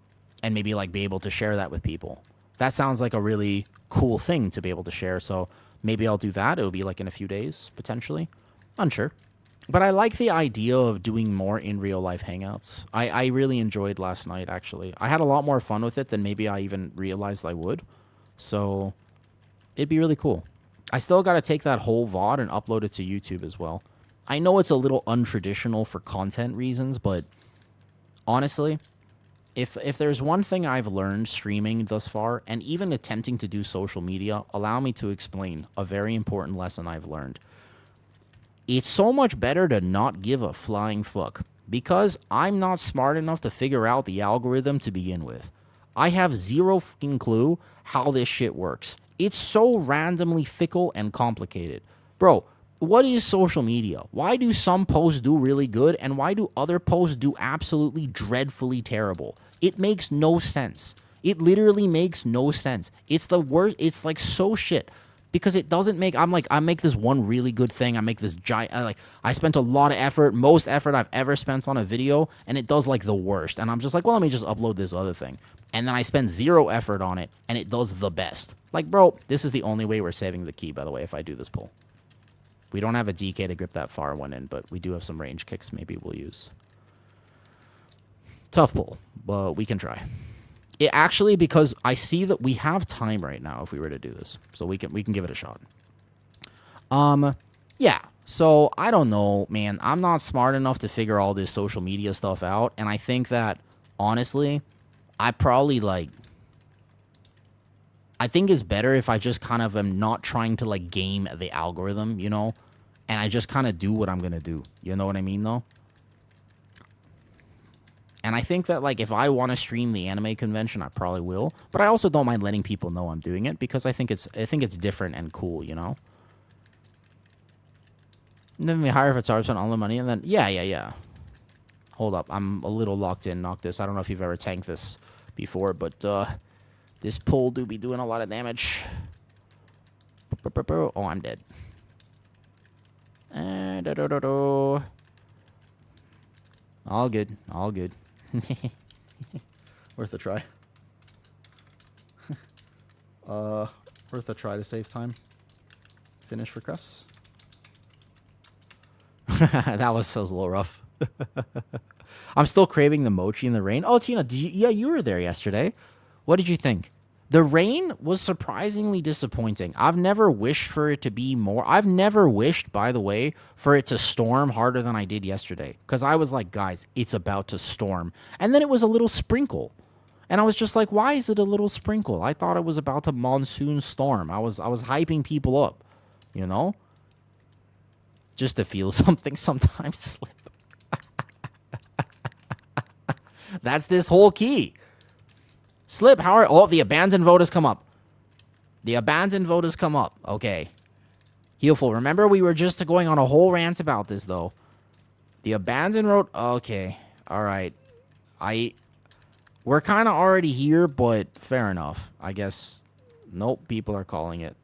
maybe like be able to share that with people. That sounds like a really cool thing to be able to share. So maybe I'll do that. It'll be like in a few days, potentially. Unsure. But I like the idea of doing more in real life hangouts. I really enjoyed last night, actually. I had a lot more fun with it than maybe I even realized I would. So it'd be really cool. I still got to take that whole VOD and upload it to YouTube as well. I know it's a little untraditional for content reasons, but honestly, if there's one thing I've learned streaming thus far, and even attempting to do social media, allow me to explain a very important lesson I've learned. It's so much better to not give a flying fuck, because I'm not smart enough to figure out the algorithm to begin with. I have zero fucking clue how this shit works. It's so randomly fickle and complicated. Bro, what is social media? Why do some posts do really good, and why do other posts do absolutely dreadfully terrible? It makes no sense. It literally makes no sense. It's the worst. It's like so shit. Because it doesn't make, I make this one really good thing. I make this giant, I spent a lot of effort, most effort I've ever spent on a video, and it does like the worst. And I'm just like, well, let me just upload this other thing. And then I spend zero effort on it, and it does the best. Like, bro, this is the only way we're saving the key, by the way, if I do this pull. We don't have a DK to grip that far one in, but we do have some range kicks maybe we'll use. Tough pull, but we can try. It actually, because I see that we have time right now if we were to do this. So we can give it a shot. Yeah. So I don't know, man. I'm not smart enough to figure all this social media stuff out. And I think that, honestly, I think it's better if I just kind of am not trying to like game the algorithm, you know? And I just kind of do what I'm going to do. You know what I mean, though? And I think that, like, if I want to stream the anime convention, I probably will. But I also don't mind letting people know I'm doing it because I think it's different and cool, you know? And then they hire if it's hard, spend all the money, and then, yeah. Hold up, I'm a little locked in, Noctis. I don't know if you've ever tanked this before, but this pull do be doing a lot of damage. Oh, I'm dead. All good, all good. Worth a try. Worth a try to save time. Finish for Cress. That was a little rough. I'm still craving the mochi in the rain. Oh, Tina, you were there yesterday. What did you think? The rain was surprisingly disappointing. I've never wished for it to be more. I've never wished, by the way, for it to storm harder than I did yesterday. Because I was like, guys, it's about to storm. And then it was a little sprinkle. And I was just like, why is it a little sprinkle? I thought it was about to monsoon storm. I was hyping people up, you know? Just to feel something sometimes slip. That's this whole key. Slip, how are... Oh, the abandoned vote has come up. The abandoned vote has come up. Okay. Healful. Remember, we were just going on a whole rant about this, though. The abandoned vote... Okay. All right. We're kind of already here, but fair enough. I guess... Nope, people are calling it.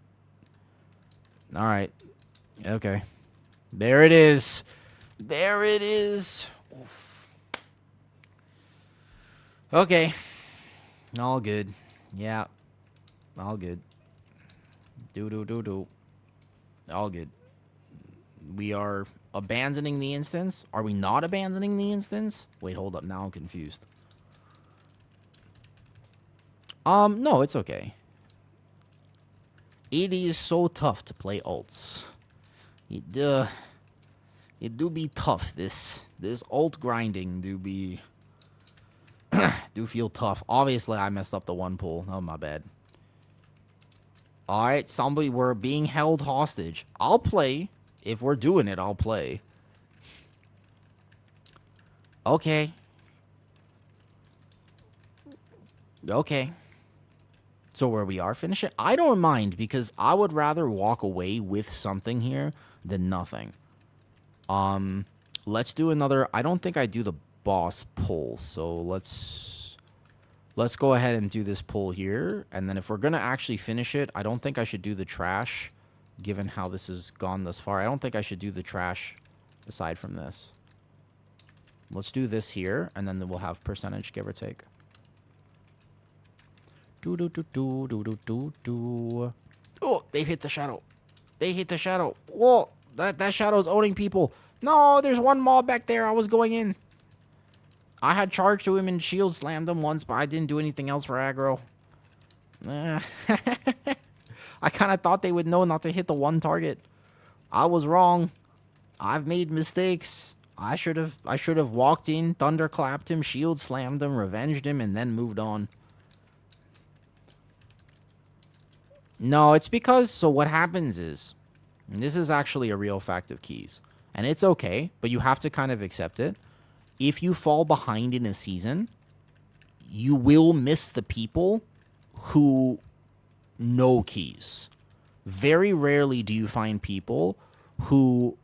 All right. Okay. There it is. There it is. Oof. Okay. All good. Yeah. All good. Do. All good. We are abandoning the instance? Are we not abandoning the instance? Wait, hold up. Now I'm confused. No, it's okay. It is so tough to play ults. It do be tough. This ult grinding do be... do feel tough. Obviously, I messed up the one pull. Oh, my bad. Alright, somebody, we're being held hostage. I'll play. If we're doing it, I'll play. Okay. Okay. So where we are finishing? I don't mind, because I would rather walk away with something here than nothing. Let's do another... I don't think I do the boss pull, so let's go ahead and do this pull here, and then if we're gonna actually finish it, I don't think I should do the trash, given how this has gone thus far. I don't think I should do the trash aside from this. Let's do this here, and then we'll have percentage, give or take. Do. Oh, they hit the shadow. They hit the shadow. Whoa, that shadow's owning people. No, there's one mob back there. I was going in. I had charged to him and shield slammed him once, but I didn't do anything else for aggro. I kind of thought they would know not to hit the one target. I was wrong. I've made mistakes. I should have walked in, thunderclapped him, shield slammed him, revenged him, and then moved on. No, it's because... So what happens is... And this is actually a real fact of keys. And it's okay, but you have to kind of accept it. If you fall behind in a season, you will miss the people who know keys. Very rarely do you find people who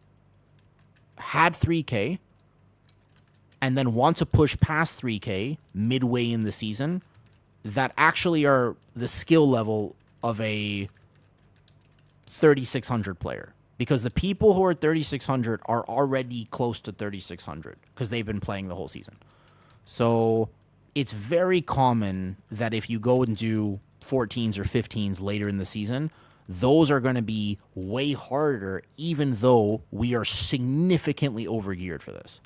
had 3K and then want to push past 3K midway in the season that actually are the skill level of a 3,600 player. Because the people who are 3,600 are already close to 3,600 because they've been playing the whole season. So it's very common that if you go and do 14s or 15s later in the season, those are going to be way harder, even though we are significantly overgeared for this.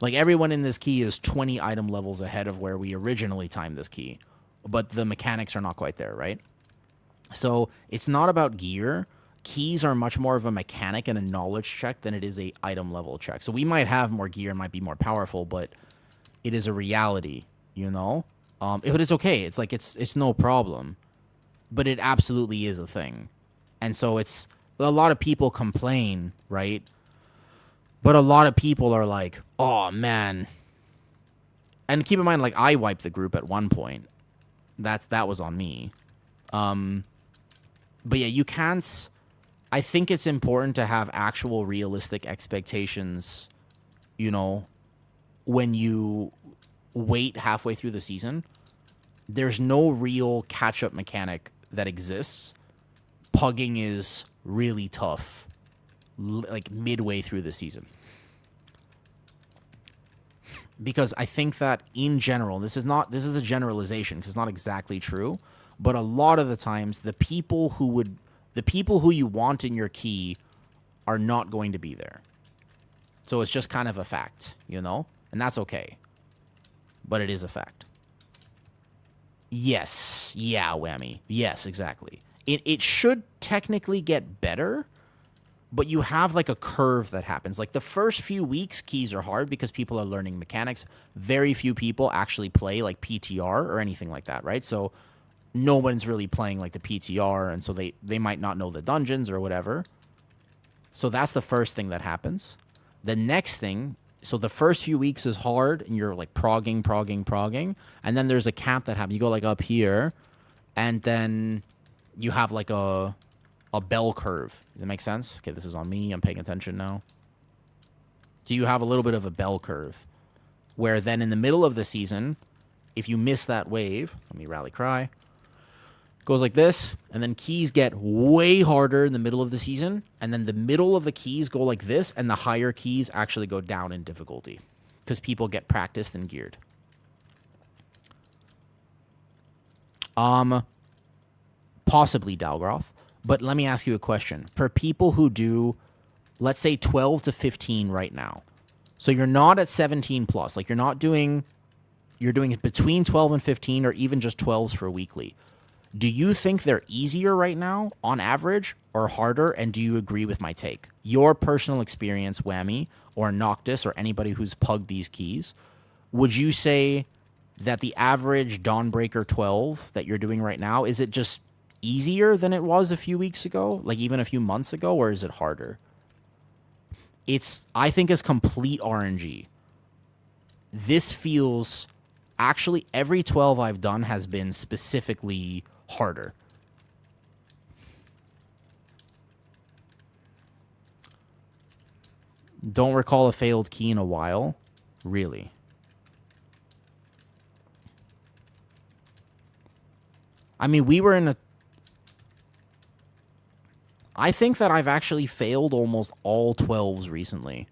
Like, everyone in this key is 20 item levels ahead of where we originally timed this key. But the mechanics are not quite there, right? So it's not about gear. Keys are much more of a mechanic and a knowledge check than it is a item level check. So we might have more gear, might be more powerful, but it is a reality, you know? But it's okay. It's like, it's no problem. But it absolutely is a thing. And so it's... A lot of people complain, right? But a lot of people are like, oh, man. And keep in mind, like, I wiped the group at one point. That was on me. But yeah, you can't. I think it's important to have actual realistic expectations, you know, when you wait halfway through the season. There's no real catch-up mechanic that exists. Pugging is really tough, like midway through the season. Because I think that in general, this is a generalization because it's not exactly true, but a lot of the times the people who you want in your key are not going to be there. So it's just kind of a fact, you know? And that's okay. But it is a fact. Yes. Yeah, Whammy. Yes, exactly. It should technically get better, but you have like a curve that happens. Like the first few weeks, keys are hard because people are learning mechanics. Very few people actually play like PTR or anything like that, right? So no one's really playing like the PTR, and so they might not know the dungeons or whatever. So that's the first thing that happens. The next thing, so the first few weeks is hard, and you're like progging, and then there's a cap that happens. You go like up here, and then you have like a bell curve. Does that make sense? Okay, this is on me. I'm paying attention now. So you have a little bit of a bell curve, where then in the middle of the season, if you miss that wave, let me rally cry, goes like this, and then keys get way harder in the middle of the season, and then the middle of the keys go like this, and the higher keys actually go down in difficulty because people get practiced and geared. Possibly Dalgroth, but let me ask you a question. For people who do, let's say 12 to 15 right now, so you're not at 17 plus, like you're doing it between 12 and 15, or even just 12s for weekly. Do you think they're easier right now on average or harder? And do you agree with my take? Your personal experience, Whammy, or Noctis, or anybody who's pugged these keys, would you say that the average Dawnbreaker 12 that you're doing right now, is it just easier than it was a few weeks ago, like even a few months ago, or is it harder? I think it's complete RNG. This feels, actually every 12 I've done has been specifically harder. Don't recall a failed key in a while. Really? I mean, we were in a... I think that I've actually failed almost all 12s recently.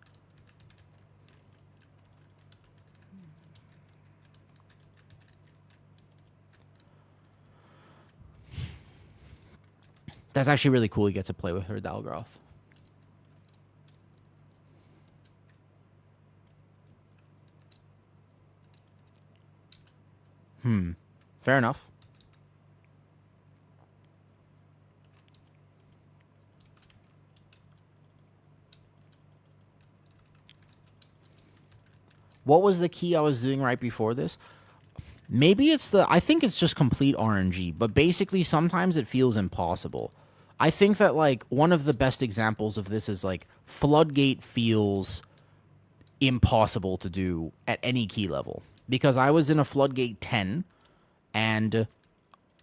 That's actually really cool. You get to play with her, Dalgroth. Fair enough. What was the key I was doing right before this? Maybe I think it's just complete RNG, but basically sometimes it feels impossible. I think that like one of the best examples of this is like Floodgate feels impossible to do at any key level, because I was in a Floodgate 10 and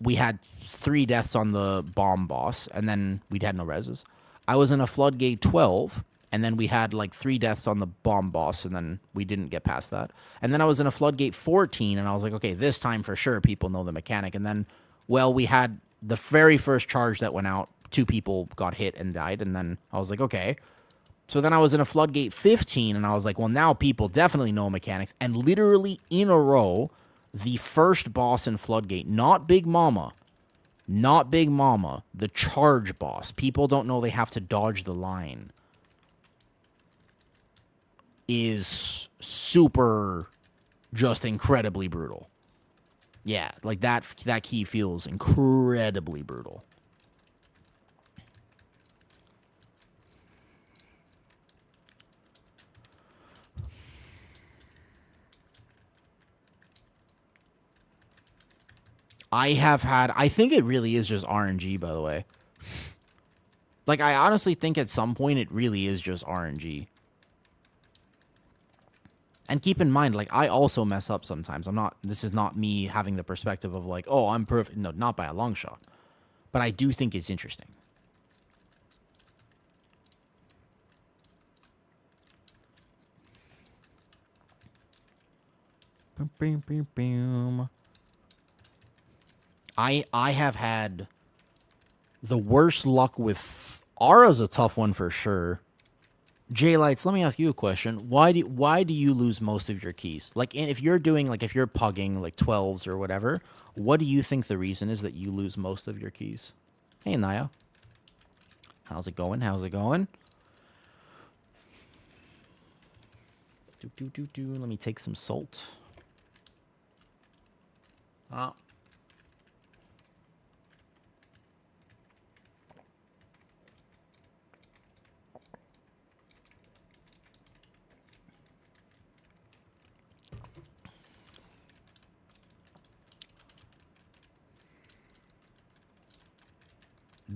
we had 3 deaths on the bomb boss, and then we'd had no reses. I was in a Floodgate 12, and then we had like 3 deaths on the bomb boss, and then we didn't get past that. And then I was in a Floodgate 14, and I was like, okay, this time for sure people know the mechanic. And then, well, we had the very first charge that went out, 2 people got hit and died, and then I was like, okay. So then I was in a Floodgate 15, and I was like, well, now people definitely know mechanics. And literally in a row, the first boss in Floodgate, not Big Mama, the charge boss, people don't know they have to dodge the line, is super, just incredibly brutal. Yeah, like that key feels incredibly brutal. I think it really is just RNG, by the way. Like, I honestly think at some point it really is just RNG. And keep in mind, like, I also mess up sometimes. This is not me having the perspective of like, oh, I'm perfect. No, not by a long shot. But I do think it's interesting. Boom, boom, boom, boom. I have had the worst luck with Aura's a tough one for sure. J Lights, let me ask you a question. Why do you lose most of your keys? Like if you're doing like if you're pugging like 12s or whatever, what do you think the reason is that you lose most of your keys? Hey Naya. How's it going? How's it going? Let me take some salt.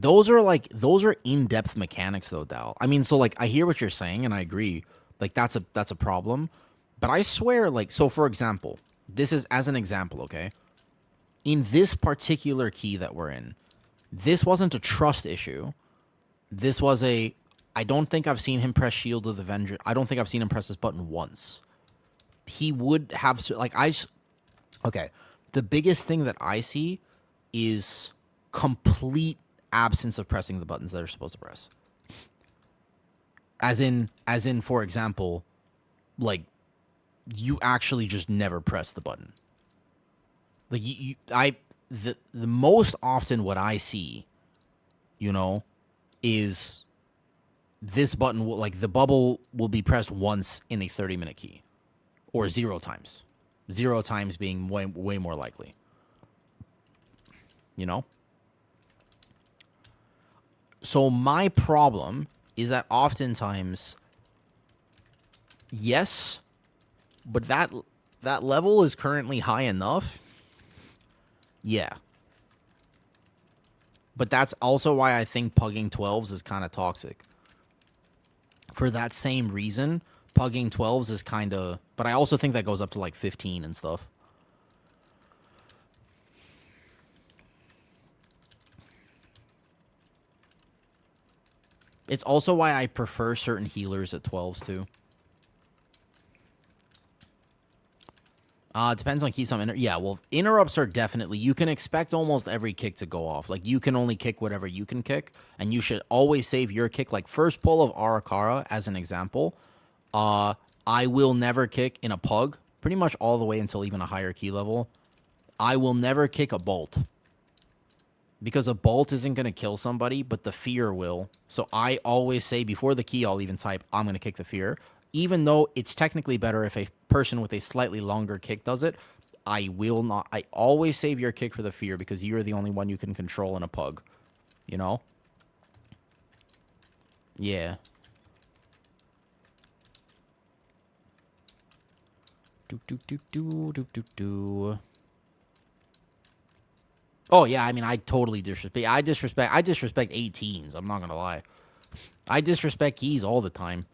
Those are in-depth mechanics though, Dal. I mean, so like I hear what you're saying and I agree. Like that's a problem. But I swear, like, so for example, this is as an example, okay? In this particular key that we're in, this wasn't a trust issue. This was a I don't think I've seen him press Shield of the Avenger. I don't think I've seen him press this button once. He would have like okay. The biggest thing that I see is complete absence of pressing the buttons that are supposed to press. As in, for example, like you actually just never press the button. Like the most often what I see, you know, is this button will like the bubble will be pressed once in a 30-minute key, or 0 times. 0 times being way more likely. You know? So my problem is that oftentimes, yes, but that level is currently high enough. Yeah. But that's also why I think pugging 12s is kind of toxic. For that same reason, pugging 12s is kind of... But I also think that goes up to like 15 and stuff. It's also why I prefer certain healers at 12s too. It depends on key some yeah, well, interrupts are definitely... You can expect almost every kick to go off. Like, you can only kick whatever you can kick, and you should always save your kick. Like, first pull of Arakara, as an example, I will never kick in a pug, pretty much all the way until even a higher key level. I will never kick a bolt. Because a bolt isn't going to kill somebody, but the fear will. So I always say, before the key, I'll even type, I'm going to kick the fear. Even though it's technically better if a person with a slightly longer kick does it, I will not. I always save your kick for the fear because you're the only one you can control in a pug. You know? Yeah. Oh, yeah, I mean, I totally disrespect. I disrespect 18s. I'm not going to lie. I disrespect keys all the time.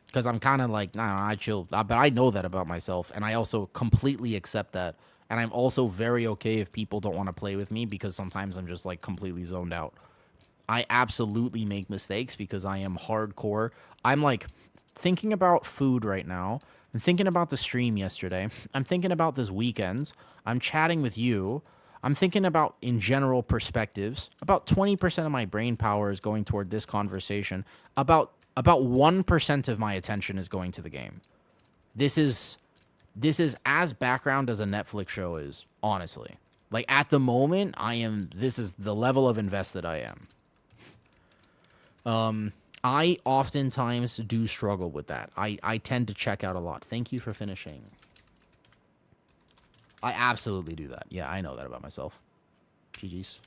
Because I'm kind of like, nah, I chill. But I know that about myself. And I also completely accept that. And I'm also very okay if people don't want to play with me because sometimes I'm just like completely zoned out. I absolutely make mistakes because I am hardcore. I'm like thinking about food right now. I'm thinking about the stream yesterday. I'm thinking about this weekend. I'm chatting with you. I'm thinking about, in general, perspectives. About 20% of my brain power is going toward this conversation. About 1% of my attention is going to the game. This is as background as a Netflix show is, honestly. Like, at the moment, this is the level of invested I am. I oftentimes do struggle with that. I tend to check out a lot. Thank you for finishing. I absolutely do that. Yeah, I know that about myself. GG's.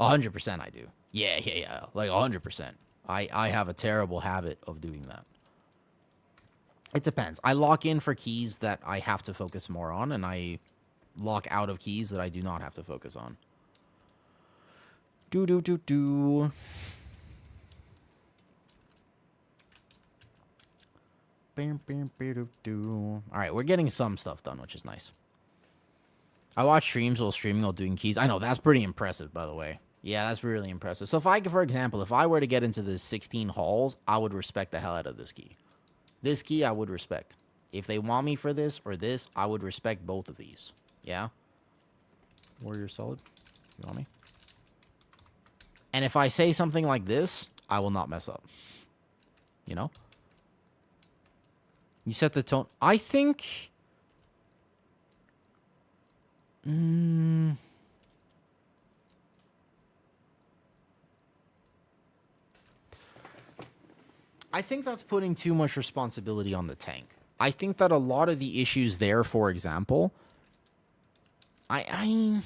100% I do. Yeah. Like 100%. I have a terrible habit of doing that. It depends. I lock in for keys that I have to focus more on, and I lock out of keys that I do not have to focus on. right, we're getting some stuff done, which is nice. I watch streams while streaming while doing keys. I know, that's pretty impressive, by the way. Yeah, that's really impressive. So if I, for example, if I were to get into the 16 halls, I would respect the hell out of this key. This key I would respect. If they want me for this or this, I would respect both of these. Yeah? Warrior solid. You want me? And if I say something like this, I will not mess up. You know? You set the tone. I think... I think that's putting too much responsibility on the tank. I think that a lot of the issues there, for example... I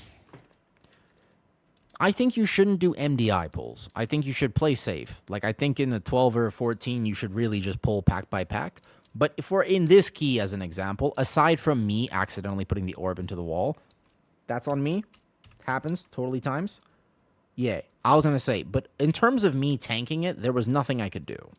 think you shouldn't do MDI pulls. I think you should play safe. Like, I think in a 12 or a 14, you should really just pull pack by pack. But if we're in this key, as an example, aside from me accidentally putting the orb into the wall, that's on me. Happens totally times. Yeah, I was going to say, but in terms of me tanking it, there was nothing I could do.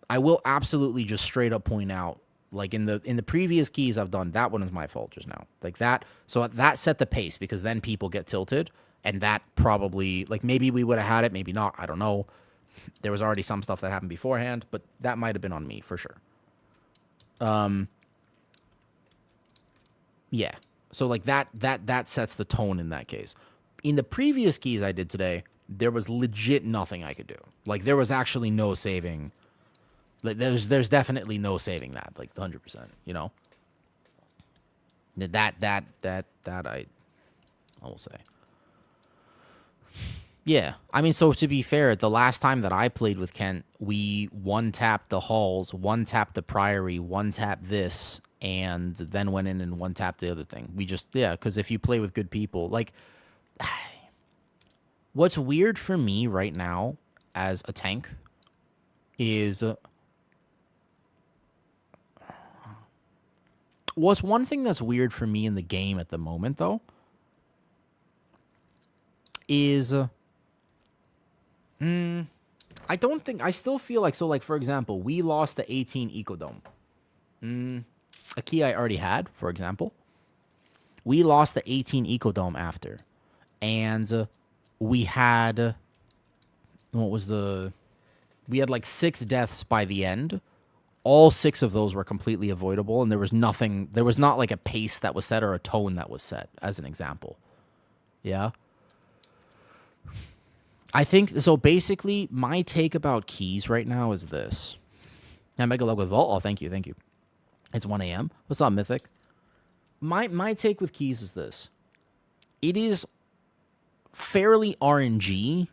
I will absolutely just straight up point out, like in the previous keys I've done, that one is my fault just now. Like that, so that set the pace because then people get tilted. And that probably, like, maybe we would have had it, maybe not. I don't know. There was already some stuff that happened beforehand, but that might have been on me for sure. Yeah. So, like, that sets the tone in that case. In the previous keys I did today, there was legit nothing I could do. Like, there was actually no saving. Like, there's definitely no saving that, like, 100%, you know? That I will say. Yeah, I mean, so to be fair, the last time that I played with Kent, we one-tapped the halls, one-tapped the priory, one-tapped this, and then went in and one-tapped the other thing. We just, yeah, because if you play with good people, like, what's weird for me right now as a tank is, what's one thing that's weird for me in the game at the moment, though, is... I don't think... I still feel like... So, like, for example, we lost the 18 Ecodome. A key I already had, for example. We lost the 18 Ecodome after. And we had... What was the... We had, like, 6 deaths by the end. All 6 of those were completely avoidable, and there was nothing... There was not, like, a pace that was set or a tone that was set, as an example. Yeah? I think, so basically, my take about keys right now is this. Now, Mega Lug with Vault. Oh, thank you, thank you. It's 1 a.m. What's up, Mythic? My take with keys is this. It is fairly RNG.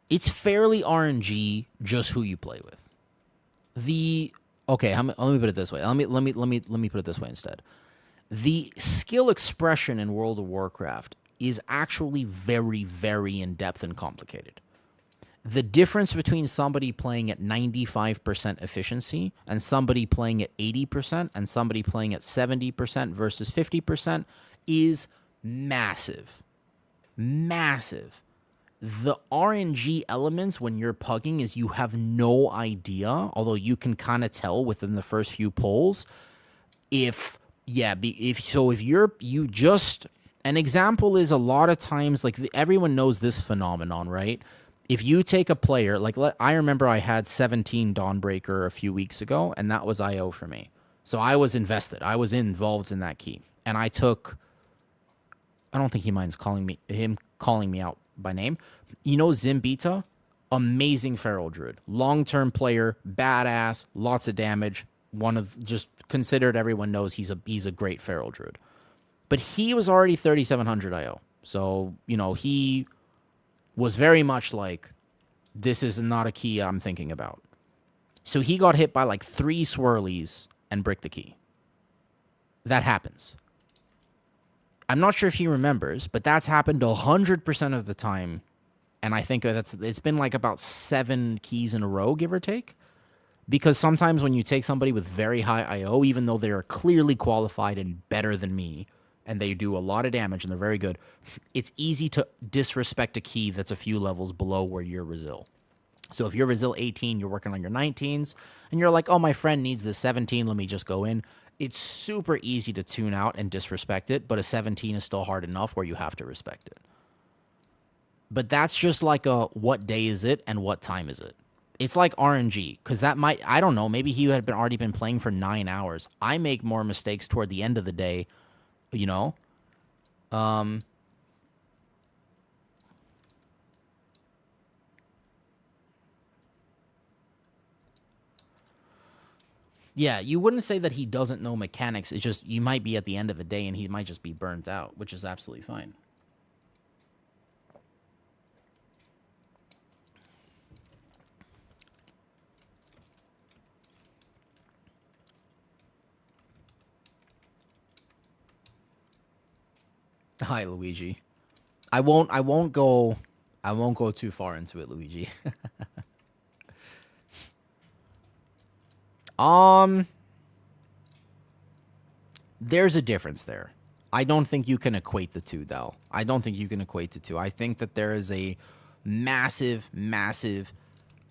It's fairly RNG just who you play with. Okay, let me put it this way. Let me put it this way instead. The skill expression in World of Warcraft is actually very, very in-depth and complicated. The difference between somebody playing at 95% efficiency and somebody playing at 80% and somebody playing at 70% versus 50% is massive. Massive. The RNG elements when you're pugging is you have no idea, although you can kind of tell within the first few pulls, if you just... An example is a lot of times, like, everyone knows this phenomenon, right? If you take a player, like, I remember I had 17 Dawnbreaker a few weeks ago, and that was IO for me. So I was invested. I was involved in that key. And I took... I don't think he minds him calling me out by name. You know Zimbita? Amazing Feral Druid. Long-term player, badass, lots of damage. One of... Just considered everyone knows he's a great Feral Druid. But he was already 3,700 IO. So, you know, he was very much like, this is not a key I'm thinking about. So he got hit by like 3 swirlies and bricked the key. That happens. I'm not sure if he remembers, but that's happened 100% of the time. And I think it's been like about 7 keys in a row, give or take. Because sometimes when you take somebody with very high IO, even though they are clearly qualified and better than me, and they do a lot of damage, and they're very good, it's easy to disrespect a key that's a few levels below where you're Resil. So if you're Resil 18, you're working on your 19s, and you're like, oh, my friend needs this 17, let me just go in. It's super easy to tune out and disrespect it, but a 17 is still hard enough where you have to respect it. But that's just like a what day is it and what time is it? It's like RNG, because that might, I don't know, maybe he had already been playing for 9 hours. I make more mistakes toward the end of the day, you know? Yeah, you wouldn't say that he doesn't know mechanics. It's just you might be at the end of the day and he might just be burnt out, which is absolutely fine. Hi, Luigi. I won't go too far into it, Luigi. um there's a difference there. I don't think you can equate the two, though. I don't think you can equate the two. I think that there is a massive, massive,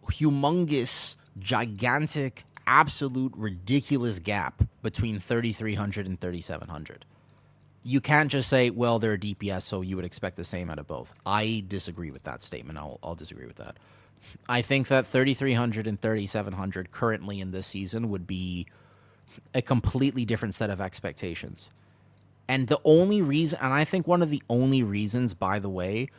humongous, gigantic, absolute, ridiculous gap between 3,300 and 3,700. You can't just say, well, they're a DPS, so you would expect the same out of both. I disagree with that statement. I'll disagree with that. I think that 3,300 and 3,700 currently in this season would be a completely different set of expectations. And the only reason, and I think one of the only reasons, by the way,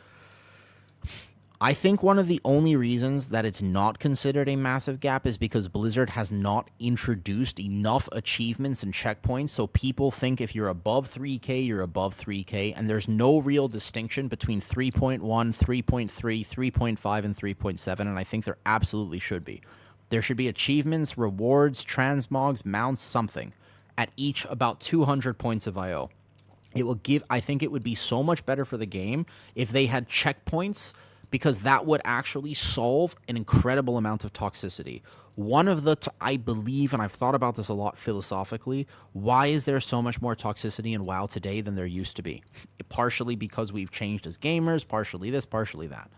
I think one of the only reasons that it's not considered a massive gap is because Blizzard has not introduced enough achievements and checkpoints, so people think if you're above 3K, you're above 3K, and there's no real distinction between 3.1, 3.3, 3.5, and 3.7, and I think there absolutely should be. There should be achievements, rewards, transmogs, mounts, something, at each about 200 points of IO. It will give, I think it would be so much better for the game if they had checkpoints, because that would actually solve an incredible amount of toxicity. One of the, I believe, and I've thought about this a lot philosophically, why is there so much more toxicity in WoW today than there used to be? Partially because we've changed as gamers, partially this, partially that.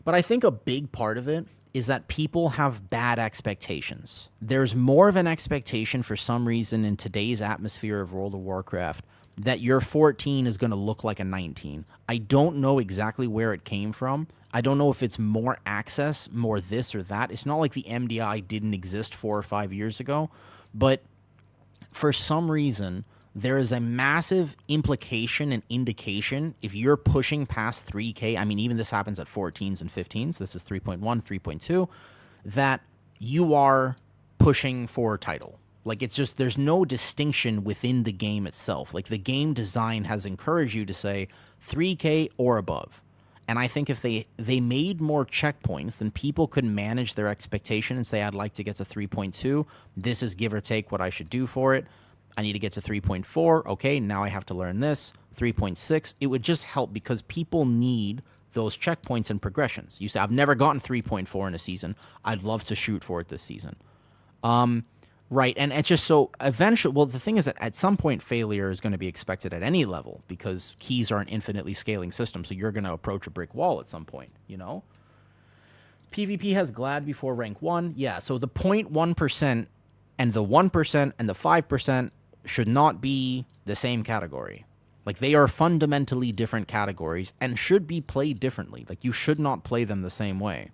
But I think a big part of it is that people have bad expectations. There's more of an expectation for some reason in today's atmosphere of World of Warcraft that your 14 is going to look like a 19. I don't know exactly where it came from. I don't know if it's more access, more this or that. It's not like the MDI didn't exist 4 or 5 years ago, but for some reason, there is a massive implication and indication if you're pushing past 3K. I mean, even this happens at 14s and 15s. This is 3.1, 3.2, that you are pushing for title. Like, it's just, there's no distinction within the game itself. Like, the game design has encouraged you to say 3K or above. And I think if they made more checkpoints, then people could manage their expectation and say, I'd like to get to 3.2. This is give or take what I should do for it. I need to get to 3.4. Okay, now I have to learn this. 3.6. It would just help because people need those checkpoints and progressions. You say, I've never gotten 3.4 in a season. I'd love to shoot for it this season. Right, and it's just so eventually, well, the thing is that at some point failure is going to be expected at any level because keys are an infinitely scaling system, so you're going to approach a brick wall at some point, you know? PvP has Glad before rank 1. Yeah, so the 0.1% and the 1% and the 5% should not be the same category. Like, they are fundamentally different categories and should be played differently. Like, you should not play them the same way.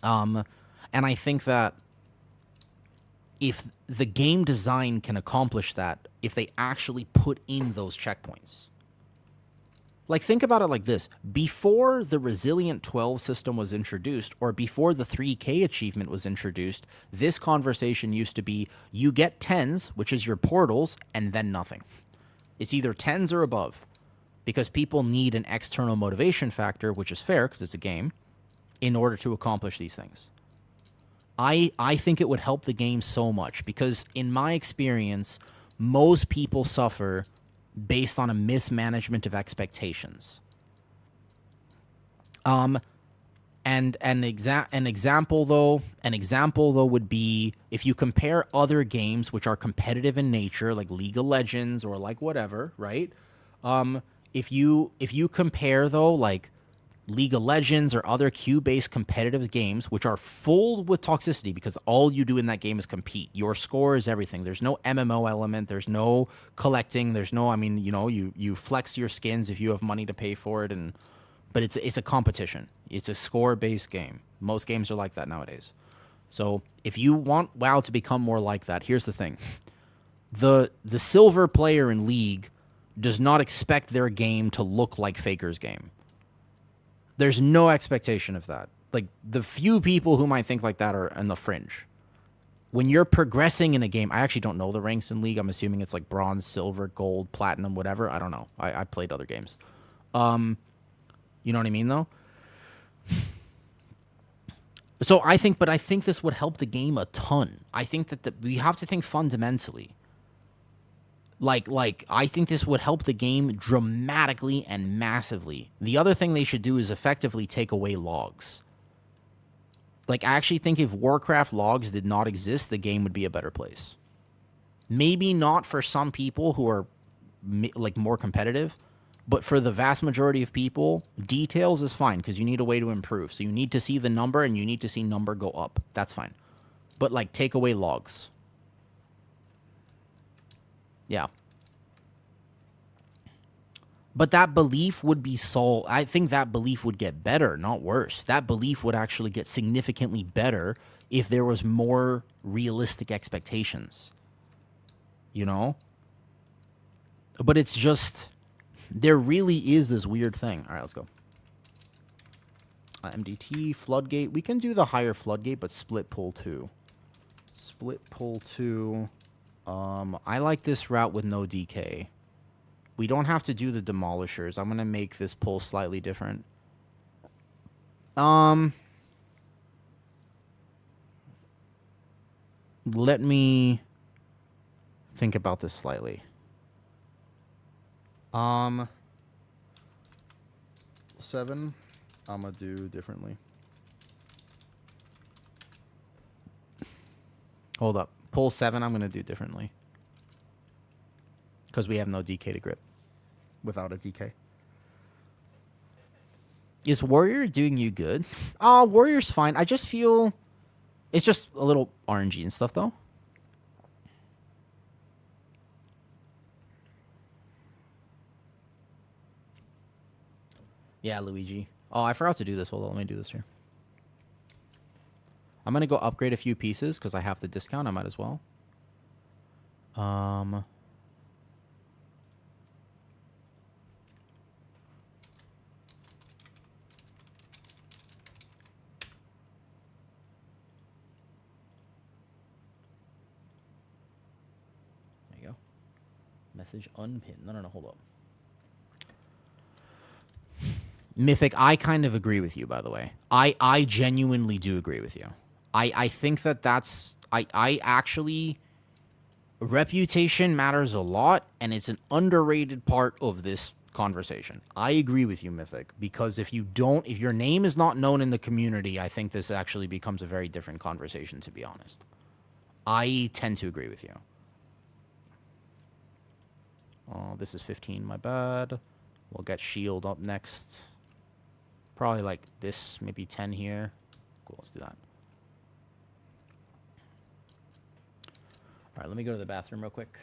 And I think that if the game design can accomplish that, if they actually put in those checkpoints. Like, think about it like this. Before the Resilient 12 system was introduced, or before the 3K achievement was introduced, this conversation used to be, you get 10s, which is your portals, and then nothing. It's either 10s or above, because people need an external motivation factor, which is fair, because it's a game, in order to accomplish these things. I think it would help the game so much because in my experience, most people suffer based on a mismanagement of expectations. And an example though would be if you compare other games which are competitive in nature, like League of Legends or like whatever, right? If you compare though, like League of Legends or other queue-based competitive games, which are full with toxicity because all you do in that game is compete. Your score is everything. There's no MMO element. There's no collecting. There's no, I mean, you know, you flex your skins if you have money to pay for it, but it's a competition. It's a score-based game. Most games are like that nowadays. So if you want WoW to become more like that, here's the thing. The silver player in League does not expect their game to look like Faker's game. There's no expectation of that. Like, the few people who might think like that are in the fringe. When you're progressing in a game, I actually don't know the ranks in League. I'm assuming it's like bronze, silver, gold, platinum, whatever. I don't know. I played other games. You know what I mean, though? So I think this would help the game a ton. I think that we have to think fundamentally. Like, I think this would help the game dramatically and massively. The other thing they should do is effectively take away logs. Like, I actually think if Warcraft logs did not exist, the game would be a better place. Maybe not for some people who are, like, more competitive, but for the vast majority of people, details is fine because you need a way to improve. So you need to see the number and you need to see number go up. That's fine. But, like, take away logs. Yeah. But that belief would be solved. I think that belief would get better, not worse. That belief would actually get significantly better if there was more realistic expectations. You know? But it's just, there really is this weird thing. All right, let's go. MDT, Floodgate. We can do the higher Floodgate, but split pull 2. Split pull 2. I like this route with no DK. We don't have to do the Demolishers. I'm going to make this pull slightly different. Let me think about this slightly. 7, I'm going to do differently. Hold up. Pull 7, I'm going to do differently. Because we have no DK to grip. Without a DK. Is Warrior doing you good? Warrior's fine. I just feel it's just a little RNG and stuff, though. Yeah, Luigi. Oh, I forgot to do this. Hold on, let me do this here. I'm going to go upgrade a few pieces because I have the discount. I might as well. There you go. Message unpinned. No, hold up. Mythic, I kind of agree with you, by the way. I genuinely do agree with you. I think that's... I actually... Reputation matters a lot, and it's an underrated part of this conversation. I agree with you, Mythic, because if your name is not known in the community, I think this actually becomes a very different conversation, to be honest. I tend to agree with you. Oh, this is 15, my bad. We'll get shield up next. Probably like this, maybe 10 here. Cool, let's do that. All right, let me go to the bathroom real quick.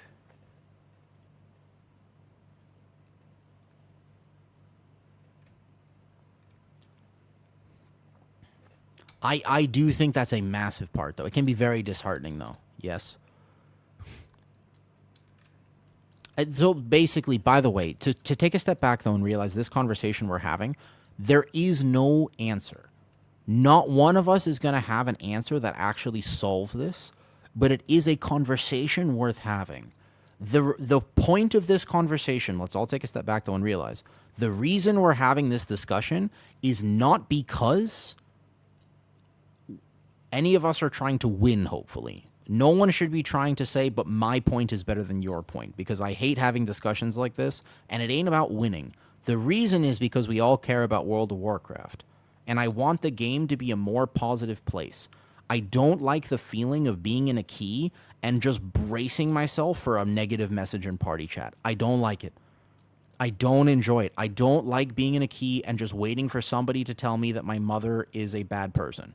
I do think that's a massive part, though. It can be very disheartening, though. Yes. So basically, by the way, to take a step back, though, and realize this conversation we're having, there is no answer. Not one of us is going to have an answer that actually solves this, but it is a conversation worth having. The point of this conversation, let's all take a step back, though, and realize, the reason we're having this discussion is not because any of us are trying to win, hopefully. No one should be trying to say, but my point is better than your point, because I hate having discussions like this, and it ain't about winning. The reason is because we all care about World of Warcraft, and I want the game to be a more positive place. I don't like the feeling of being in a key and just bracing myself for a negative message in party chat. I don't like it. I don't enjoy it. I don't like being in a key and just waiting for somebody to tell me that my mother is a bad person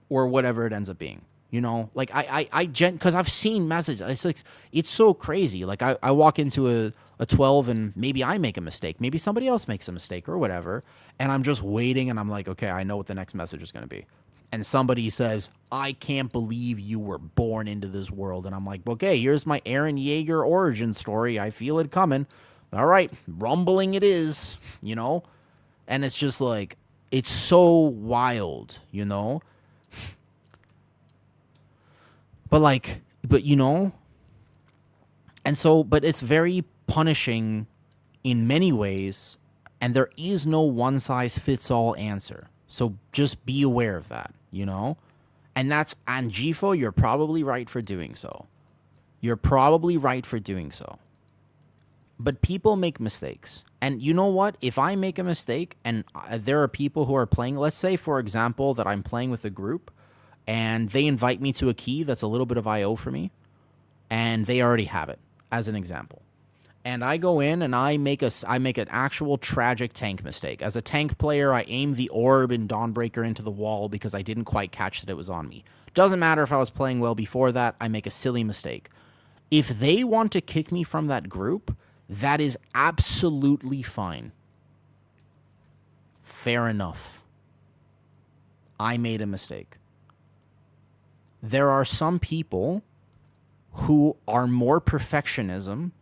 or whatever it ends up being. You know, like because I've seen messages. It's like, it's so crazy. Like I walk into a 12 and maybe I make a mistake. Maybe somebody else makes a mistake or whatever. And I'm just waiting and I'm like, okay, I know what the next message is going to be. And somebody says, I can't believe you were born into this world. And I'm like, okay, here's my Aaron Yeager origin story. I feel it coming. All right, rumbling it is, you know? And it's just like, it's so wild, you know? But you know, and so, but it's very punishing in many ways, and there is no one size fits all answer. So just be aware of that, you know? And Gifo, you're probably right for doing so. You're probably right for doing so. But people make mistakes. And you know what? If I make a mistake and there are people who are playing, let's say, for example, that I'm playing with a group and they invite me to a key that's a little bit of IO for me, and they already have it, as an example. And I go in and I make an actual tragic tank mistake. As a tank player, I aim the orb in Dawnbreaker into the wall because I didn't quite catch that it was on me. Doesn't matter if I was playing well before that, I make a silly mistake. If they want to kick me from that group, that is absolutely fine. Fair enough. I made a mistake. There are some people who are more perfectionism,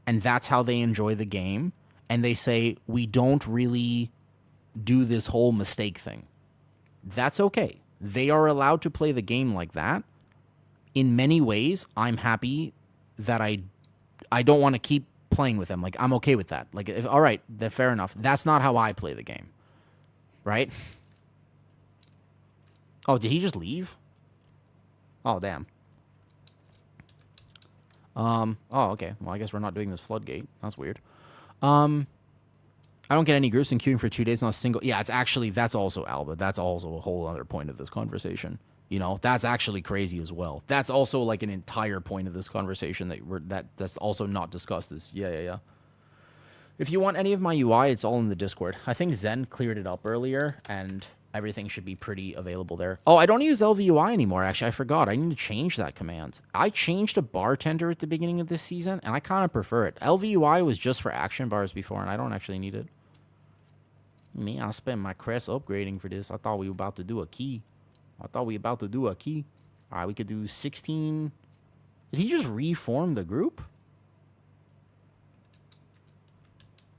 and that's how they enjoy the game, and they say, we don't really do this whole mistake thing. That's okay. They are allowed to play the game like that. In many ways, I'm happy that I don't want to keep playing with them. Like, I'm okay with that. Like, all right, then fair enough. That's not how I play the game. Right? Oh, did he just leave? Oh, damn. Oh, okay. Well, I guess we're not doing this floodgate. That's weird. I don't get any groups in queuing for 2 days, not a single. Yeah, that's also Alba. That's also a whole other point of this conversation. You know, that's actually crazy as well. That's also like an entire point of this conversation that's also not discussed. Yeah. If you want any of my UI, it's all in the Discord. I think Zen cleared it up earlier, and everything should be pretty available there. Oh, I don't use LVUI anymore, actually. I forgot. I need to change that command. I changed to bartender at the beginning of this season, and I kind of prefer it. LVUI was just for action bars before, and I don't actually need it. Me, I spent my crest upgrading for this. I thought we were about to do a key. All right, we could do 16. Did he just reform the group?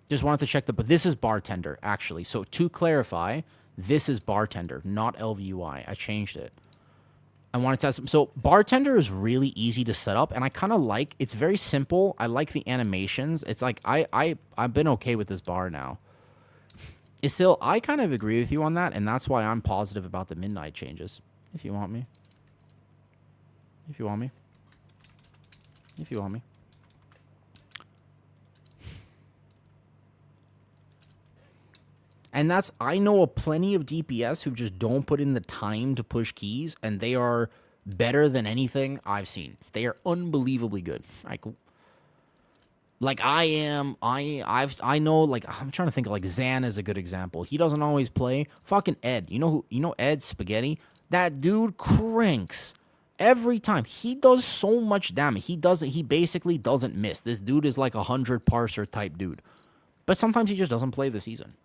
Just wanted to check but this is bartender, actually. So to clarify, this is bartender, not LVUI. I changed it. I wanted to test. So bartender is really easy to set up, and I kind of like. It's very simple. I like the animations. It's like I've been okay with this bar now. It's still, I kind of agree with you on that, and that's why I'm positive about the midnight changes. If you want me. And I know plenty of DPS who just don't put in the time to push keys, and they are better than anything I've seen. They are unbelievably good. Like I am, I know, like, I'm trying to think, like, Zan is a good example. He doesn't always play. Fucking Ed. You know Ed Spaghetti? That dude cranks every time. He does so much damage. He basically doesn't miss. This dude is like 100 parser type dude. But sometimes he just doesn't play the season.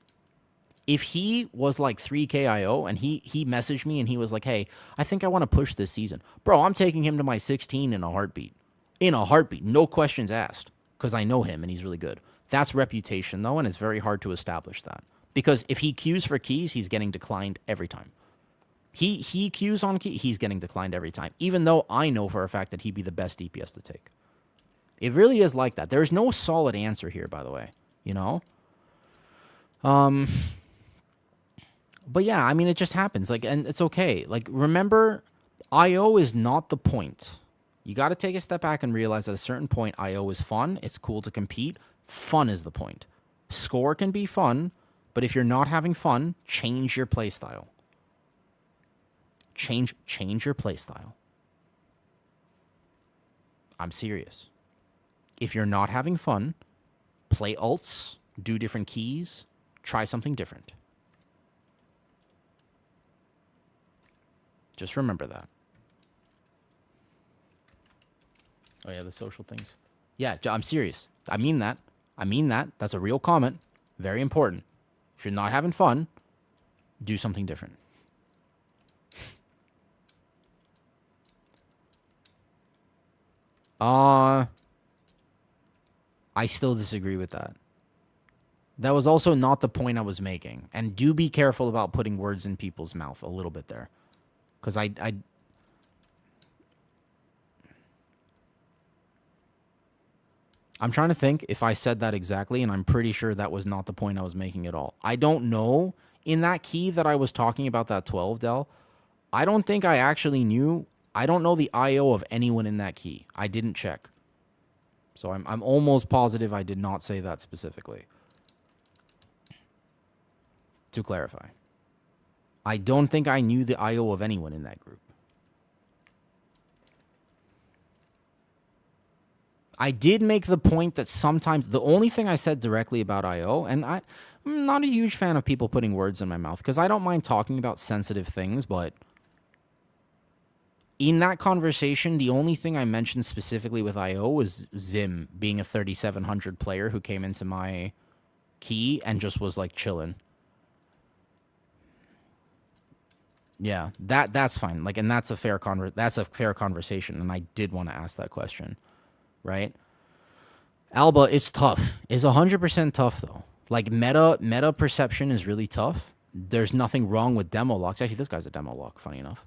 If he was like 3K IO and he messaged me and he was like, hey, I think I want to push this season. Bro, I'm taking him to my 16 in a heartbeat. No questions asked. Because I know him and he's really good. That's reputation, though, and it's very hard to establish that. Because if he queues for keys, he's getting declined every time. He queues on key, he's getting declined every time. Even though I know for a fact that he'd be the best DPS to take. It really is like that. There's no solid answer here, by the way. You know? But yeah, I mean, it just happens. Like, and it's okay. Like, remember, IO is not the point. You got to take a step back and realize at a certain point, IO is fun. It's cool to compete. Fun is the point. Score can be fun, but if you're not having fun, change your playstyle. Change your playstyle. I'm serious. If you're not having fun, play alts, do different keys, try something different. Just remember that. Oh yeah, the social things. Yeah, I'm serious. I mean that. I mean that. That's a real comment. Very important. If you're not having fun, do something different. I still disagree with that. That was also not the point I was making. And do be careful about putting words in people's mouth a little bit there. Because I'm trying to think if I said that exactly, and I'm pretty sure that was not the point I was making at all. I don't know. In that key that I was talking about, that 12, Del, I don't think I actually knew. I don't know the IO of anyone in that key. I didn't check. So I'm almost positive I did not say that specifically. To clarify, I don't think I knew the IO of anyone in that group. I did make the point that sometimes the only thing I said directly about IO, and I'm not a huge fan of people putting words in my mouth because I don't mind talking about sensitive things, but in that conversation, the only thing I mentioned specifically with IO was Zim being a 3,700 player who came into my key and just was like chilling. Yeah, that's fine. Like, and that's a fair conversation, and I did want to ask that question, right? Alba, it's tough. It's 100% tough though. Like meta perception is really tough. There's nothing wrong with demo locks. Actually, this guy's a demo lock. Funny enough.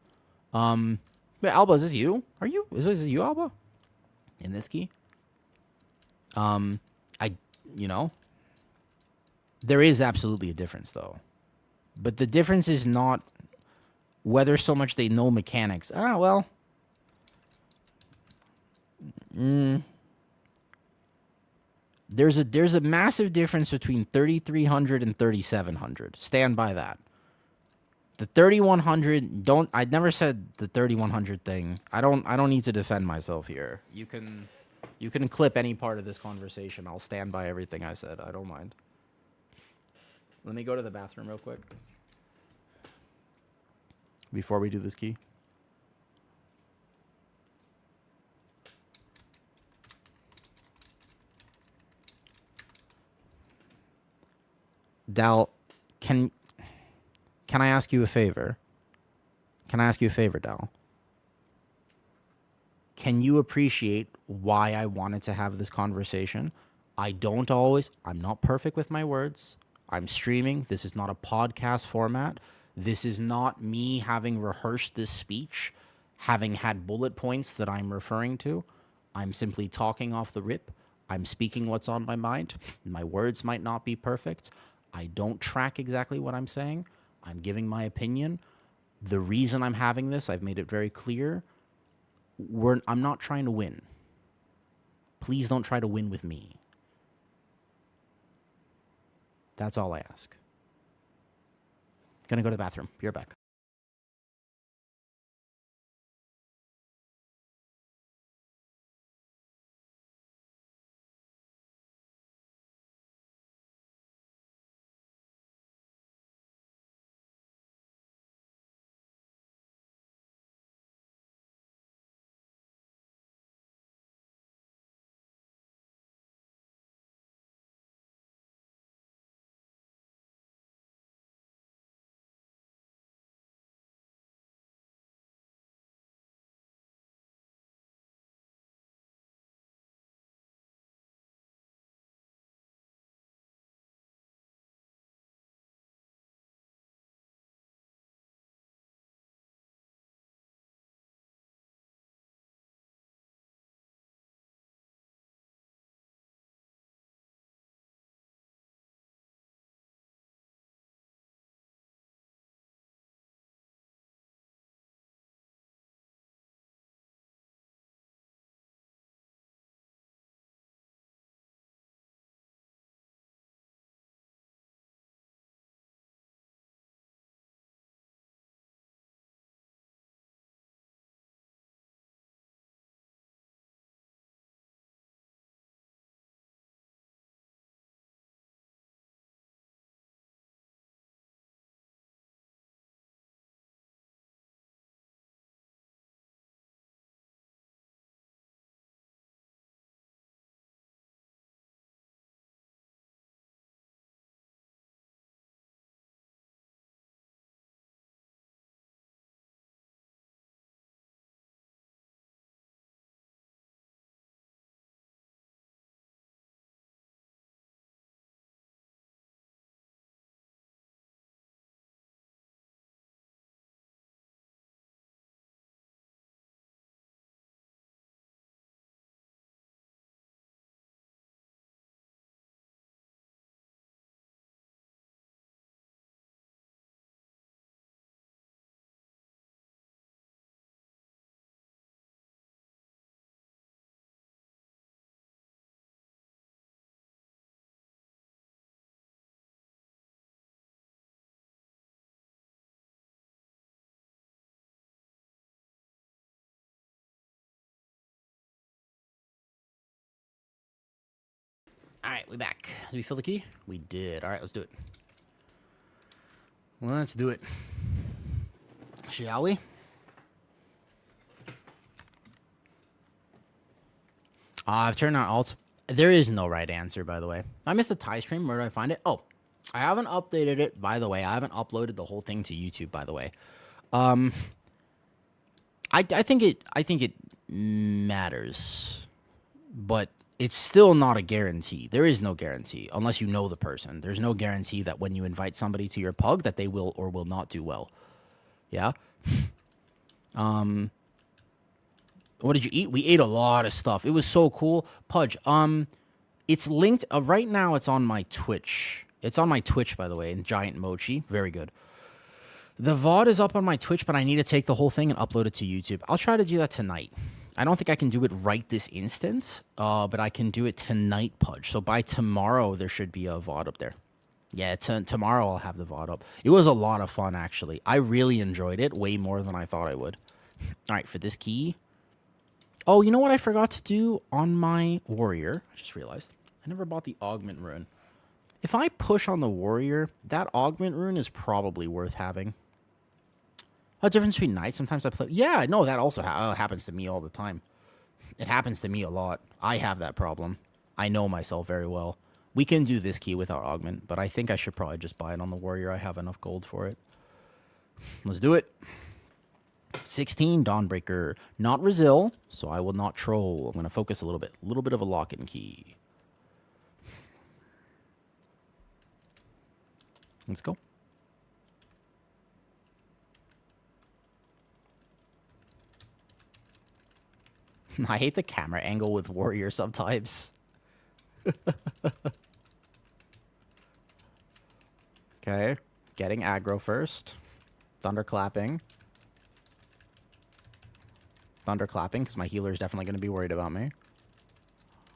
Wait, Alba, is this you? Are you? Is this you, Alba? In this key? I, you know, there is absolutely a difference though, but the difference is not whether so much they know mechanics. Ah, well. There's a massive difference between 3,300 and 3,700. Stand by that. The 3,100 don't. I never said the 3,100 thing. I don't need to defend myself here. You can clip any part of this conversation. I'll stand by everything I said. I don't mind. Let me go to the bathroom real quick before we do this key. Dal, can I ask you a favor? Can I ask you a favor, Dal? Can you appreciate why I wanted to have this conversation? I don't always. I'm not perfect with my words. I'm streaming. This is not a podcast format. This is not me having rehearsed this speech, having had bullet points that I'm referring to. I'm simply talking off the rip. I'm speaking what's on my mind. My words might not be perfect. I don't track exactly what I'm saying. I'm giving my opinion. The reason I'm having this, I've made it very clear. I'm not trying to win. Please don't try to win with me. That's all I ask. Gonna go to the bathroom. Be right back. All right, we back. Did we fill the key? We did. All right, let's do it. Let's do it. Shall we? I've turned on alt. There is no right answer, by the way. I missed a Thai stream. Where do I find it? Oh, I haven't updated it, by the way. I haven't uploaded the whole thing to YouTube, by the way. I think it matters, but it's still not a guarantee. There is no guarantee unless you know the person. There's no guarantee that when you invite somebody to your pug that they will or will not do well. Yeah. What did you eat? We ate a lot of stuff. It was so cool. Pudge. It's linked right now. It's on my Twitch. It's on my Twitch, by the way, in Giant Mochi. Very good. The VOD is up on my Twitch, but I need to take the whole thing and upload it to YouTube. I'll try to do that tonight. I don't think I can do it right this instant, but I can do it tonight, Pudge. So by tomorrow, there should be a VOD up there. Yeah, tomorrow I'll have the VOD up. It was a lot of fun, actually. I really enjoyed it, way more than I thought I would. All right, for this key. Oh, you know what I forgot to do on my warrior? I just realized. I never bought the augment rune. If I push on the warrior, that augment rune is probably worth having. A difference between knights. Sometimes I play... Yeah, no, that also happens to me all the time. It happens to me a lot. I have that problem. I know myself very well. We can do this key without augment, but I think I should probably just buy it on the warrior. I have enough gold for it. Let's do it. 16, Dawnbreaker. Not Resil, so I will not troll. I'm going to focus a little bit. A little bit of a lock-in key. Let's go. I hate the camera angle with warrior sometimes. Okay. Getting aggro first. Thunderclapping. Thunderclapping, because my healer is definitely going to be worried about me.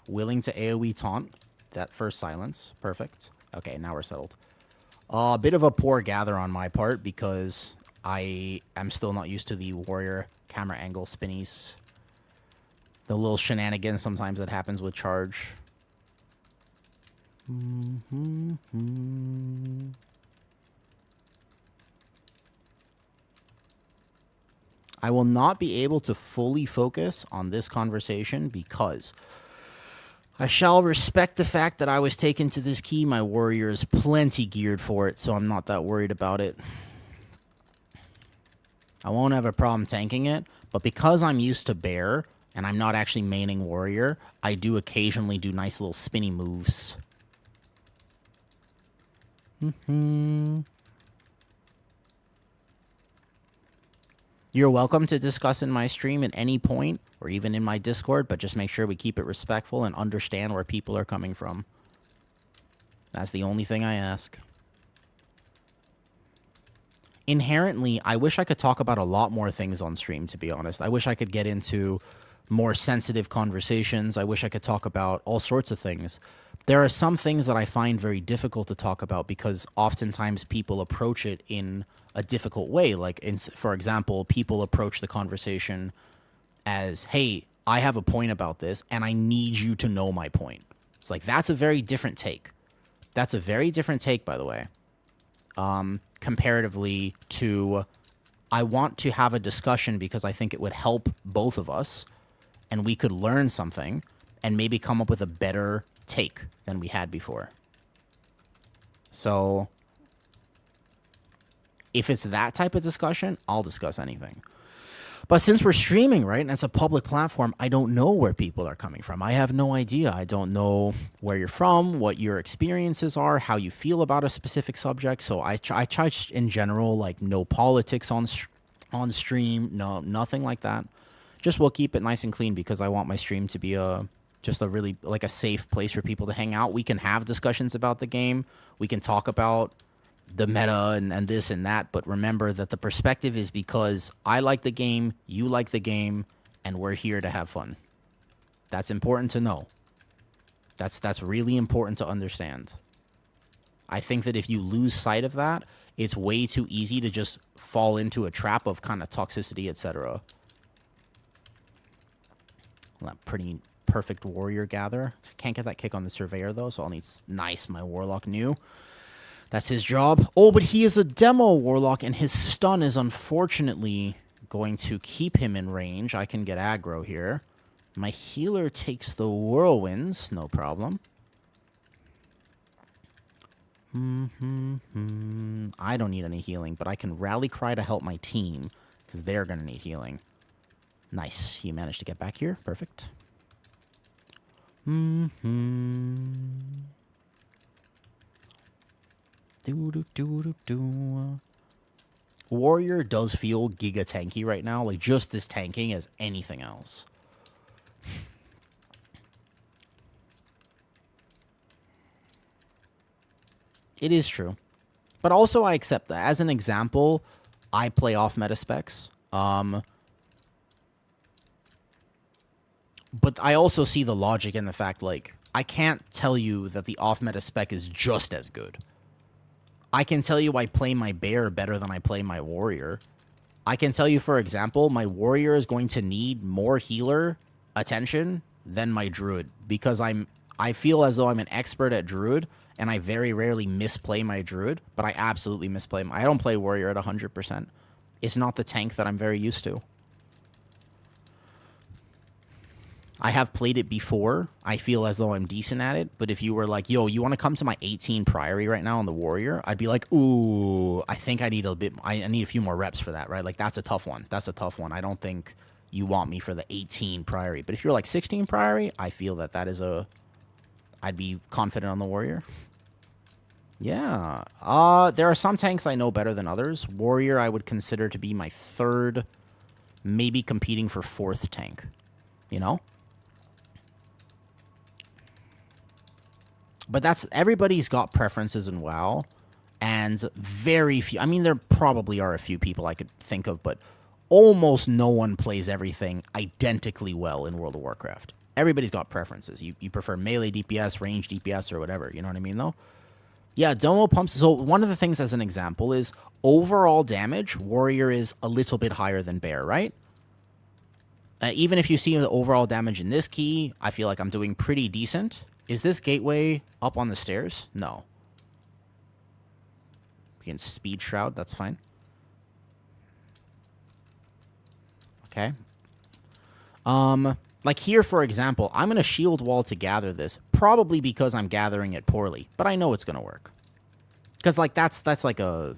Willing to AoE taunt. That first silence. Perfect. Okay, now we're settled. A bit of a poor gather on my part, because I am still not used to the warrior camera angle spinnies. The little shenanigans sometimes that happens with charge. I will not be able to fully focus on this conversation because I shall respect the fact that I was taken to this key. My warrior is plenty geared for it, so I'm not that worried about it. I won't have a problem tanking it, but because I'm used to bear and I'm not actually maining warrior, I do occasionally do nice little spinny moves. You're welcome to discuss in my stream at any point, or even in my Discord, but just make sure we keep it respectful and understand where people are coming from. That's the only thing I ask. Inherently, I wish I could talk about a lot more things on stream, to be honest. I wish I could get into more sensitive conversations. I wish I could talk about all sorts of things. There are some things that I find very difficult to talk about because oftentimes people approach it in a difficult way. Like, for example, people approach the conversation as, hey, I have a point about this, and I need you to know my point. It's like, that's a very different take. That's a very different take, by the way, comparatively to, I want to have a discussion because I think it would help both of us, and we could learn something, and maybe come up with a better take than we had before. So if it's that type of discussion, I'll discuss anything. But since we're streaming, right, and it's a public platform, I don't know where people are coming from. I have no idea. I don't know where you're from, what your experiences are, how you feel about a specific subject. So I try in general, like, no politics on stream, no, nothing like that. Just we'll keep it nice and clean because I want my stream to be just a really, like, a safe place for people to hang out. We can have discussions about the game. We can talk about the meta and this and that, but remember that the perspective is because I like the game, you like the game, and we're here to have fun. That's important to know. That's really important to understand. I think that if you lose sight of that, it's way too easy to just fall into a trap of kind of toxicity, etc. That pretty perfect warrior gather. Can't get that kick on the surveyor though, so I'll need nice. My warlock knew. That's his job. Oh, but he is a demo warlock, and his stun is unfortunately going to keep him in range. I can get aggro here. My healer takes the whirlwinds, no problem. I don't need any healing, but I can rally cry to help my team, because they're going to need healing. Nice. He managed to get back here. Perfect. Warrior does feel giga tanky right now. Like, just as tanking as anything else. It is true. But also, I accept that. As an example, I play off meta specs. But I also see the logic in the fact, like, I can't tell you that the off meta spec is just as good. I can tell you I play my bear better than I play my warrior. I can tell you, for example, my warrior is going to need more healer attention than my druid, because I feel as though I'm an expert at druid, and I very rarely misplay my druid, but I absolutely misplay him. I don't play warrior at 100%. It's not the tank that I'm very used to. I have played it before. I feel as though I'm decent at it, but if you were like, yo, you want to come to my 18 Priory right now on the warrior, I'd be like, ooh, I think I need I need a few more reps for that, right? Like, that's a tough one. That's a tough one. I don't think you want me for the 18 Priory, but if you're like 16 Priory, I feel that that is I'd be confident on the warrior. Yeah. There are some tanks I know better than others. Warrior I would consider to be my third, maybe competing for fourth tank. You know? But everybody's got preferences in WoW, and very few, I mean, there probably are a few people I could think of, but almost no one plays everything identically well in World of Warcraft. Everybody's got preferences. You prefer melee DPS, range DPS, or whatever, you know what I mean, though? Yeah, Domo pumps, so one of the things as an example is overall damage, Warrior is a little bit higher than Bear, right? Even if you see the overall damage in this key, I feel like I'm doing pretty decent. Is this gateway up on the stairs? No. We can speed shroud, that's fine. Okay. Like here, for example, I'm going to shield wall to gather this, probably because I'm gathering it poorly, but I know it's going to work. Because, like, that's like a...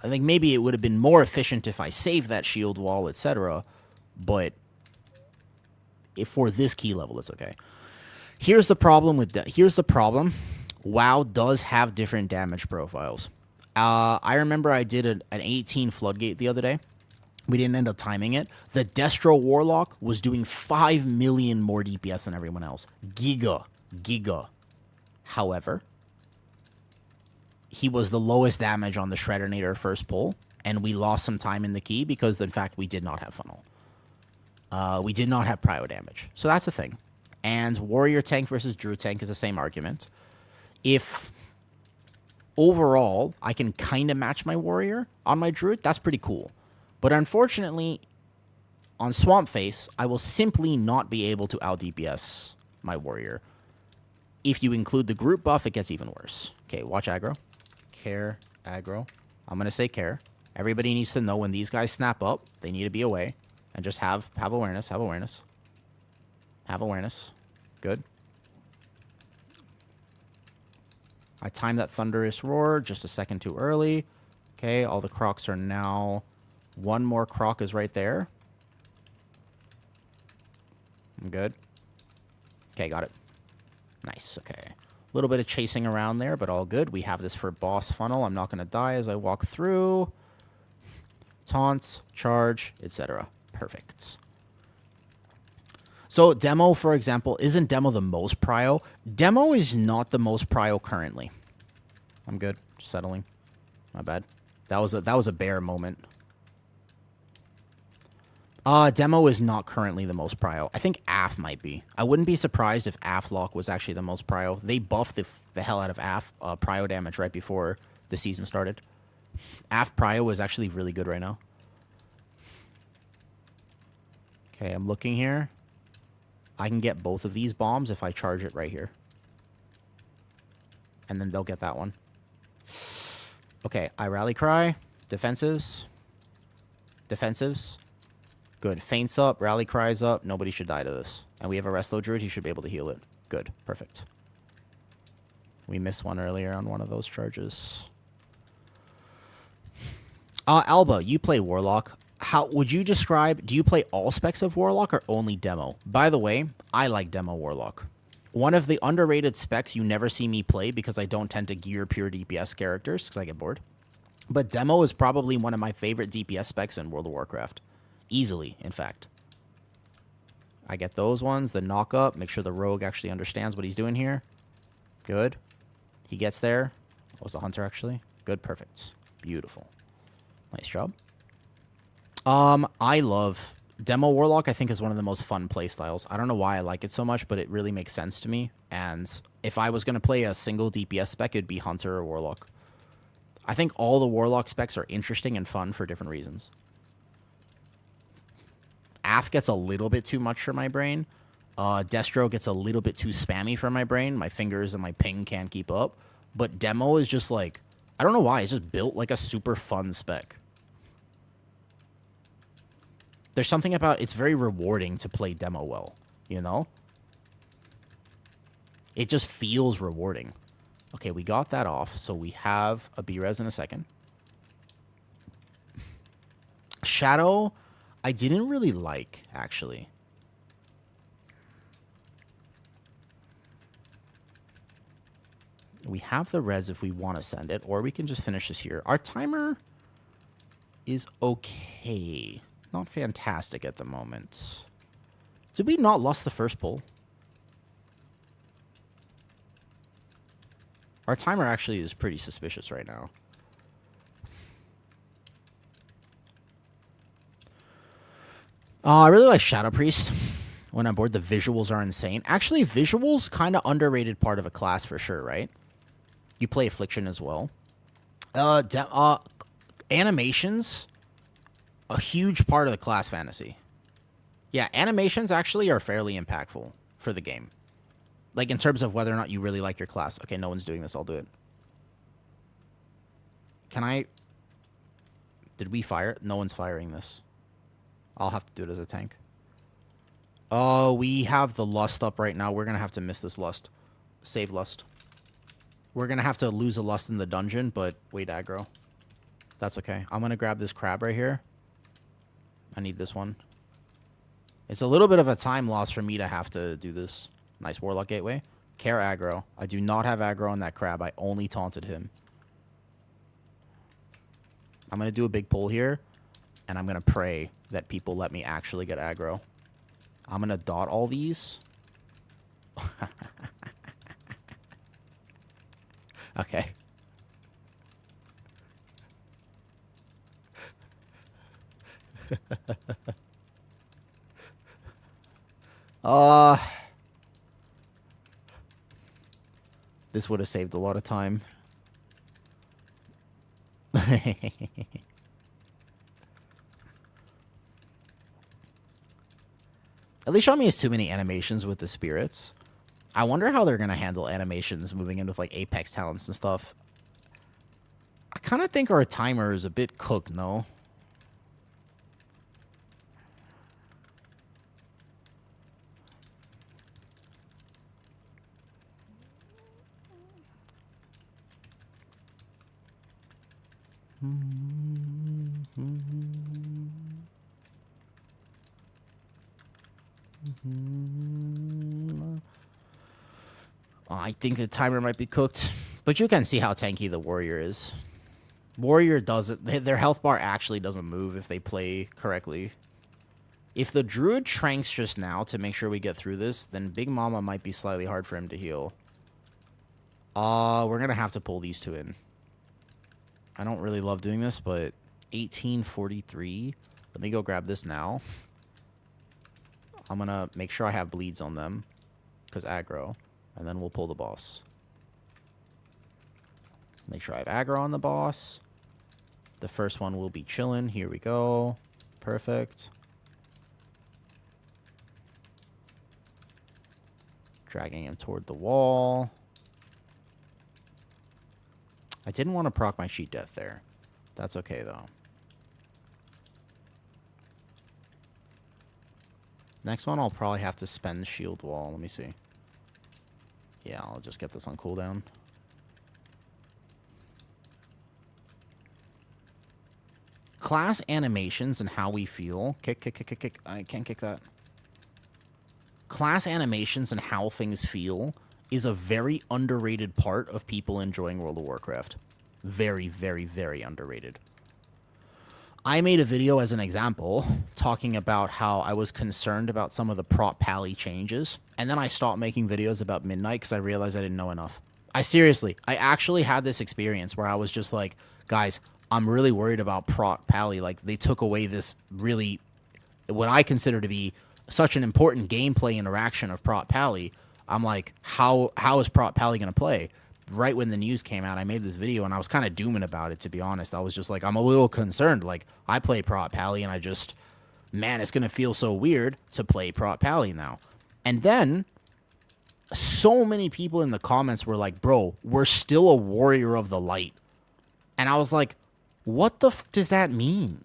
I think maybe it would have been more efficient if I saved that shield wall, etc., but if for this key level, it's okay. Here's the problem with that. Here's the problem. WoW does have different damage profiles. I remember I did an 18 Floodgate the other day. We didn't end up timing it. The Destro Warlock was doing 5 million more DPS than everyone else. Giga. However, he was the lowest damage on the Shreddinator first pull, and we lost some time in the key because, in fact, we did not have funnel. We did not have prio damage. So that's a thing. And Warrior Tank versus Druid Tank is the same argument. If overall I can kind of match my Warrior on my Druid, that's pretty cool. But unfortunately, on Swamp Face, I will simply not be able to out-DPS my Warrior. If you include the group buff, it gets even worse. Okay, watch aggro. Care, aggro. I'm going to say care. Everybody needs to know when these guys snap up, they need to be away. And just have awareness, have awareness. Have awareness. Good. I timed that Thunderous Roar just a second too early. Okay, all the crocs are now... One more croc is right there. I'm good. Okay, got it. Nice, okay. A little bit of chasing around there, but all good. We have this for boss funnel. I'm not going to die as I walk through. Taunts, charge, etc. Perfect. So demo, for example, isn't demo the most prio? Demo is not the most prio currently. I'm good. Just settling. My bad. That was a bear moment. Demo is not currently the most prio. I think AF might be. I wouldn't be surprised if AF lock was actually the most prio. They buffed the hell out of AF prio damage right before the season started. AF prio is actually really good right now. Okay, I'm looking here. I can get both of these bombs if I charge it right here. And then they'll get that one. Okay, I rally cry. Defensives. Defensives. Good. Faints up. Rally cries up. Nobody should die to this. And we have a Resto Druid. He should be able to heal it. Good. Perfect. We missed one earlier on one of those charges. Alba, you play Warlock. How would you describe... Do you play all specs of Warlock or only Demo? By the way, I like Demo Warlock. One of the underrated specs you never see me play because I don't tend to gear pure DPS characters because I get bored. But Demo is probably one of my favorite DPS specs in World of Warcraft. Easily, in fact. I get those ones, the knock up, make sure the rogue actually understands what he's doing here. Good. He gets there. What was the hunter actually? Good, perfect. Beautiful. Nice job. I love Demo Warlock. I think is one of the most fun play styles. I don't know why I like it so much, but it really makes sense to me. And if I was going to play a single DPS spec, it'd be Hunter or Warlock. I think all the Warlock specs are interesting and fun for different reasons. AF gets a little bit too much for my brain. Destro gets a little bit too spammy for my brain. My fingers and my ping can't keep up. But Demo is just like, I don't know why, it's just built like a super fun spec. There's something about it's very rewarding to play Demo well, you know? It just feels rewarding. Okay, we got that off, so we have a B-Res in a second. Shadow, I didn't really like, actually. We have the res if we want to send it, or we can just finish this here. Our timer is okay. Not fantastic at the moment. Did we not lost the first pull? Our timer actually is pretty suspicious right now. I really like Shadow Priest. When I'm bored, the visuals are insane. Actually, visuals kind of underrated part of a class for sure, right? You play Affliction as well. Animations, a huge part of the class fantasy. Yeah, animations actually are fairly impactful for the game. Like, in terms of whether or not you really like your class. Okay, no one's doing this. I'll do it. Can I... Did we fire? No one's firing this. I'll have to do it as a tank. Oh, we have the Lust up right now. We're going to have to miss this Lust. Save Lust. We're going to have to lose a Lust in the dungeon, but wait aggro. That's okay. I'm going to grab this crab right here. I need this one. It's a little bit of a time loss for me to have to do this. Nice Warlock Gateway. Care aggro. I do not have aggro on that crab. I only taunted him. I'm going to do a big pull here. And I'm going to pray that people let me actually get aggro. I'm going to dot all these. Okay. This would have saved a lot of time. At least Xiaomi has too many animations with the spirits. I wonder how they're going to handle animations moving in with like Apex talents and stuff. I kind of think our timer is a bit cooked, no? I think the timer might be cooked, but you can see how tanky the warrior is. Warrior doesn't... Their health bar actually doesn't move if they play correctly. If the druid tranks just now to make sure we get through this, then Big Mama might be slightly hard for him to heal. We're going to have to pull these two in. I don't really love doing this, but 1843. Let me go grab this now. I'm going to make sure I have bleeds on them, because aggro. And then we'll pull the boss. Make sure I have aggro on the boss. The first one will be chillin'. Here we go. Perfect. Dragging him toward the wall. I didn't want to proc my Sheet Death there. That's okay, though. Next one, I'll probably have to spend the Shield Wall. Let me see. Yeah, I'll just get this on cooldown. Class animations and how we feel. Kick, kick, kick, kick, kick. I can't kick that. Class animations and how things feel is a very underrated part of people enjoying World of Warcraft. Very, very, very underrated. I made a video as an example talking about how I was concerned about some of the prot pally changes, and then I stopped making videos about Midnight because I realized I didn't know enough. I actually had this experience where I was just like, guys, I'm really worried about prot pally. Like, they took away this really, what I consider to be such an important gameplay interaction of prot pally. I'm like, how is prot pally going to play? Right when the news came out, I made this video, and I was kind of dooming about it, to be honest. I was just like, I'm a little concerned. Like, I play prot pally, and man, it's going to feel so weird to play prot pally now. And then so many people in the comments were like, bro, we're still a warrior of the light. And I was like, what the f does that mean?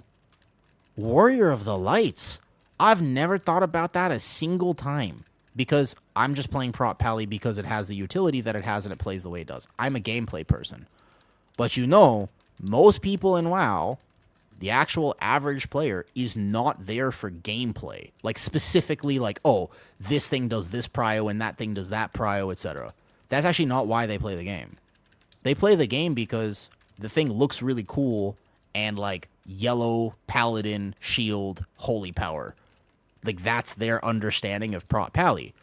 Warrior of the lights? I've never thought about that a single time. Because I'm just playing prot pally because it has the utility that it has and it plays the way it does. I'm a gameplay person. But you know, most people in WoW, the actual average player, is not there for gameplay. Like, specifically like, oh, this thing does this prio and that thing does that prio, etc. That's actually not why they play the game. They play the game because the thing looks really cool and, like, yellow, paladin, shield, holy power. Like, that's their understanding of prot pally.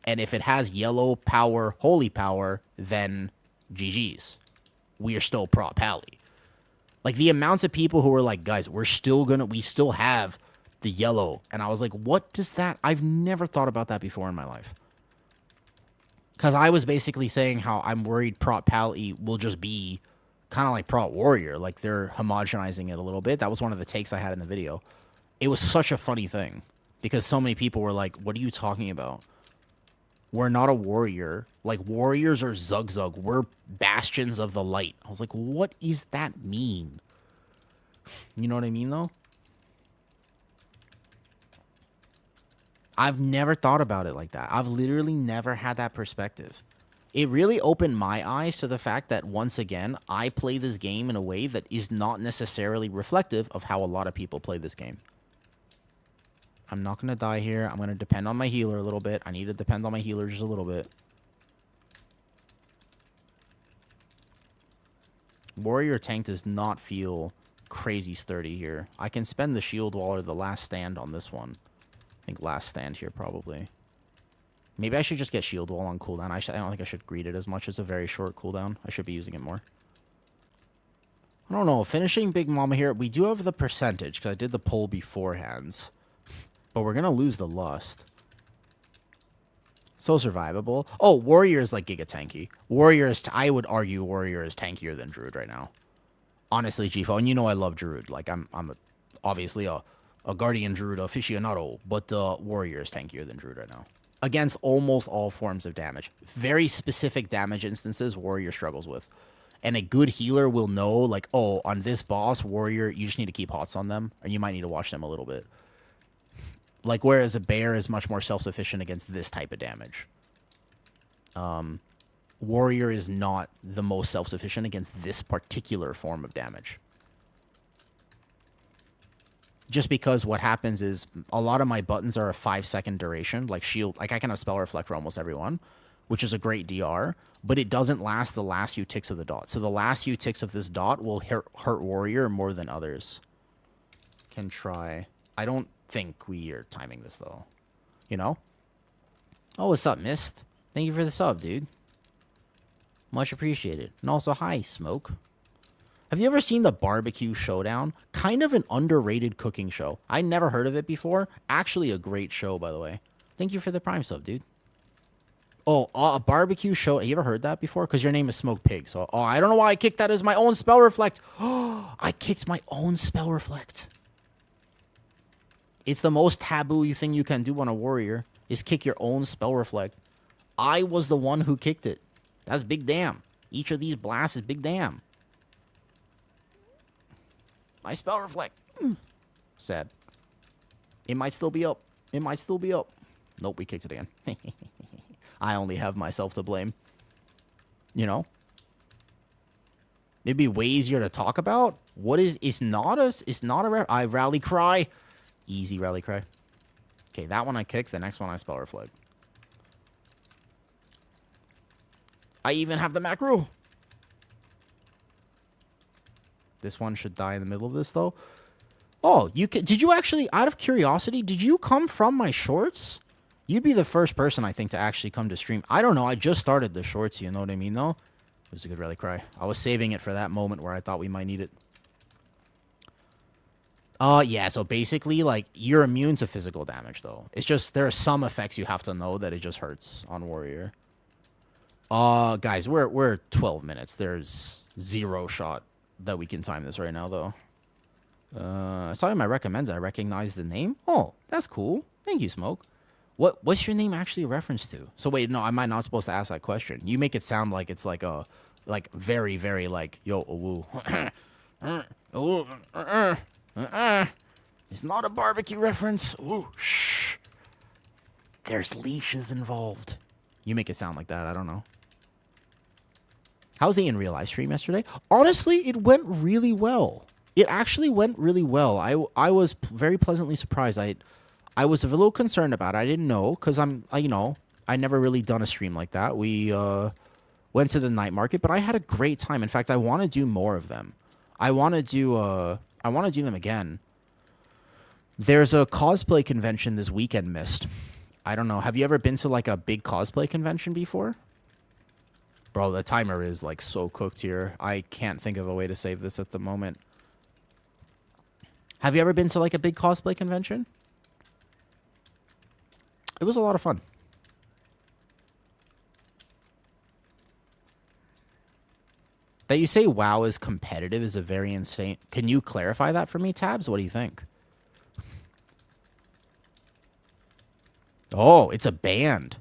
And if it has yellow power, holy power, then GG's. We are still prot pally. Like, the amounts of people who are like, guys, we still have the yellow. And I was like, what does that? I've never thought about that before in my life. Because I was basically saying how I'm worried prot pally will just be kind of like prot warrior. Like, they're homogenizing it a little bit. That was one of the takes I had in the video. It was such a funny thing. Because so many people were like, what are you talking about? We're not a warrior. Like, warriors are Zug-Zug. We're bastions of the light. I was like, what does that mean? You know what I mean, though? I've never thought about it like that. I've literally never had that perspective. It really opened my eyes to the fact that, once again, I play this game in a way that is not necessarily reflective of how a lot of people play this game. I'm not going to die here. I'm going to depend on my healer a little bit. I need to depend on my healer just a little bit. Warrior tank does not feel crazy sturdy here. I can spend the shield wall or the last stand on this one. I think last stand here probably. Maybe I should just get shield wall on cooldown. I don't think I should greet it as much. It's a very short cooldown. I should be using it more. I don't know. Finishing Big Mama here. We do have the percentage because I did the poll beforehand. But we're going to lose the lust. So survivable. Oh, warrior is like giga tanky. Warrior is, I would argue warrior is tankier than druid right now. Honestly, Gfo. And you know I love druid. Like, I'm obviously a guardian druid aficionado. But warrior is tankier than druid right now. Against almost all forms of damage. Very specific damage instances warrior struggles with. And a good healer will know, like, oh, on this boss, warrior, you just need to keep hots on them. Or you might need to watch them a little bit. Like, whereas a bear is much more self-sufficient against this type of damage. Warrior is not the most self-sufficient against this particular form of damage. Just because what happens is a lot of my buttons are a 5-second duration. Like shield, like I can have spell reflect for almost everyone, which is a great DR. But it doesn't last the last few ticks of the dot. So the last few ticks of this dot will hurt warrior more than others. Can try. I don't think we are timing this though. You know? Oh, what's up, Mist? Thank you for the sub, dude. Much appreciated. And also, hi, Smoke. Have you ever seen the Barbecue Showdown? Kind of an underrated cooking show. I never heard of it before. Actually a great show, by the way. Thank you for the Prime sub, dude. Oh, a barbecue show. Have you ever heard that before? Because your name is Smoked Pig. So, oh, I don't know why I kicked that as my own spell reflect. Oh, I kicked my own spell reflect. It's the most taboo thing you can do on a warrior, is kick your own spell reflect. I was the one who kicked it. That's big damn. Each of these blasts is big damn. My spell reflect. Sad. It might still be up. It might still be up. Nope, we kicked it again. I only have myself to blame. You know? It'd be way easier to talk about. What is... It's not a... I rally cry. Easy rally cry. Okay, that one I kicked. The next one I spell reflect. I even have the macro. This one should die in the middle of this, though. Oh, did you actually, out of curiosity, did you come from my shorts? You'd be the first person, I think, to actually come to stream. I don't know. I just started the shorts, you know what I mean, though? It was a good rally cry. I was saving it for that moment where I thought we might need it. Yeah, so basically, like, you're immune to physical damage, though. It's just, there are some effects you have to know that it just hurts on Warrior. Guys, we're 12 minutes. There's zero shot that we can time this right now, though. I saw in my recommends. I recognize the name. Oh, that's cool. Thank you, Smoke. What's your name actually a reference to? So wait, no, am I not supposed to ask that question? You make it sound like it's like a, like very, very like, yo, woo. It's not a barbecue reference. Ooh, shh. There's leashes involved. You make it sound like that. I don't know. How's the in real live stream yesterday? Honestly, it went really well. It actually went really well. I was very pleasantly surprised. I was a little concerned about it. I didn't know because you know, I never really done a stream like that. We went to the night market, but I had a great time. In fact, I want to do more of them. I want to do them again. There's a cosplay convention this weekend, Mist. I don't know. Have you ever been to like a big cosplay convention before? Bro, the timer is like so cooked here. I can't think of a way to save this at the moment. Have you ever been to like a big cosplay convention? It was a lot of fun. That you say WoW is competitive is a very insane... Can you clarify that for me, Tabs? What do you think? Oh, it's a band.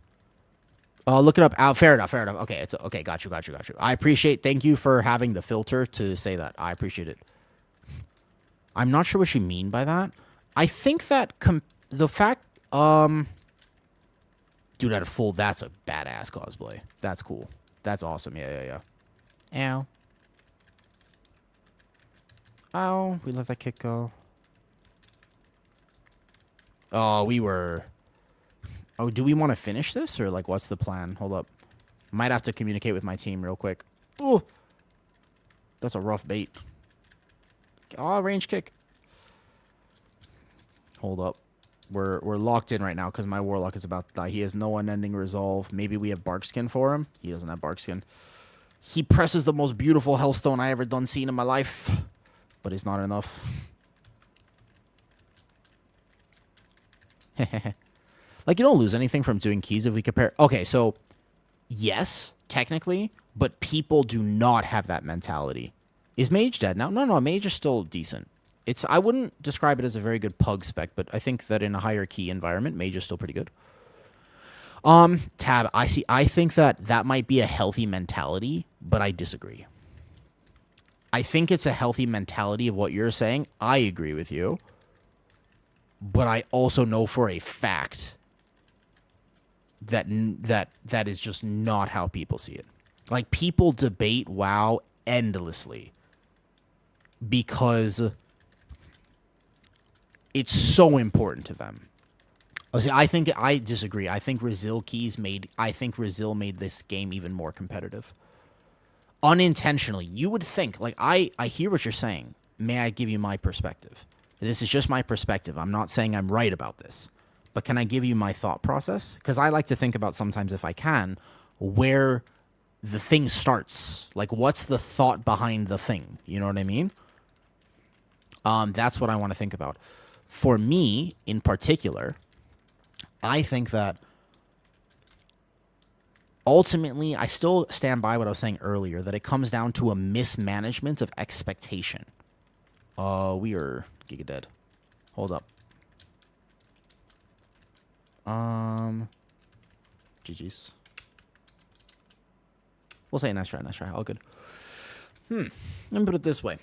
Oh, look it up. Oh, fair enough, fair enough. Okay, it's okay. Got you. I appreciate. Thank you for having the filter to say that. I appreciate it. I'm not sure what you mean by that. I think that the fact, dude, at a full, that's a badass cosplay. That's cool. That's awesome. Yeah. Ow. Oh, we let that kick go. Oh, we were. Oh, do we want to finish this or like what's the plan? Hold up. Might have to communicate with my team real quick. Oh, that's a rough bait. Oh, range kick. Hold up. We're locked in right now because my warlock is about to die. He has no unending resolve. Maybe we have barkskin for him. He doesn't have barkskin. He presses the most beautiful hellstone I ever done seen in my life, but it's not enough. Like, you don't lose anything from doing keys if we compare. Okay, so yes, technically, but people do not have that mentality. Is Mage dead now? No, Mage is still decent. I wouldn't describe it as a very good pug spec, but I think that in a higher key environment, Mage is still pretty good. Tab, I think that might be a healthy mentality, but I disagree. I think it's a healthy mentality of what you're saying. I agree with you. But I also know for a fact that is just not how people see it. Like, people debate WoW endlessly because it's so important to them. I disagree. I think Resil made this game even more competitive. Unintentionally. You would think, like, I hear what you're saying. May I give you my perspective? This is just my perspective. I'm not saying I'm right about this. But can I give you my thought process? Because I like to think about sometimes, if I can, where the thing starts. Like, what's the thought behind the thing? You know what I mean? That's what I want to think about. For me, in particular, I think that ultimately, I still stand by what I was saying earlier, that it comes down to a mismanagement of expectation. We are giga dead. Hold up. GG's. We'll say nice try, nice try. All good. Let me put it this way.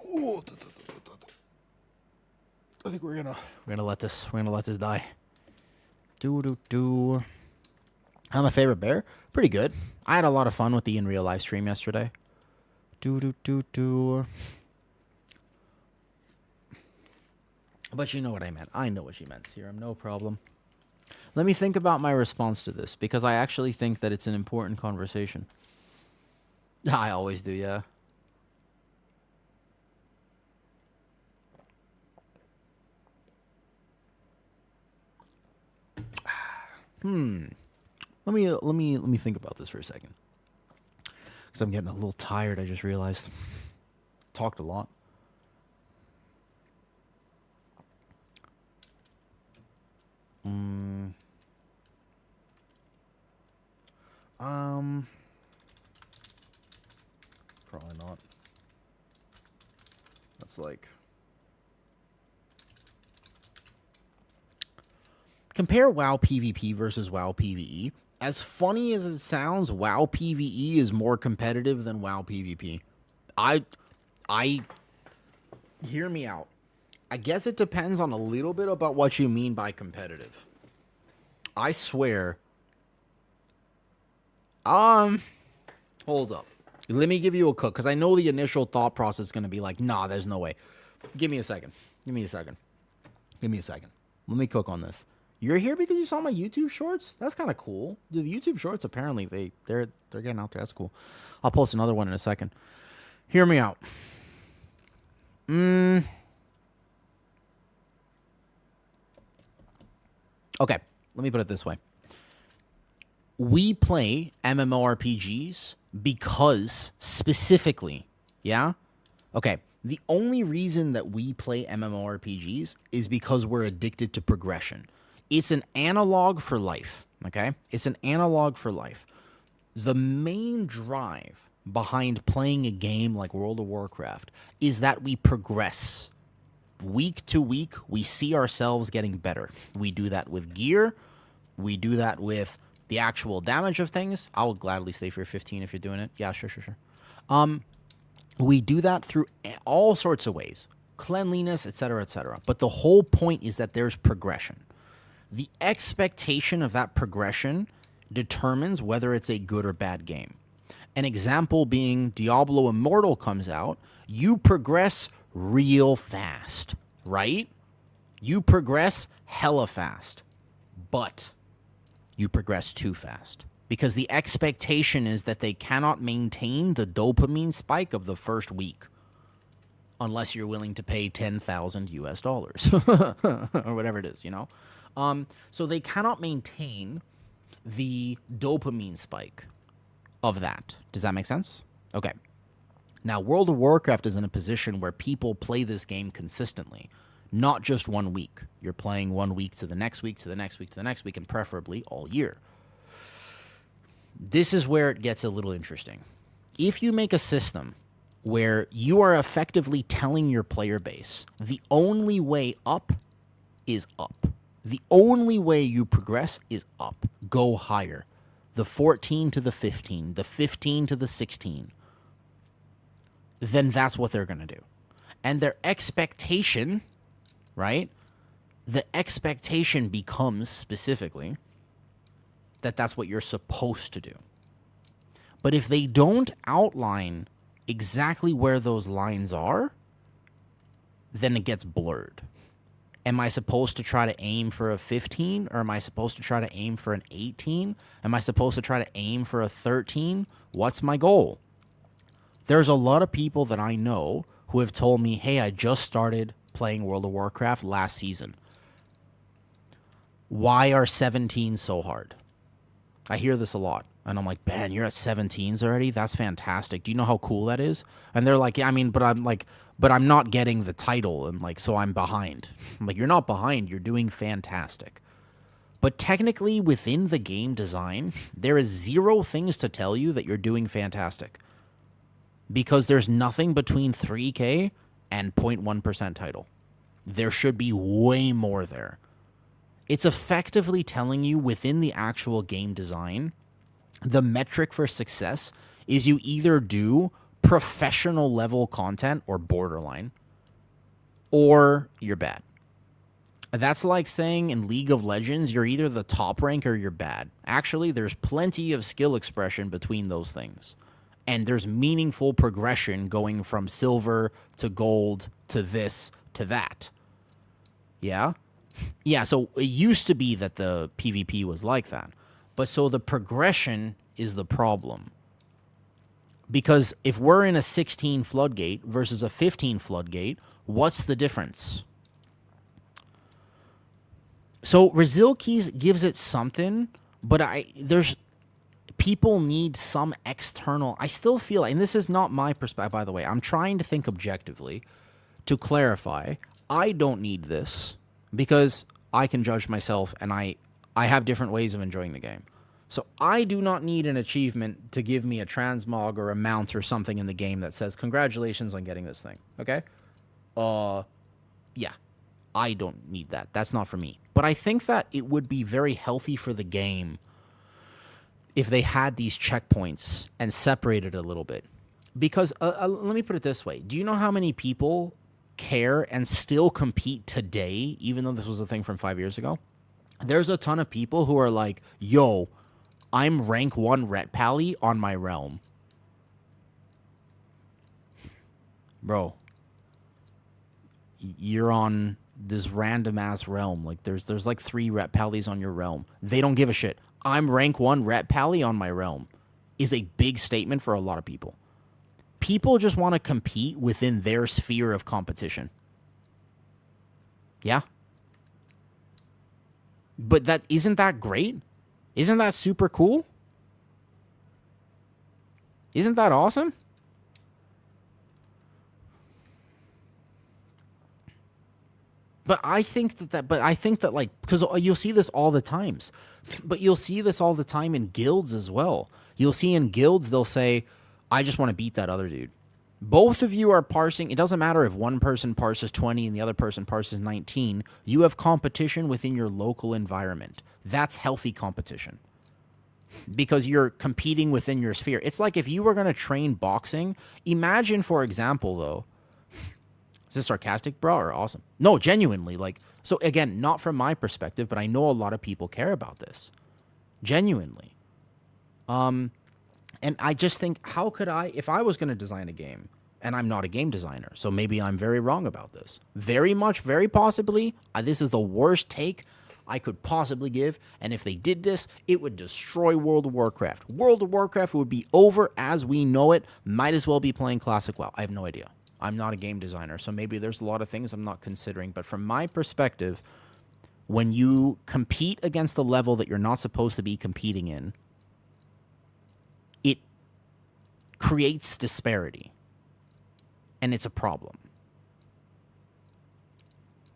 I think we're gonna let this die. How's my favorite bear? Pretty good. I had a lot of fun with the in real live stream yesterday. But you know what I meant. I know what she meant, Serum. No problem. Let me think about my response to this, because I actually think that it's an important conversation. I always do, yeah. Let me think about this for a second. Because I'm getting a little tired, I just realized. Talked a lot. Probably not. That's like... Compare WoW PvP versus WoW PvE. As funny as it sounds, WoW PvE is more competitive than WoW PvP. Hear me out. I guess it depends on a little bit about what you mean by competitive. I swear. Hold up. Let me give you a cook, because I know the initial thought process is going to be like, nah, there's no way. Give me a second. Let me cook on this. You're here because you saw my YouTube shorts? That's kind of cool. Dude, the YouTube shorts, apparently, they're getting out there. That's cool. I'll post another one in a second. Hear me out. Okay, let me put it this way. We play MMORPGs because, specifically, yeah? Okay, the only reason that we play MMORPGs is because we're addicted to progression. It's an analog for life, okay? It's an analog for life. The main drive behind playing a game like World of Warcraft is that we progress. Week to week, we see ourselves getting better. We do that with gear. We do that with the actual damage of things. I will gladly stay for your 15 if you're doing it. Yeah, sure. We do that through all sorts of ways. Cleanliness, etc., etc. But the whole point is that there's progression. The expectation of that progression determines whether it's a good or bad game. An example being Diablo Immortal comes out. You progress real fast, right? You progress hella fast. But you progress too fast. Because the expectation is that they cannot maintain the dopamine spike of the first week. Unless you're willing to pay $10,000 US or whatever it is, you know? So they cannot maintain the dopamine spike of that. Does that make sense? Okay. Now, World of Warcraft is in a position where people play this game consistently. Not just 1 week. You're playing 1 week to the next week, to the next week, to the next week, and preferably all year. This is where it gets a little interesting. If you make a system where you are effectively telling your player base the only way up is up. The only way you progress is up. Go higher. The 14 to the 15, the 15 to the 16. Then that's what they're going to do. And their expectation, right? The expectation becomes specifically that that's what you're supposed to do. But if they don't outline exactly where those lines are, then it gets blurred. Am I supposed to try to aim for a 15? Or am I supposed to try to aim for an 18? Am I supposed to try to aim for a 13? What's my goal? There's a lot of people that I know who have told me, hey, I just started playing World of Warcraft last season. Why are 17s so hard? I hear this a lot. And I'm like, man, you're at 17s already? That's fantastic. Do you know how cool that is? And they're like, yeah, I mean, but I'm not getting the title, and like, so I'm behind. I'm like, you're not behind, you're doing fantastic. But technically, within the game design, there is zero things to tell you that you're doing fantastic. Because there's nothing between 3K and 0.1% title. There should be way more there. It's effectively telling you within the actual game design the metric for success is you either do professional level content or borderline, or you're bad. That's like saying in League of Legends, you're either the top rank or you're bad. Actually, there's plenty of skill expression between those things. And there's meaningful progression going from silver to gold to this to that. Yeah? Yeah, so it used to be that the PvP was like that. But so the progression is the problem. Because if we're in a 16 floodgate versus a 15 floodgate, what's the difference? So Resil Keys gives it something, but there's people need some external. I still feel, and this is not my perspective, by the way. I'm trying to think objectively to clarify. I don't need this because I can judge myself, and I have different ways of enjoying the game. So I do not need an achievement to give me a transmog or a mount or something in the game that says congratulations on getting this thing. Okay? Yeah. I don't need that. That's not for me. But I think that it would be very healthy for the game if they had these checkpoints and separated a little bit. Because let me put it this way. Do you know how many people care and still compete today, even though this was a thing from 5 years ago? There's a ton of people who are like, yo, I'm rank 1 Ret Pally on my realm. Bro, you're on this random ass realm. Like there's like 3 Ret Pallies on your realm. They don't give a shit. I'm rank 1 Ret Pally on my realm is a big statement for a lot of people. People just want to compete within their sphere of competition. Yeah. But isn't that great? Isn't that super cool? Isn't that awesome? But I think that like, because you'll see this all the times, but you'll see this all the time in guilds as well. You'll see in guilds, they'll say, I just want to beat that other dude. Both of you are parsing. It doesn't matter if one person parses 20 and the other person parses 19. You have competition within your local environment. That's healthy competition. Because you're competing within your sphere. It's like if you were going to train boxing, imagine, for example, though, is this sarcastic, bro, or awesome? No, genuinely. Like, so again, not from my perspective, but I know a lot of people care about this. Genuinely. And I just think, how could I, if I was going to design a game, and I'm not a game designer, so maybe I'm very wrong about this. Very possibly, this is the worst take I could possibly give, and if they did this, it would destroy World of Warcraft. World of Warcraft would be over as we know it. Might as well be playing Classic WoW. I have no idea. I'm not a game designer, so maybe there's a lot of things I'm not considering. But from my perspective, when you compete against the level that you're not supposed to be competing in, it creates disparity. And it's a problem.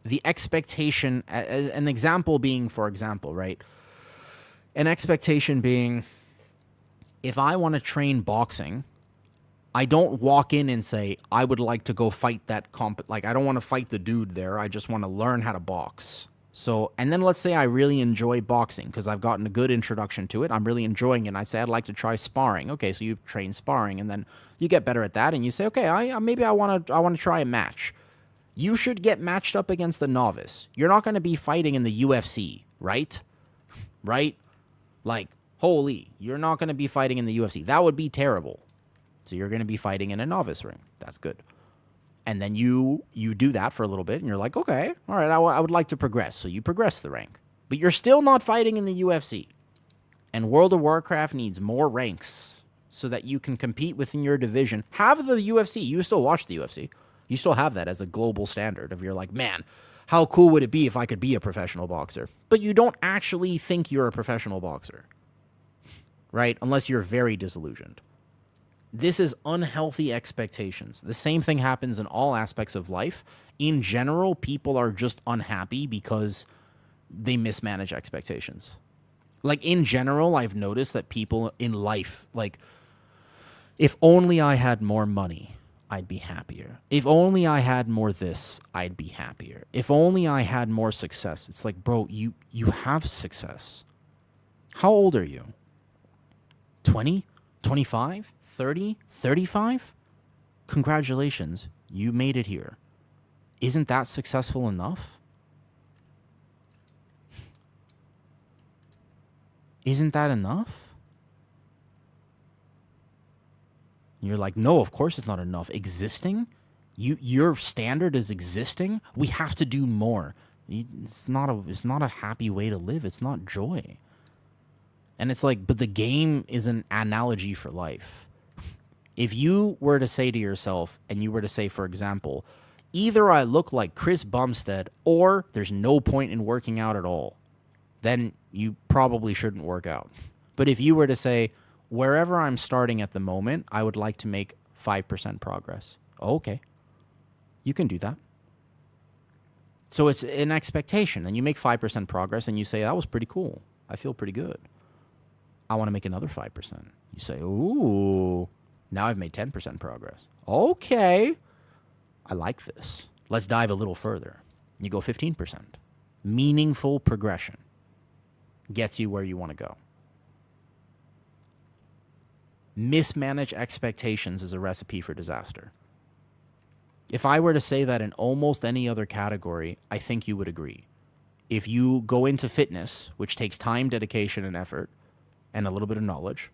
The expectation, an example being, for example, right? An expectation being, if I want to train boxing, I don't walk in and say, I would like to go fight that like, I don't want to fight the dude there. I just want to learn how to box. So, and then let's say I really enjoy boxing because I've gotten a good introduction to it. I'm really enjoying it. And I say, I'd like to try sparring. Okay, so you train sparring and then you get better at that and you say, okay, maybe I want to try a match. You should get matched up against the novice. You're not going to be fighting in the UFC, right? Right? Like, holy, you're not going to be fighting in the UFC. That would be terrible. So you're going to be fighting in a novice ring. That's good. And then you do that for a little bit, and you're like, okay, all right, I would like to progress. So you progress the rank. But you're still not fighting in the UFC. And World of Warcraft needs more ranks so that you can compete within your division. Have the UFC. You still watch the UFC. You still have that as a global standard of you're like, man, how cool would it be if I could be a professional boxer? But you don't actually think you're a professional boxer, right? Unless you're very disillusioned. This is unhealthy expectations. The same thing happens in all aspects of life. In general, people are just unhappy because they mismanage expectations. Like, in general, I've noticed that people in life, like, if only I had more money, I'd be happier. If only I had more this, I'd be happier. If only I had more success. It's like, bro, you have success. How old are you? 20, 25, 30, 35? Congratulations, you made it here. Isn't that successful enough? Isn't that enough? You're like, no, of course it's not enough. Existing? Your standard is existing? We have to do more. It's not a happy way to live. It's not joy. And it's like, but the game is an analogy for life. If you were to say to yourself, and you were to say, for example, either I look like Chris Bumstead or there's no point in working out at all, then you probably shouldn't work out. But if you were to say, wherever I'm starting at the moment, I would like to make 5% progress. Okay. You can do that. So it's an expectation, and you make 5% progress, and you say, that was pretty cool. I feel pretty good. I want to make another 5%. You say, ooh, now I've made 10% progress. Okay. I like this. Let's dive a little further. You go 15%. Meaningful progression gets you where you want to go. Mismanaged expectations is a recipe for disaster. If I were to say that in almost any other category, I think you would agree. If you go into fitness, which takes time, dedication, and effort, and a little bit of knowledge,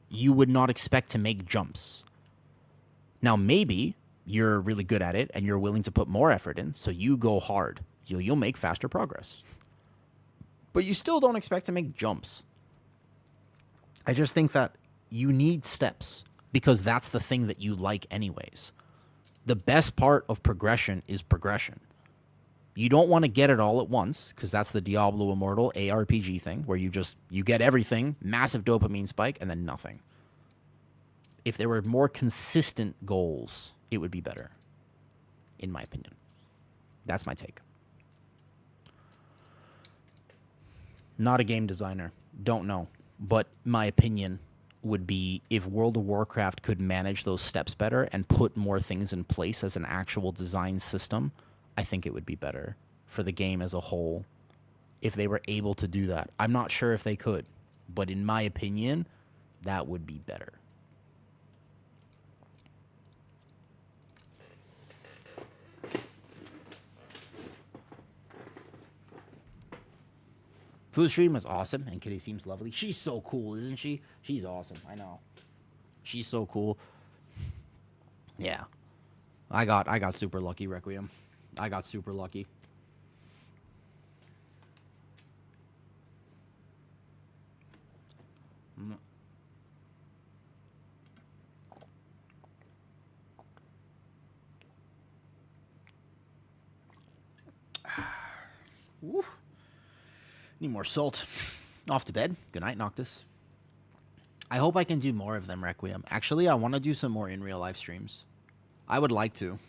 you would not expect to make jumps. Now, maybe you're really good at it and you're willing to put more effort in, so you go hard. You'll make faster progress. But you still don't expect to make jumps. I just think that you need steps because that's the thing that you like anyways. The best part of progression is progression. You don't want to get it all at once because that's the Diablo Immortal ARPG thing where you get everything, massive dopamine spike, and then nothing. If there were more consistent goals, it would be better, in my opinion. That's my take. Not a game designer. Don't know. But my opinion would be if World of Warcraft could manage those steps better and put more things in place as an actual design system, I think it would be better for the game as a whole if they were able to do that. I'm not sure if they could, but in my opinion, that would be better. Food stream was awesome, and Kitty seems lovely. She's so cool, isn't she? She's awesome. I know. She's so cool. Yeah. I got super lucky, Requiem. I got super lucky. Woo. Need more salt. Off to bed. Good night, Noctis. I hope I can do more of them, Requiem. Actually, I want to do some more in real life streams. I would like to.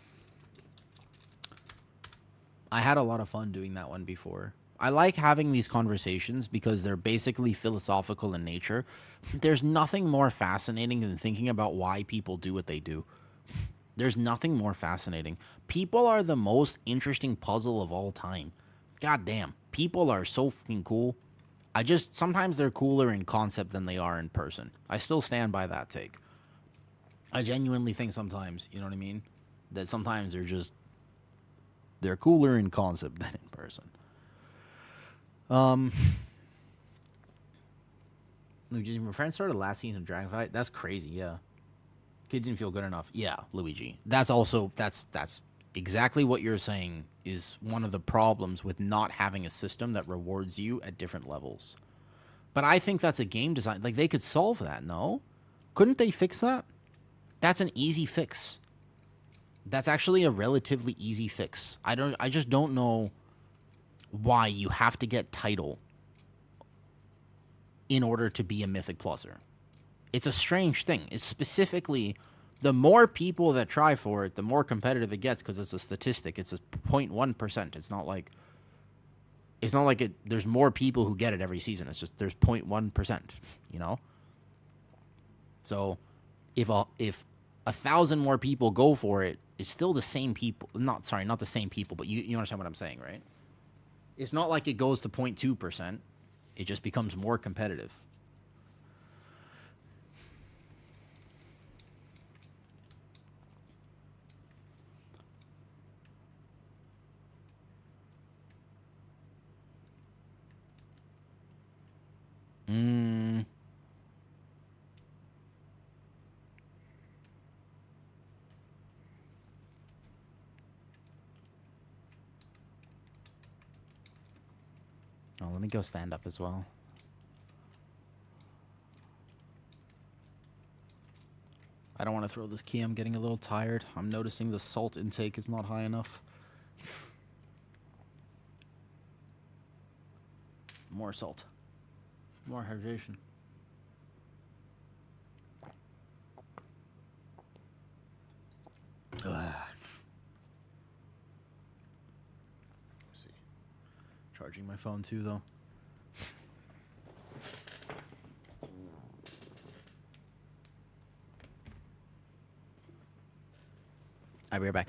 I had a lot of fun doing that one before. I like having these conversations because they're basically philosophical in nature. There's nothing more fascinating than thinking about why people do what they do. There's nothing more fascinating. People are the most interesting puzzle of all time. God damn. People are so fucking cool. Sometimes they're cooler in concept than they are in person. I still stand by that take. I genuinely think sometimes, you know what I mean? That sometimes they're cooler in concept than in person. Luigi, my friend started last season of Dragonfight. That's crazy, yeah. Kid didn't feel good enough. Yeah, Luigi. That's exactly what you're saying is one of the problems with not having a system that rewards you at different levels. But I think that's a game design. Like, they could solve that, no? Couldn't they fix that? That's an easy fix. That's actually a relatively easy fix. I just don't know why you have to get title in order to be a Mythic Pluser. It's a strange thing. It's specifically the more people that try for it, the more competitive it gets because it's a statistic. It's a 0.1%. It's not like there's more people who get it every season. It's just there's 0.1%, you know? So if 1,000 more people go for it, it's still the same people. Not the same people, but you understand what I'm saying, right? It's not like it goes to 0.2%. It just becomes more competitive. Oh, let me go stand up as well. I don't want to throw this key. I'm getting a little tired. I'm noticing the salt intake is not high enough. More salt. More hydration. Ugh. Let's see. Charging my phone too, though. I'll be right back.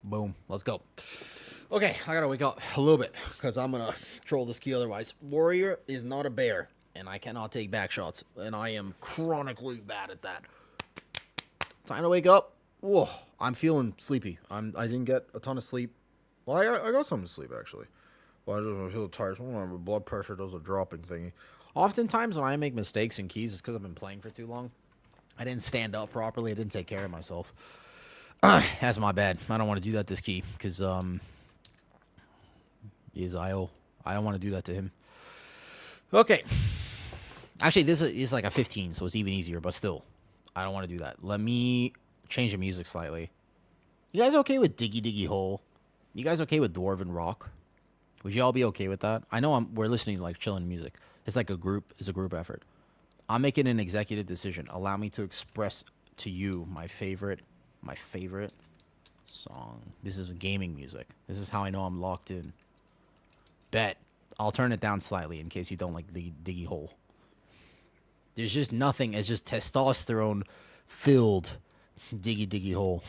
Boom. Let's go. Okay, I gotta wake up a little bit because I'm gonna troll this key otherwise. Warrior is not a bear, and I cannot take back shots, and I am chronically bad at that. Time to wake up. Whoa, I'm feeling sleepy. I didn't get a ton of sleep. Well, I got some sleep actually. Well, I just feel tired. My blood pressure does a dropping thingy. Oftentimes when I make mistakes in keys, it's because I've been playing for too long. I didn't stand up properly. I didn't take care of myself. That's my bad. I don't want to do that this key because he's IO. I don't want to do that to him. Okay. Actually, this is like a 15, so it's even easier, but still. I don't want to do that. Let me change the music slightly. You guys okay with Diggy Diggy Hole? You guys okay with Dwarven Rock? Would you all be okay with that? I know we're listening to like chilling music. It's like a group effort. I'm making an executive decision. Allow me to express to you my favorite song. This is gaming music. This is how I know I'm locked in. Bet. I'll turn it down slightly in case you don't like the Diggy Hole. There's just nothing. It's just testosterone filled Diggy Diggy Hole.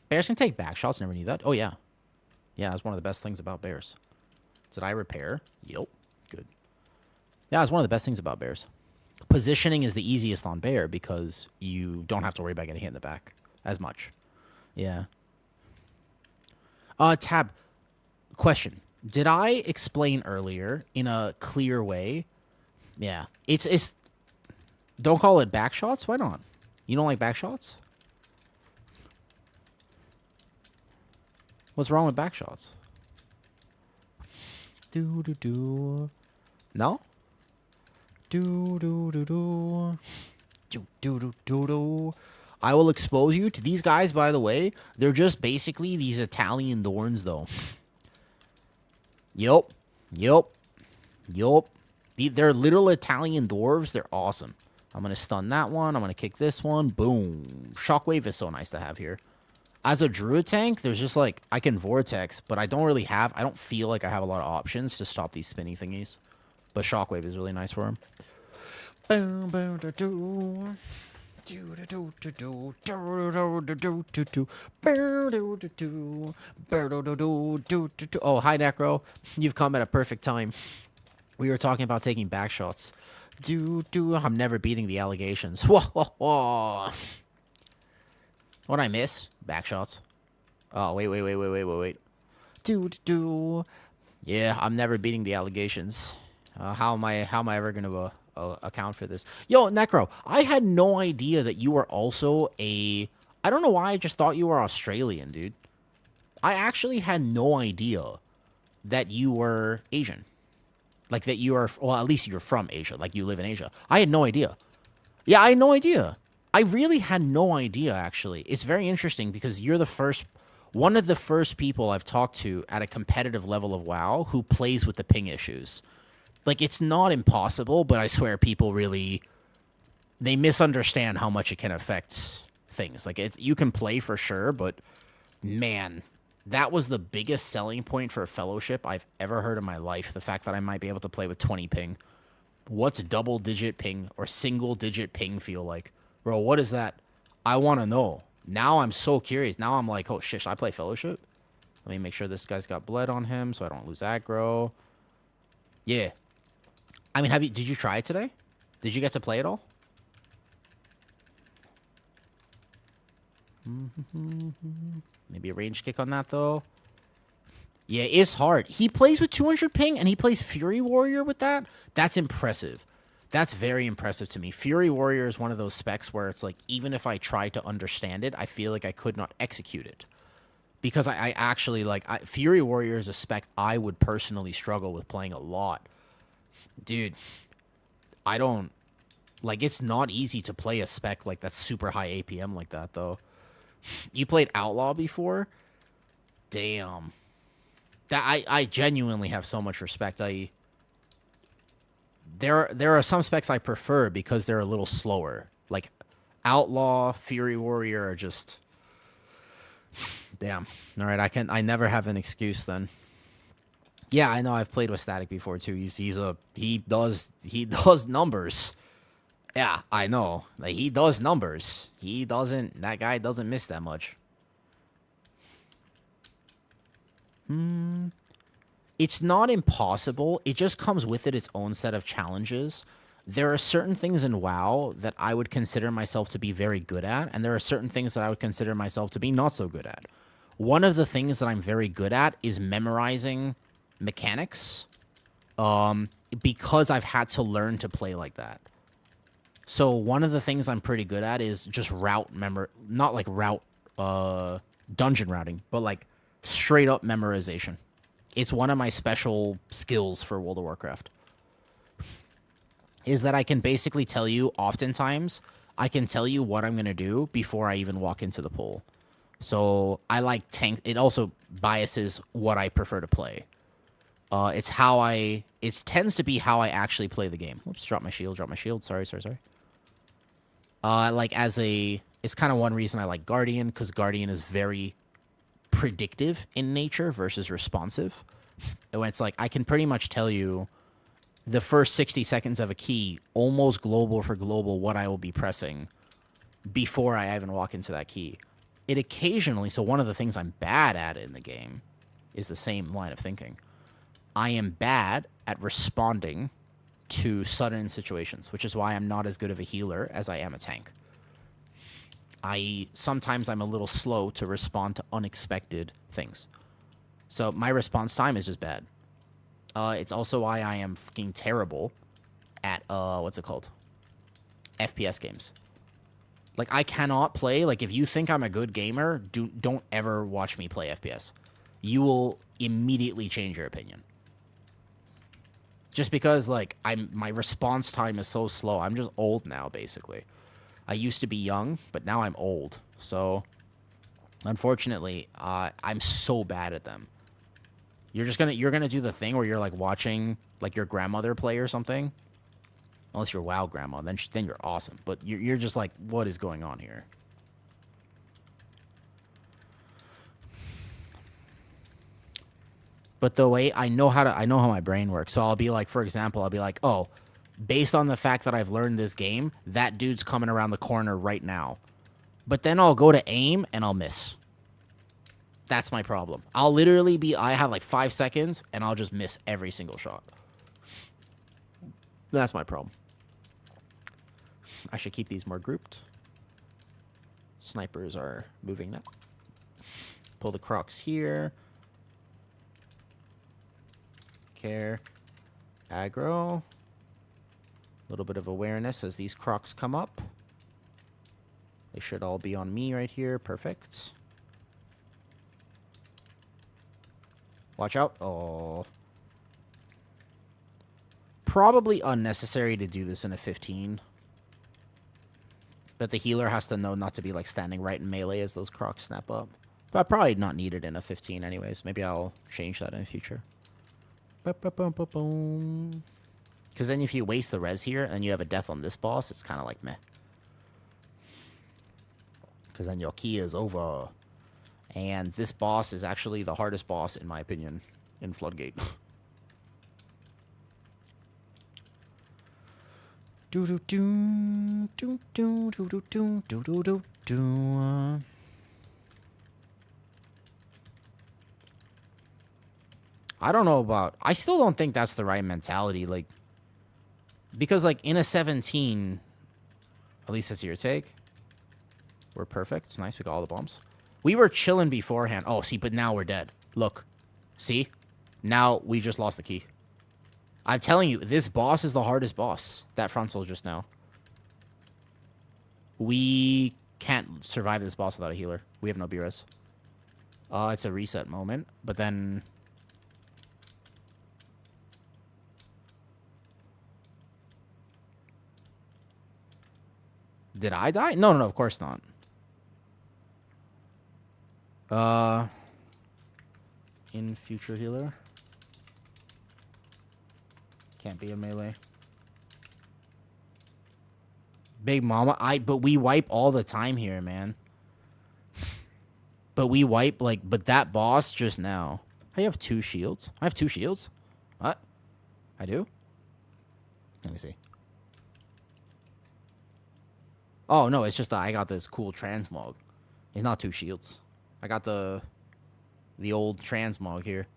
Bears can take back shots. Never knew that. Oh, yeah. Yeah, that's one of the best things about bears. Did I repair? Yep. Good. Yeah, it's one of the best things about bears. Positioning is the easiest on bear because you don't have to worry about getting hit in the back as much. Yeah. Tab. Question. Did I explain earlier in a clear way? Yeah. It's don't call it back shots? Why not? You don't like back shots? What's wrong with back shots? Do do do. No? Do do do do. Do do do do do. I will expose you to these guys, by the way. They're just basically these Italian Dorns, though. Yup. Yup. Yup. They're literal Italian dwarves. They're awesome. I'm going to stun that one. I'm going to kick this one. Boom. Shockwave is so nice to have here. As a druid tank, there's just like, I can vortex, but I don't feel like I have a lot of options to stop these spinny thingies. But Shockwave is really nice for him. Boom, boom, do, do. Oh, hi, Necro. You've come at a perfect time. We were talking about taking back shots. I'm never beating the allegations. What'd I miss? Back shots. Oh, wait. Yeah, I'm never beating the allegations. How am I ever gonna account for this? Yo, Necro, I had no idea that you were also I don't know why I just thought you were Australian, dude. I actually had no idea that you were Asian. Like that you are, well, at least you're from Asia. Like you live in Asia. I had no idea. Yeah, I had no idea. I really had no idea, actually. It's very interesting because you're one of the first people I've talked to at a competitive level of WoW who plays with the ping issues. Like, it's not impossible, but I swear people really, they misunderstand how much it can affect things. Like, you can play for sure, but man, that was the biggest selling point for a fellowship I've ever heard in my life. The fact that I might be able to play with 20 ping. What's double-digit ping or single-digit ping feel like? Bro, what is that? I want to know. Now I'm so curious. Now I'm like, oh, shit, should I play fellowship? Let me make sure this guy's got blood on him so I don't lose aggro. Yeah. I mean, did you try it today? Did you get to play it all? Maybe a range kick on that, though. Yeah, it's hard. He plays with 200 ping, and he plays Fury Warrior with that? That's impressive. That's very impressive to me. Fury Warrior is one of those specs where it's like, even if I try to understand it, I feel like I could not execute it. Because I actually, like, Fury Warrior is a spec I would personally struggle with playing a lot. Dude, I don't... Like, it's not easy to play a spec like that's super high APM like that, though. You played Outlaw before? Damn. I genuinely have so much respect. There are some specs I prefer because they're a little slower. Like, Outlaw, Fury Warrior are just... Damn. All right, I never have an excuse then. Yeah, I know. I've played with Static before too. He does numbers. Yeah, I know. Like, he does numbers. That guy doesn't miss that much. It's not impossible. It just comes with its own set of challenges. There are certain things in WoW that I would consider myself to be very good at, and there are certain things that I would consider myself to be not so good at. One of the things that I'm very good at is memorizing mechanics, because I've had to learn to play like that. So one of the things I'm pretty good at is just not like route dungeon routing, but like straight up memorization. It's one of my special skills for World of Warcraft. Is that I can basically tell you, oftentimes, I can tell you what I'm going to do before I even walk into the pool. So I like tank. It also biases what I prefer to play. It tends to be how I actually play the game. Oops, drop my shield. Sorry. It's kind of one reason I like Guardian, because Guardian is very predictive in nature versus responsive. And when it's like, I can pretty much tell you the first 60 seconds of a key, almost global for global, what I will be pressing before I even walk into that key. It occasionally, so one of the things I'm bad at in the game is the same line of thinking. I am bad at responding to sudden situations, which is why I'm not as good of a healer as I am a tank. Sometimes I'm a little slow to respond to unexpected things. So my response time is just bad. It's also why I am fucking terrible at, what's it called? FPS games. Like, I cannot play, like, if you think I'm a good gamer, don't ever watch me play FPS. You will immediately change your opinion. Just because, like, my response time is so slow. I'm just old now, basically. I used to be young, but now I'm old. So, unfortunately, I'm so bad at them. You're gonna do the thing where you're like watching like your grandmother play or something. Unless you're WoW grandma, then you're awesome. But you're just like, what is going on here? But the way I know how my brain works. So I'll be like, for example, I'll be like, oh, based on the fact that I've learned this game, that dude's coming around the corner right now. But then I'll go to aim and I'll miss. That's my problem. I have like 5 seconds and I'll just miss every single shot. That's my problem. I should keep these more grouped. Snipers are moving now. Pull the crocs here. Care. Aggro. A little bit of awareness as these crocs come up. They should all be on me right here. Perfect. Watch out. Oh. Probably unnecessary to do this in a 15. But the healer has to know not to be like standing right in melee as those crocs snap up. But probably not needed in a 15 anyways. Maybe I'll change that in the future. Because then if you waste the res here and you have a death on this boss, it's kind of like meh. Because then your key is over. And this boss is actually the hardest boss, in my opinion, in Floodgate. I don't know about... I still don't think that's the right mentality. Like, because, like, in a 17... At least that's your take. We're perfect. It's nice. We got all the bombs. We were chilling beforehand. Oh, see, but now we're dead. Look. See? Now we just lost the key. I'm telling you, this boss is the hardest boss. That frontal just now. We can't survive this boss without a healer. We have no B-res. It's a reset moment, but then... Did I die? No, of course not. In future healer. Can't be a melee. Big Mama, but we wipe all the time here, man. But we wipe, like, but that boss just now. I have 2 shields. I have 2 shields? What? I do? Let me see. Oh, no, it's just that I got this cool transmog. It's not 2 shields. I got the The old transmog here.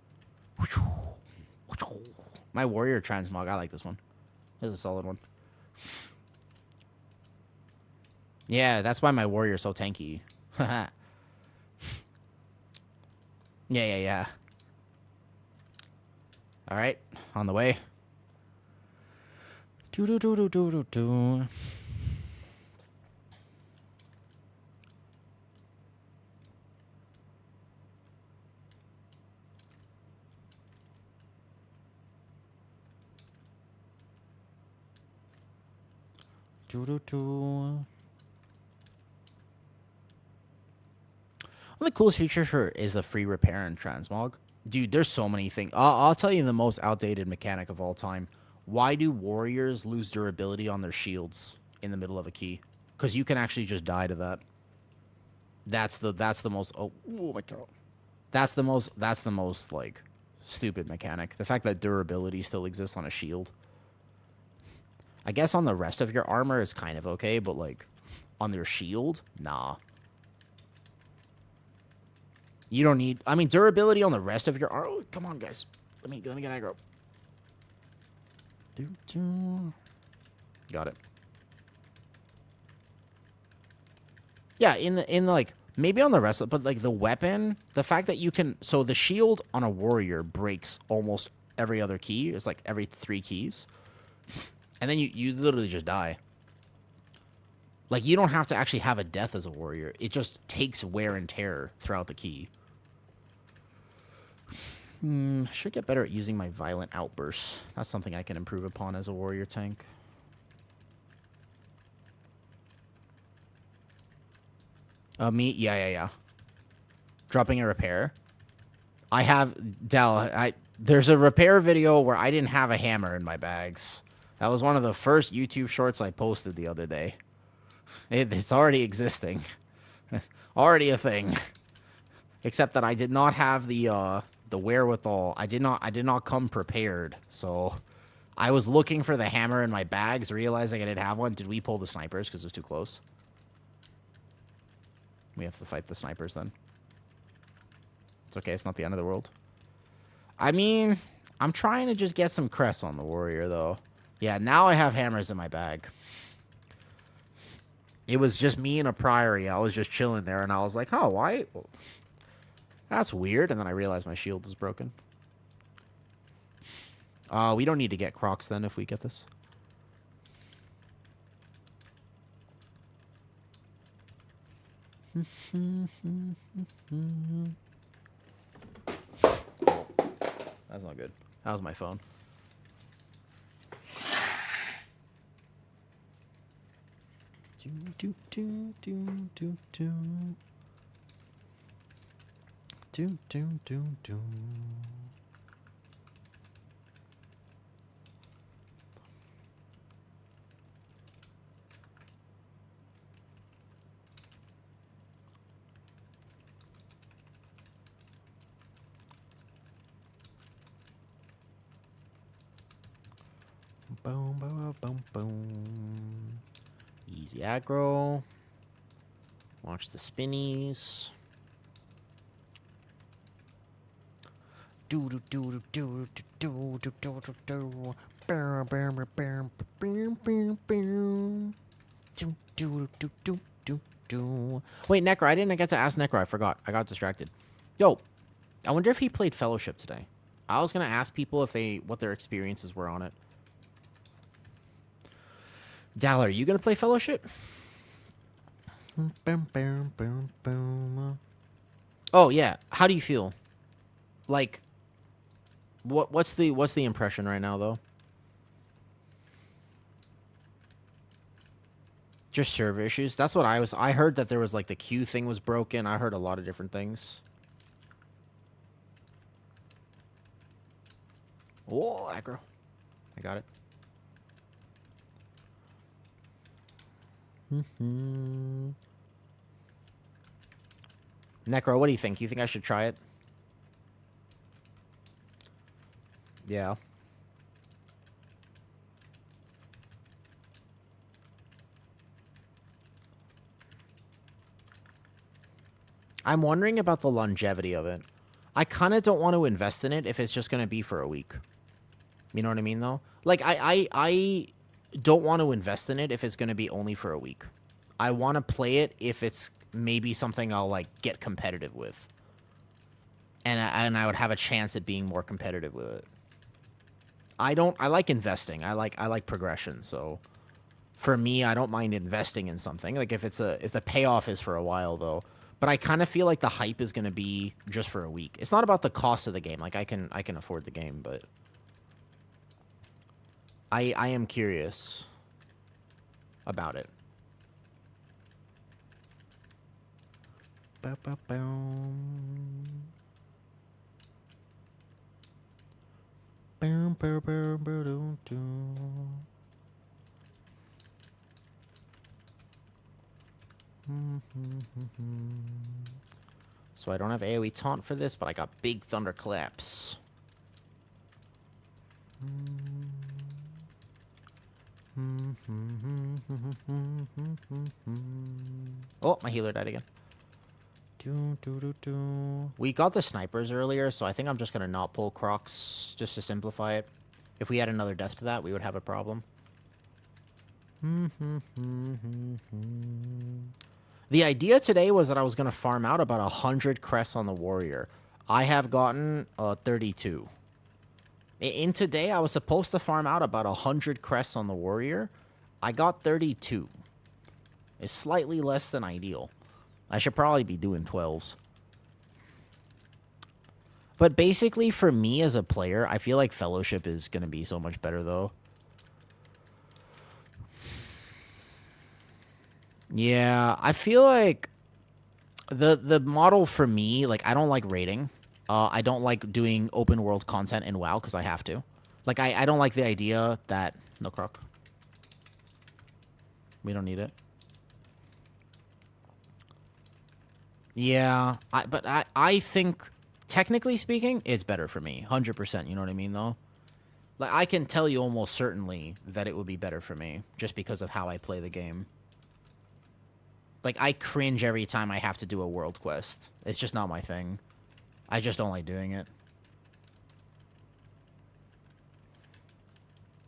My warrior transmog. I like this one. This is a solid one. Yeah, that's why my warrior's so tanky. Yeah. All right, on the way. Do. One of the coolest features for is the free repair and transmog. Dude, there's so many things. I'll tell you the most outdated mechanic of all time. Why do warriors lose durability on their shields in the middle of a key? Because you can actually just die to that. That's the most. Oh my god. That's the most like stupid mechanic. The fact that durability still exists on a shield. I guess on the rest of your armor is kind of okay, but like on your shield, nah. You don't need. I mean, durability on the rest of your armor. Oh, come on, guys. Let me get aggro. Got it. Yeah, in the like maybe on the rest of, but like the weapon, the fact that you can. So the shield on a warrior breaks almost every other key. It's like every 3 keys. And then you literally just die. Like, you don't have to actually have a death as a warrior. It just takes wear and tear throughout the key. Should get better at using my violent outbursts. That's something I can improve upon as a warrior tank. Me? Yeah. Dropping a repair. I have... there's a repair video where I didn't have a hammer in my bags. That was one of the first YouTube shorts I posted the other day. It's already existing. Already a thing. Except that I did not have the wherewithal. I did not come prepared. So I was looking for the hammer in my bags, realizing I didn't have one. Did we pull the snipers because it was too close? We have to fight the snipers then. It's okay, it's not the end of the world. I mean, I'm trying to just get some crest on the warrior though. Yeah, now I have hammers in my bag. It was just me and a priory. I was just chilling there, and I was like, oh, why? That's weird. And then I realized my shield is broken. We don't need to get Crocs then if we get this. That's not good. That was my phone. Boom, boom, boom, boom. Easy aggro. Watch the spinnies. Do do do do do do do do do do. Do do do do do do. Wait, Necro, I didn't get to ask Necro. I forgot. I got distracted. Yo, I wonder if he played Fellowship today. I was gonna ask people if what their experiences were on it. Dal, are you gonna play Fellowship? Oh yeah. How do you feel? Like, what's the impression right now though? Just server issues. That's what I heard that there was like the queue thing was broken. I heard a lot of different things. Oh, aggro. I got it. Necro, what do you think? You think I should try it? Yeah. I'm wondering about the longevity of it. I kind of don't want to invest in it if it's just going to be for a week. You know what I mean, though? Like, I don't want to invest in it if it's going to be only for a week. I want to play it if it's maybe something I'll, like, get competitive with. And I would have a chance at being more competitive with it. I like investing. I like progression, so... For me, I don't mind investing in something. Like, if the payoff is for a while, though. But I kind of feel like the hype is going to be just for a week. It's not about the cost of the game. Like, I can afford the game, but... I am curious about it. So I don't have AoE taunt for this, but I got big thunderclaps. Oh, my healer died again. We got the snipers earlier, so I think I'm just going to not pull Crocs, just to simplify it. If we had another death to that, we would have a problem. The idea today was that I was going to farm out about 100 crests on the warrior. I have gotten 32. In today, I was supposed to farm out about 100 crests on the warrior. I got 32. It's slightly less than ideal. I should probably be doing 12s. But basically, for me as a player, I feel like Fellowship is going to be so much better, though. Yeah, I feel like the model for me, like, I don't like raiding. I don't like doing open world content in WoW because I have to. Like, I don't like the idea that... No croc. We don't need it. Yeah, but I think, technically speaking, it's better for me. 100%, you know what I mean, though? Like, I can tell you almost certainly that it would be better for me, just because of how I play the game. Like, I cringe every time I have to do a world quest. It's just not my thing. I just don't like doing it.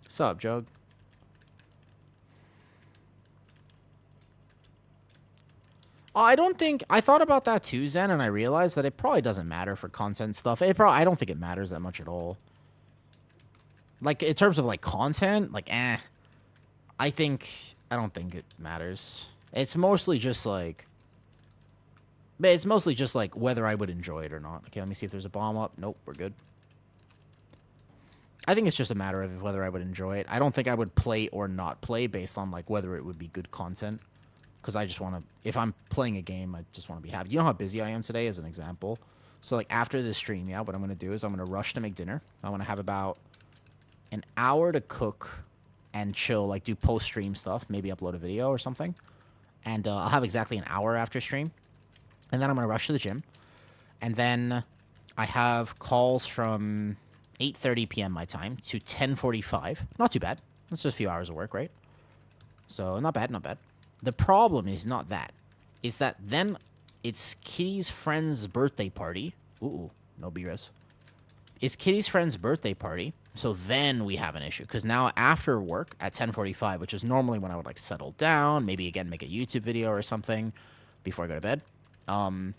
Sup, Jug? I don't think... I thought about that too, Zen, and I realized that it probably doesn't matter for content stuff. I don't think it matters that much at all. Like, in terms of, like, content, like, I don't think it matters. It's mostly just, like... It's mostly just, like, whether I would enjoy it or not. Okay, let me see if there's a bomb up. Nope, we're good. I think it's just a matter of whether I would enjoy it. I don't think I would play or not play based on, like, whether it would be good content. Because I just want to... If I'm playing a game, I just want to be happy. You know how busy I am today, as an example? So, like, after this stream, yeah, what I'm going to do is I'm going to rush to make dinner. I want to have about an hour to cook and chill, like, do post-stream stuff. Maybe upload a video or something. And I'll have exactly an hour after stream. And then I'm going to rush to the gym. And then I have calls from 8:30 p.m. my time to 10:45. Not too bad. That's just a few hours of work, right? So, not bad, not bad. The problem is not that. It's that then it's Kitty's friend's birthday party. Ooh, no B-res. It's Kitty's friend's birthday party. So then we have an issue. Because now after work at 10:45, which is normally when I would, like, settle down, maybe, again, make a YouTube video or something before I go to bed, I'm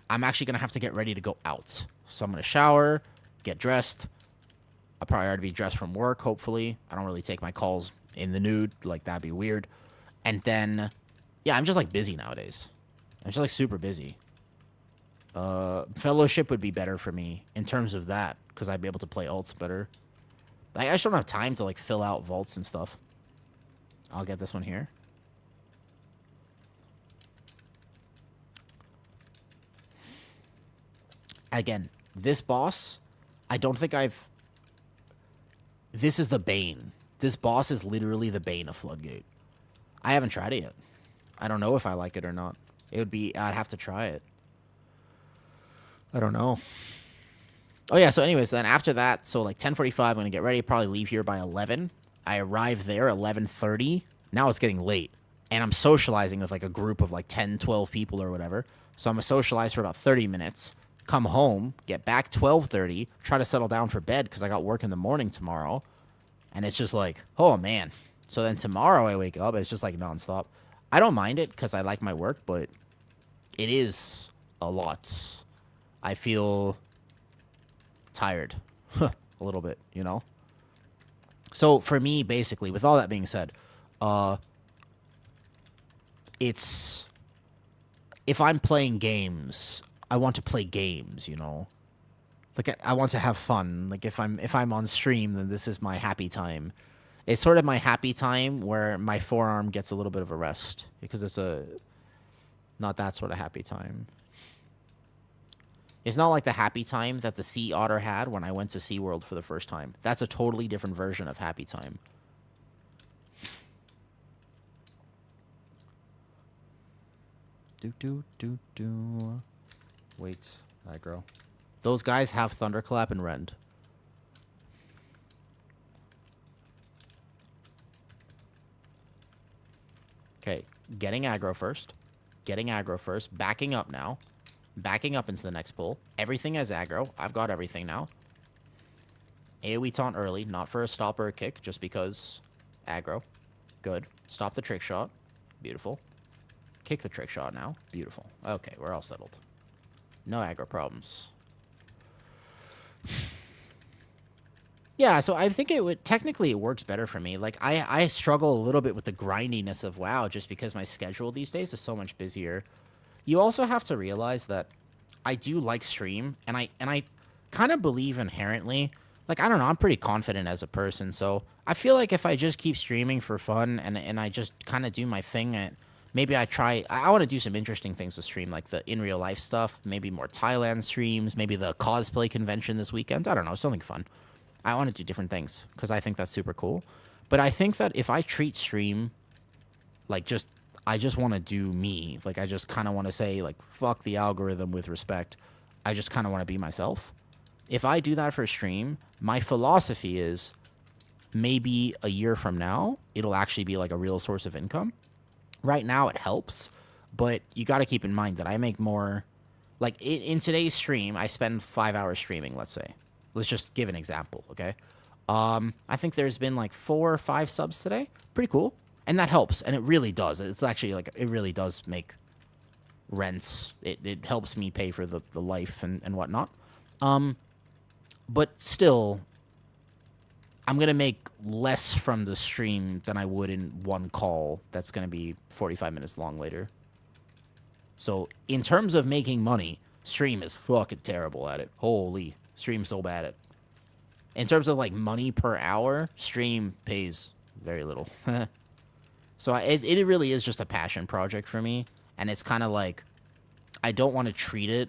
actually going to have to get ready to go out. So I'm going to shower, get dressed. I'll probably already be dressed from work, hopefully. I don't really take my calls in the nude. Like, that'd be weird. And then, yeah, I'm just, like, busy nowadays. I'm just, like, super busy. Fellowship would be better for me in terms of that, because I'd be able to play ults better. I just don't have time to, like, fill out vaults and stuff. I'll get this one here. Again, this boss, I don't think I've... This is the bane. This boss is literally the bane of Floodgate. I haven't tried it yet. I don't know if I like it or not. It would be... I'd have to try it. I don't know. Oh, yeah, so anyways, then after that, so, like, 10:45, I'm going to get ready, probably leave here by 11. I arrive there 11:30. Now it's getting late. And I'm socializing with, like, a group of, like, 10, 12 people or whatever. So I'm going to socialize for about 30 minutes. come home, get back 12:30, try to settle down for bed because I got work in the morning tomorrow. And it's just like, oh, man. So then tomorrow I wake up, it's just like nonstop. I don't mind it because I like my work, but it is a lot. I feel tired a little bit, you know? So for me, basically, with all that being said, it's if I'm playing games, I want to play games, you know? Like I want to have fun. Like if I'm on stream, then this is my happy time. It's sort of my happy time where my forearm gets a little bit of a rest because it's not that sort of happy time. It's not like the happy time that the sea otter had when I went to SeaWorld for the first time. That's a totally different version of happy time. Do. Wait, aggro. Those guys have Thunderclap and Rend. Okay, getting aggro first. Backing up now. Backing up into the next pull. Everything has aggro. I've got everything now. AoE taunt early, not for a stop or a kick, just because aggro. Good. Stop the trick shot. Beautiful. Kick the trick shot now. Beautiful. Okay, we're all settled. No aggro problems. Yeah, so I think technically it works better for me. Like I struggle a little bit with the grindiness of WoW just because my schedule these days is so much busier. You also have to realize that I do like stream, and I kind of believe inherently, like, I don't know, I'm pretty confident as a person, so I feel like if I just keep streaming for fun and I just kind of do my thing, and maybe I want to do some interesting things with stream, like the in real life stuff, maybe more Thailand streams, maybe the cosplay convention this weekend, I don't know, something fun. I want to do different things because I think that's super cool. But I think that if I treat stream like I just want to do me. Like, I just kind of want to say, like, fuck the algorithm with respect. I just kind of want to be myself. If I do that for stream, my philosophy is maybe a year from now, it'll actually be, like, a real source of income. Right now, it helps. But you got to keep in mind that I make more... Like, in today's stream, I spend 5 hours streaming, let's say. Let's just give an example, okay? I think there's been, like, 4 or 5 subs today. Pretty cool. And that helps, and it really does. It's actually, like, it really does make rents. It helps me pay for the life and whatnot. But still, I'm going to make less from the stream than I would in one call that's going to be 45 minutes long later. So, in terms of making money, stream is fucking terrible at it. Holy, stream's so bad at it. In terms of, like, money per hour, stream pays very little. So it really is just a passion project for me, and it's kind of like, I don't want to treat it,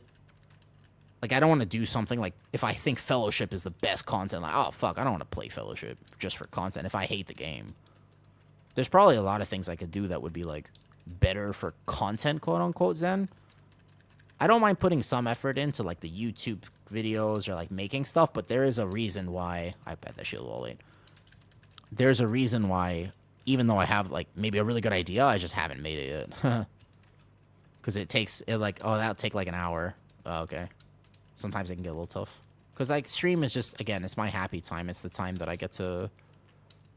like, I don't want to do something like, if I think Fellowship is the best content, like, oh, fuck, I don't want to play Fellowship just for content if I hate the game. There's probably a lot of things I could do that would be, like, better for content, quote-unquote, Zen. I don't mind putting some effort into, like, the YouTube videos or, like, making stuff, but there is a reason why, I bet that shit will late. There's a reason why... Even though I have, like, maybe a really good idea, I just haven't made it yet. Because that'll take, like, an hour. Oh, okay. Sometimes it can get a little tough. Because, like, stream is just, again, it's my happy time. It's the time that I get to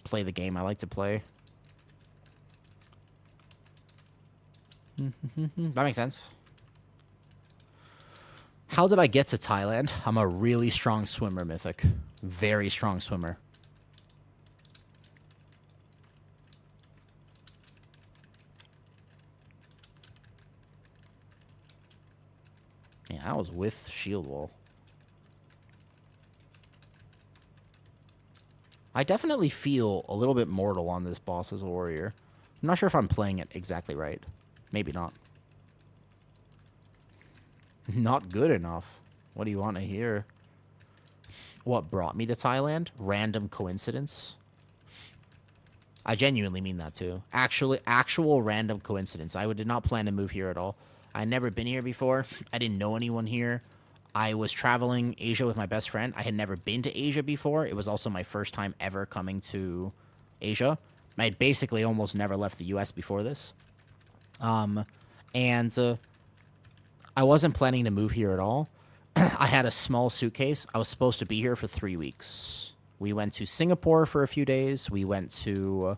play the game I like to play. That makes sense. How did I get to Thailand? I'm a really strong swimmer, Mythic. Very strong swimmer. Yeah, I was with Shield Wall. I definitely feel a little bit mortal on this boss as a warrior. I'm not sure if I'm playing it exactly right. Maybe not. Not good enough. What do you want to hear? What brought me to Thailand? Random coincidence. I genuinely mean that too. Actual random coincidence. I did not plan to move here at all. I'd never been here before. I didn't know anyone here. I was traveling Asia with my best friend. I had never been to Asia before. It was also my first time ever coming to Asia. I had basically almost never left the U.S. before this. I wasn't planning to move here at all. I had a small suitcase. I was supposed to be here for 3 weeks. We went to Singapore for a few days. We went to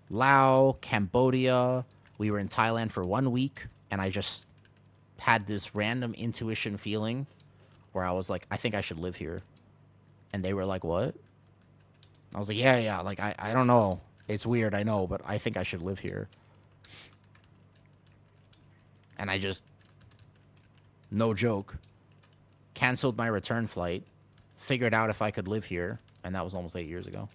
Laos, Cambodia. We were in Thailand for 1 week, and I just had this random intuition feeling where I was like, I think I should live here. And they were like, what? I was like, yeah. Like, I don't know. It's weird, I know, but I think I should live here. And I just, no joke, canceled my return flight, figured out if I could live here, and that was almost 8 years ago.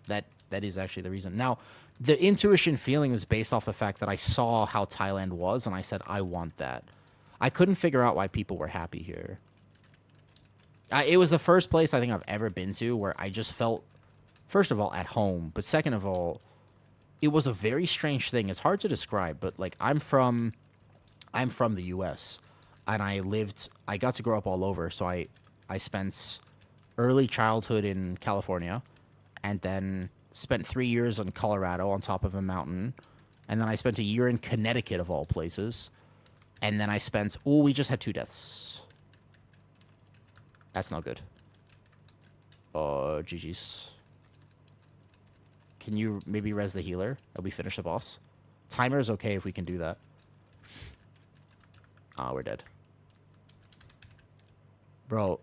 That is actually the reason. Now, the intuition feeling is based off the fact that I saw how Thailand was, and I said, I want that. I couldn't figure out why people were happy here. It was the first place I think I've ever been to where I just felt, first of all, at home, but second of all, it was a very strange thing. It's hard to describe, but like I'm from the US, and I got to grow up all over, so I spent early childhood in California, and then spent 3 years in Colorado on top of a mountain, and then I spent a year in Connecticut of all places, and then I spent, we just had 2 deaths. That's not good. GG's. Can you maybe res the healer? That we finish the boss. Timer is okay if we can do that. We're dead. Bro.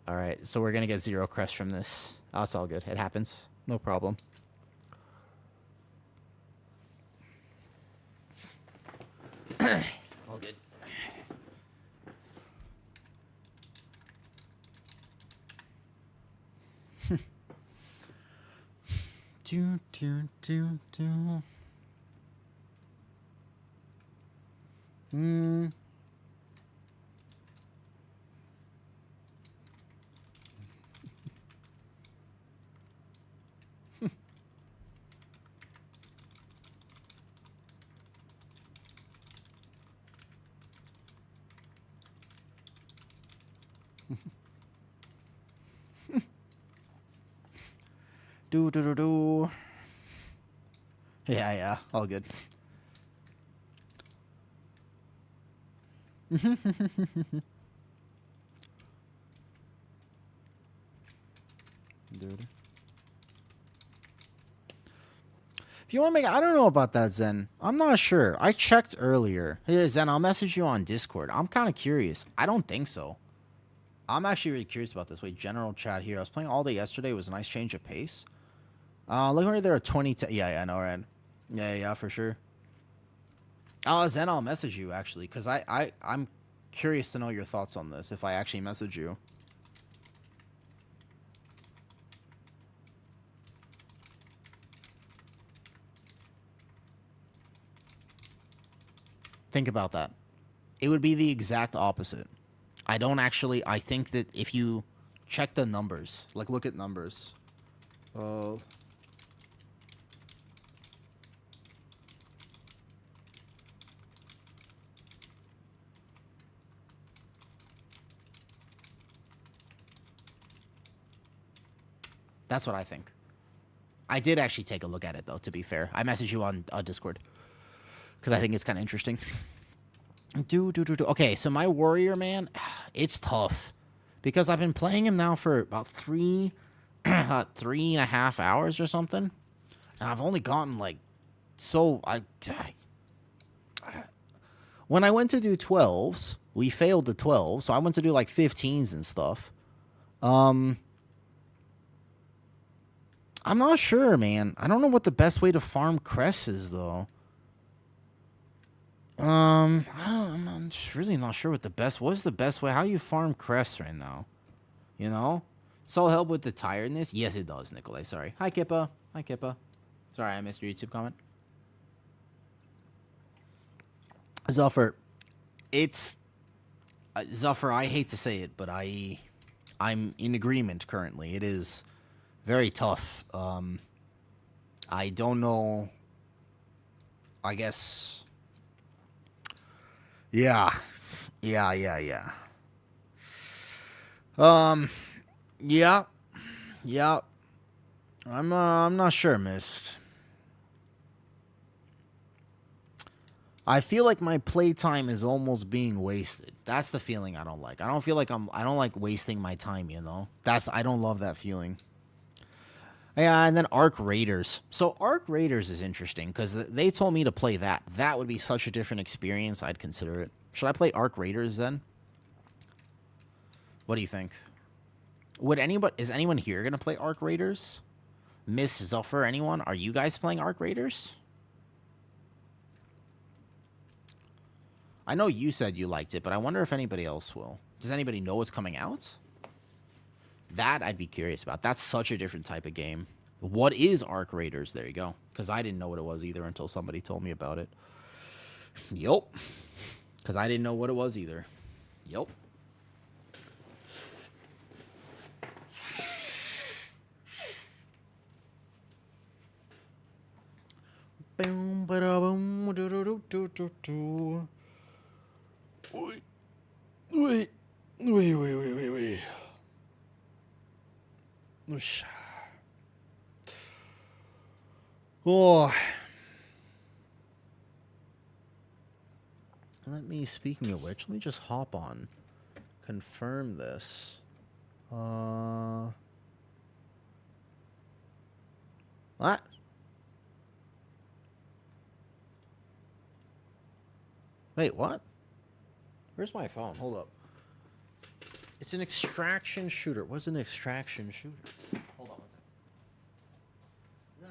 Alright, so we're gonna get 0 crest from this. Oh, it's all good. It happens. No problem. All good. Do. Do. Yeah, all good. Dude. If you want to make, I don't know about that, Zen. I'm not sure. I checked earlier. Hey, Zen, I'll message you on Discord. I'm kind of curious. I don't think so. I'm actually really curious about this. Wait, general chat here. I was playing all day yesterday. It was a nice change of pace. Look right there at 20. Yeah, I know, right? Yeah, for sure. Zen, I'll message you actually, because I'm curious to know your thoughts on this. If I actually message you. Think about that. It would be the exact opposite. I think that if you check the numbers, like look at numbers. That's what I think. I did actually take a look at it, though, to be fair. I messaged you on Discord. Because I think it's kind of interesting. Okay, so my warrior, man, it's tough. Because I've been playing him now for about 3.5 hours or something. And I've only gotten, like, when I went to do 12s, we failed the 12, so I went to do, like, 15s and stuff. I'm not sure, man. I don't know what the best way to farm crests is, though. I'm just really not sure what the best. What is the best way? How you farm crests right now? You know, soul help with the tiredness. Yes, it does, Nikolai. Sorry. Hi, Kippa. Sorry, I missed your YouTube comment. Zuffer, Zuffer. I hate to say it, but I'm in agreement currently. It is very tough. I don't know. I guess. Yeah. Yeah. I'm not sure, Mist. I feel like my playtime is almost being wasted. That's the feeling I don't like. I don't feel like I don't like wasting my time, you know? I don't love that feeling. Yeah, and then Arc Raiders. So Arc Raiders is interesting because they told me to play that. That would be such a different experience. I'd consider it. Should I play Arc Raiders then? What do you think? Is anyone here gonna play Arc Raiders? Miss Zuffer, anyone? Are you guys playing Arc Raiders? I know you said you liked it, but I wonder if anybody else will. Does anybody know what's coming out? That I'd be curious about. That's such a different type of game. What is Arc Raiders? There you go. Because I didn't know what it was either until somebody told me about it. Yup. Because I didn't know what it was either. Yup. Boom, ba boom, do do do do do do. Wait. Whoosh. Oh. Speaking of which, let me just hop on. Confirm this. What? Wait, what? Where's my phone? Hold up. It's an extraction shooter. What's an extraction shooter? Hold on one second. Yeah.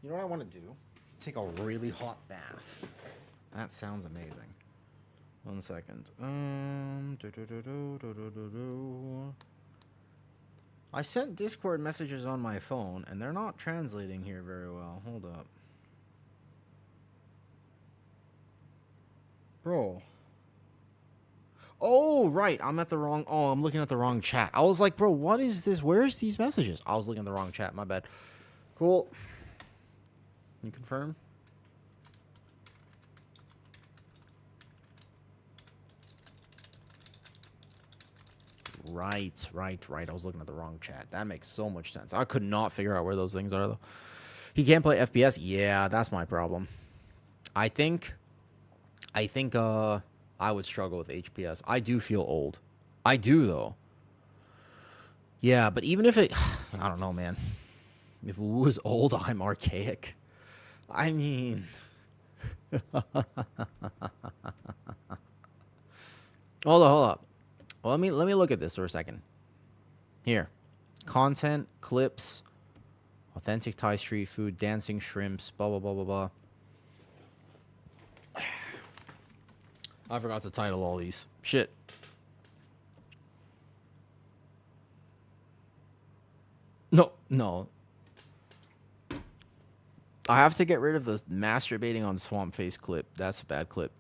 You know what I want to do? Take a really hot bath. That sounds amazing. 1 second. I sent Discord messages on my phone, and they're not translating here very well. Hold up. Bro. Oh, right. I'm looking at the wrong chat. I was like, bro, what is this? Where's these messages? I was looking at the wrong chat. My bad. Cool. Can you confirm? Right. I was looking at the wrong chat. That makes so much sense. I could not figure out where those things are, though. He can't play FPS? Yeah, that's my problem. I think I would struggle with HPS. I do feel old. I do, though. Yeah, but even if it... I don't know, man. If it was old, I'm archaic. I mean... Hold up. Well, let me look at this for a second. Here. Content, clips, authentic Thai street food, dancing shrimps, blah, blah, blah, blah, blah. I forgot to title all these. Shit. No. I have to get rid of the masturbating on swamp face clip. That's a bad clip.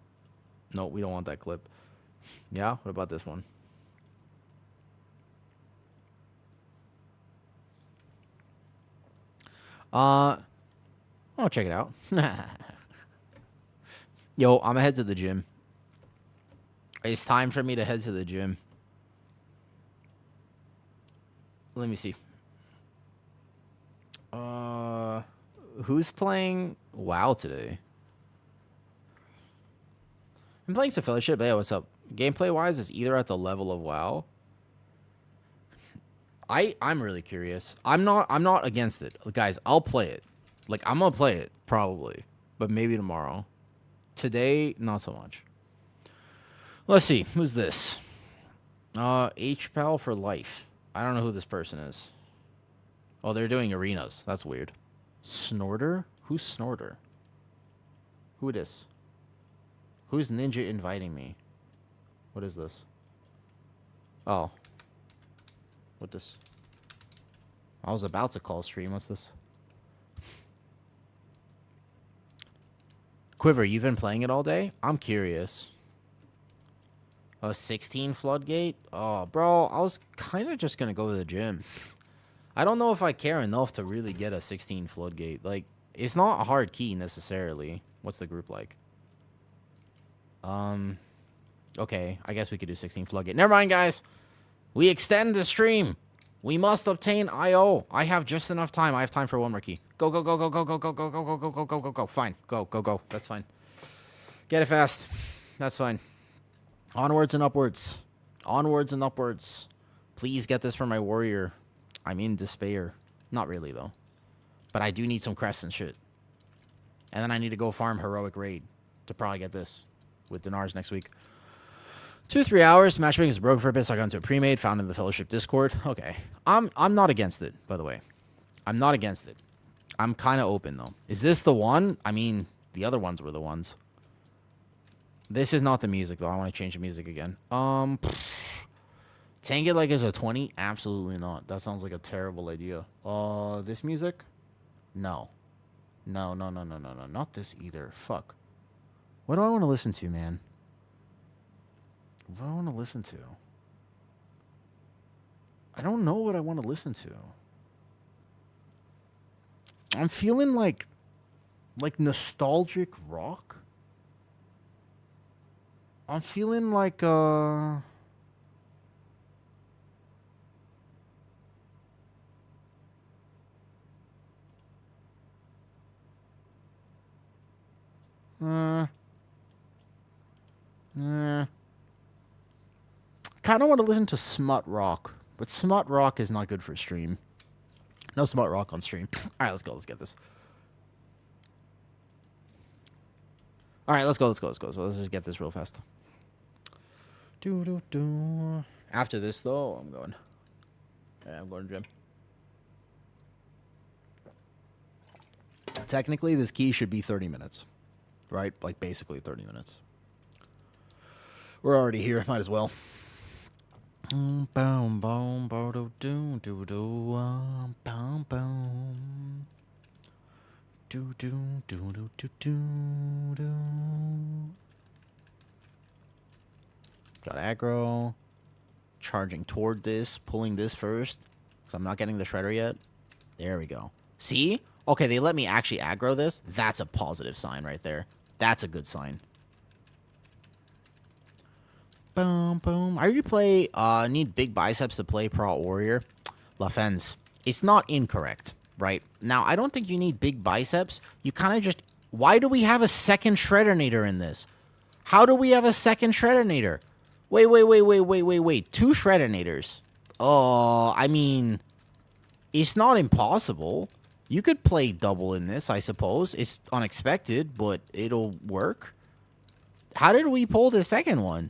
No, we don't want that clip. Yeah? What about this one? I'll check it out. Yo, I'm gonna head to the gym. It's time for me to head to the gym. Let me see. Who's playing WoW today? I'm playing some Fellowship. Hey, what's up? Gameplay-wise, it's either at the level of WoW. I'm really curious. I'm not against it. Guys, I'll play it. Like, I'm gonna play it, probably. But maybe tomorrow. Today, not so much. Let's see. Who's this? HPAL for life. I don't know who this person is. Oh, they're doing arenas. That's weird. Snorter? Who's Snorter? Who it is? Who's Ninja inviting me? What is this? Oh. What this? I was about to call stream. What's this? Quiver, you've been playing it all day? I'm curious. A 16 floodgate? Oh, bro, I was kind of just going to go to the gym. I don't know if I care enough to really get a 16 floodgate. Like, it's not a hard key necessarily. What's the group like? Okay, I guess we could do 16 floodgate. Never mind, guys. We extend the stream. We must obtain IO. I have just enough time. I have time for one more key. Go, go, go, go, go, go, go, go, go, go, go, go, go, go, go. Fine. Go, go, go. That's fine. Get it fast. That's fine. Onwards and upwards. Onwards and upwards. Please get this for my warrior. I'm in despair. Not really, though. But I do need some crests and shit. And then I need to go farm Heroic Raid to probably get this with Dinars next week. 2-3 hours. Matchmaking is broken for a bit, so I got into a pre-made, found in the Fellowship Discord. Okay. I'm not against it, by the way. I'm not against it. I'm kind of open, though. Is this the one? I mean, the other ones were the ones. This is not the music, though. I want to change the music again. Tank it like it's a 20? Absolutely not. That sounds like a terrible idea. This music? No. No, no, no, no, no, no. Not this either. Fuck. What do I want to listen to, man? What do I want to listen to? I don't know what I want to listen to. I'm feeling like nostalgic rock. I'm feeling like kind of want to listen to smut rock, but smut rock is not good for stream. No smut rock on stream. All right, let's go. Let's get this. All right, let's go. Let's go. Let's go. So let's just get this real fast. After this, though, I'm going. Yeah, I'm going to gym. Technically, this key should be 30 minutes, right? Like basically 30 minutes. We're already here. Might as well. Boom, boom, boom, do do do do, boom, boom. Do do do do do do do. Got aggro. Charging toward this, pulling this first, because I'm not getting the shredder yet. There we go. See? Okay, they let me actually aggro this. That's a positive sign right there. That's a good sign. Boom, boom. I replay, need big biceps to play Prot Warrior. LaFens. It's not incorrect, right? Now, I don't think you need big biceps. You kind of just... Why do we have a second Shreddinator in this? How do we have a second Shreddinator? Wait. 2 Shreddinators. I mean... It's not impossible. You could play double in this, I suppose. It's unexpected, but it'll work. How did we pull the second one?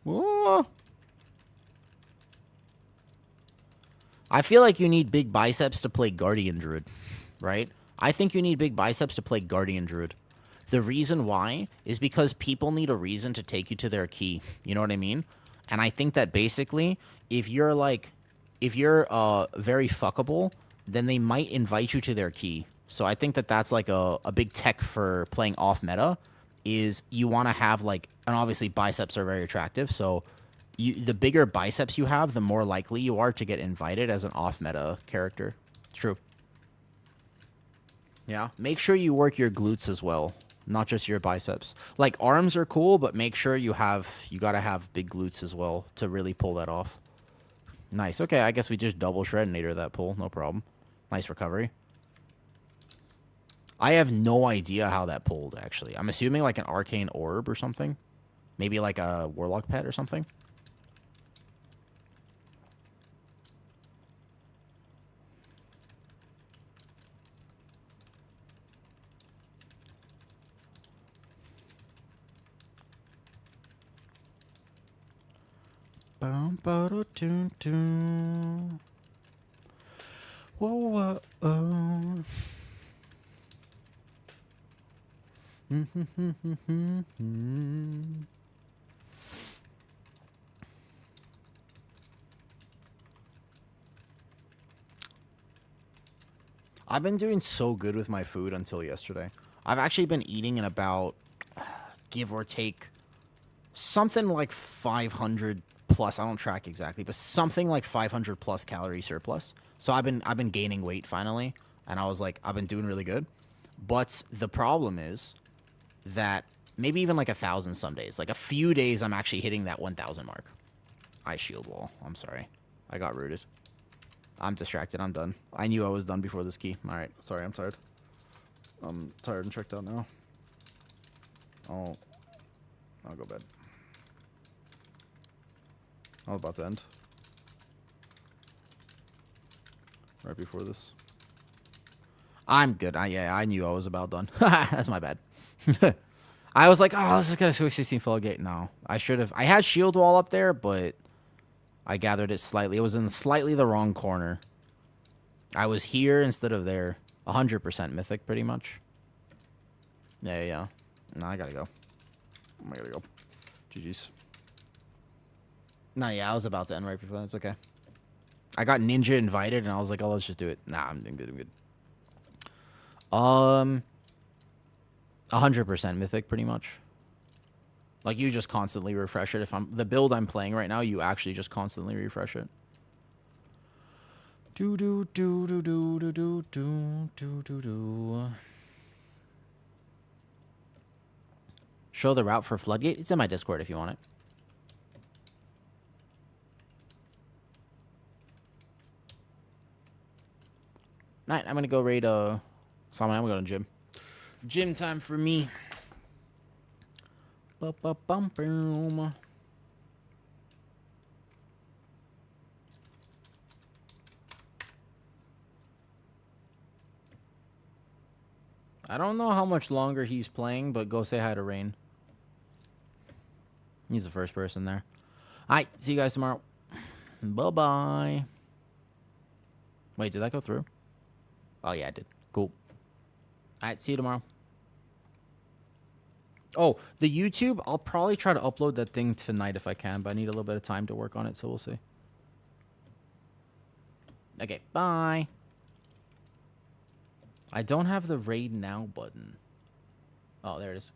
Whoa. I feel like you need big biceps to play Guardian Druid, right? I think you need big biceps to play Guardian Druid. The reason why is because people need a reason to take you to their key. You know what I mean? And I think that basically, if you're very fuckable, then they might invite you to their key. So I think that that's like a big tech for playing off meta, is you want to have like, and obviously biceps are very attractive. So the bigger biceps you have, the more likely you are to get invited as an off meta character. It's true. Yeah. Make sure you work your glutes as well, not just your biceps. Like arms are cool, but make sure you gotta have big glutes as well to really pull that off. Nice. Okay, I guess we just double Shreddinator that pull. No problem. Nice recovery. I have no idea how that pulled, actually. I'm assuming like an arcane orb or something. Maybe like a warlock pet or something. Whoa, whoa, I've been doing so good with my food until yesterday. I've actually been eating in about, give or take, something like 500 plus. I don't track exactly, but something like 500 plus calorie surplus. So I've been gaining weight finally, and I was like, I've been doing really good. But the problem is that Maybe even like 1,000 some days. Like a few days I'm actually hitting that 1,000 mark. I shield wall. I'm sorry. I got rooted. I'm distracted. I'm done. I knew I was done before this key. All right. Sorry, I'm tired. I'm tired and checked out now. I'll go bed. I was about to end. Right before this. I'm good. Yeah, I knew I was about done. That's my bad. I was like, oh, let's just get a Quick 16 Floodgate. No, I should have. I had shield wall up there, but I gathered it slightly. It was in slightly the wrong corner. I was here instead of there. 100% mythic, pretty much. Yeah. No, I gotta go. I gotta go. GG's. No, yeah, I was about to end right before that. It's okay. I got ninja invited, and I was like, oh, let's just do it. Nah, I'm good. 100% mythic, pretty much. Like, you just constantly refresh it. If I'm the build I'm playing right now, you actually just constantly refresh it. Do. Show the route for Floodgate. It's in my Discord if you want it. Alright, I'm gonna go raid Simon. I'm gonna go to the gym. Gym time for me. Ba-ba-bum-boom. I don't know how much longer he's playing, but go say hi to Rain. He's the first person there. Alright, see you guys tomorrow. Bye-bye. Wait, did that go through? Oh, yeah, it did. Cool. Alright, see you tomorrow. Oh, the YouTube, I'll probably try to upload that thing tonight if I can, but I need a little bit of time to work on it, so we'll see. Okay, bye. I don't have the raid now button. Oh, there it is.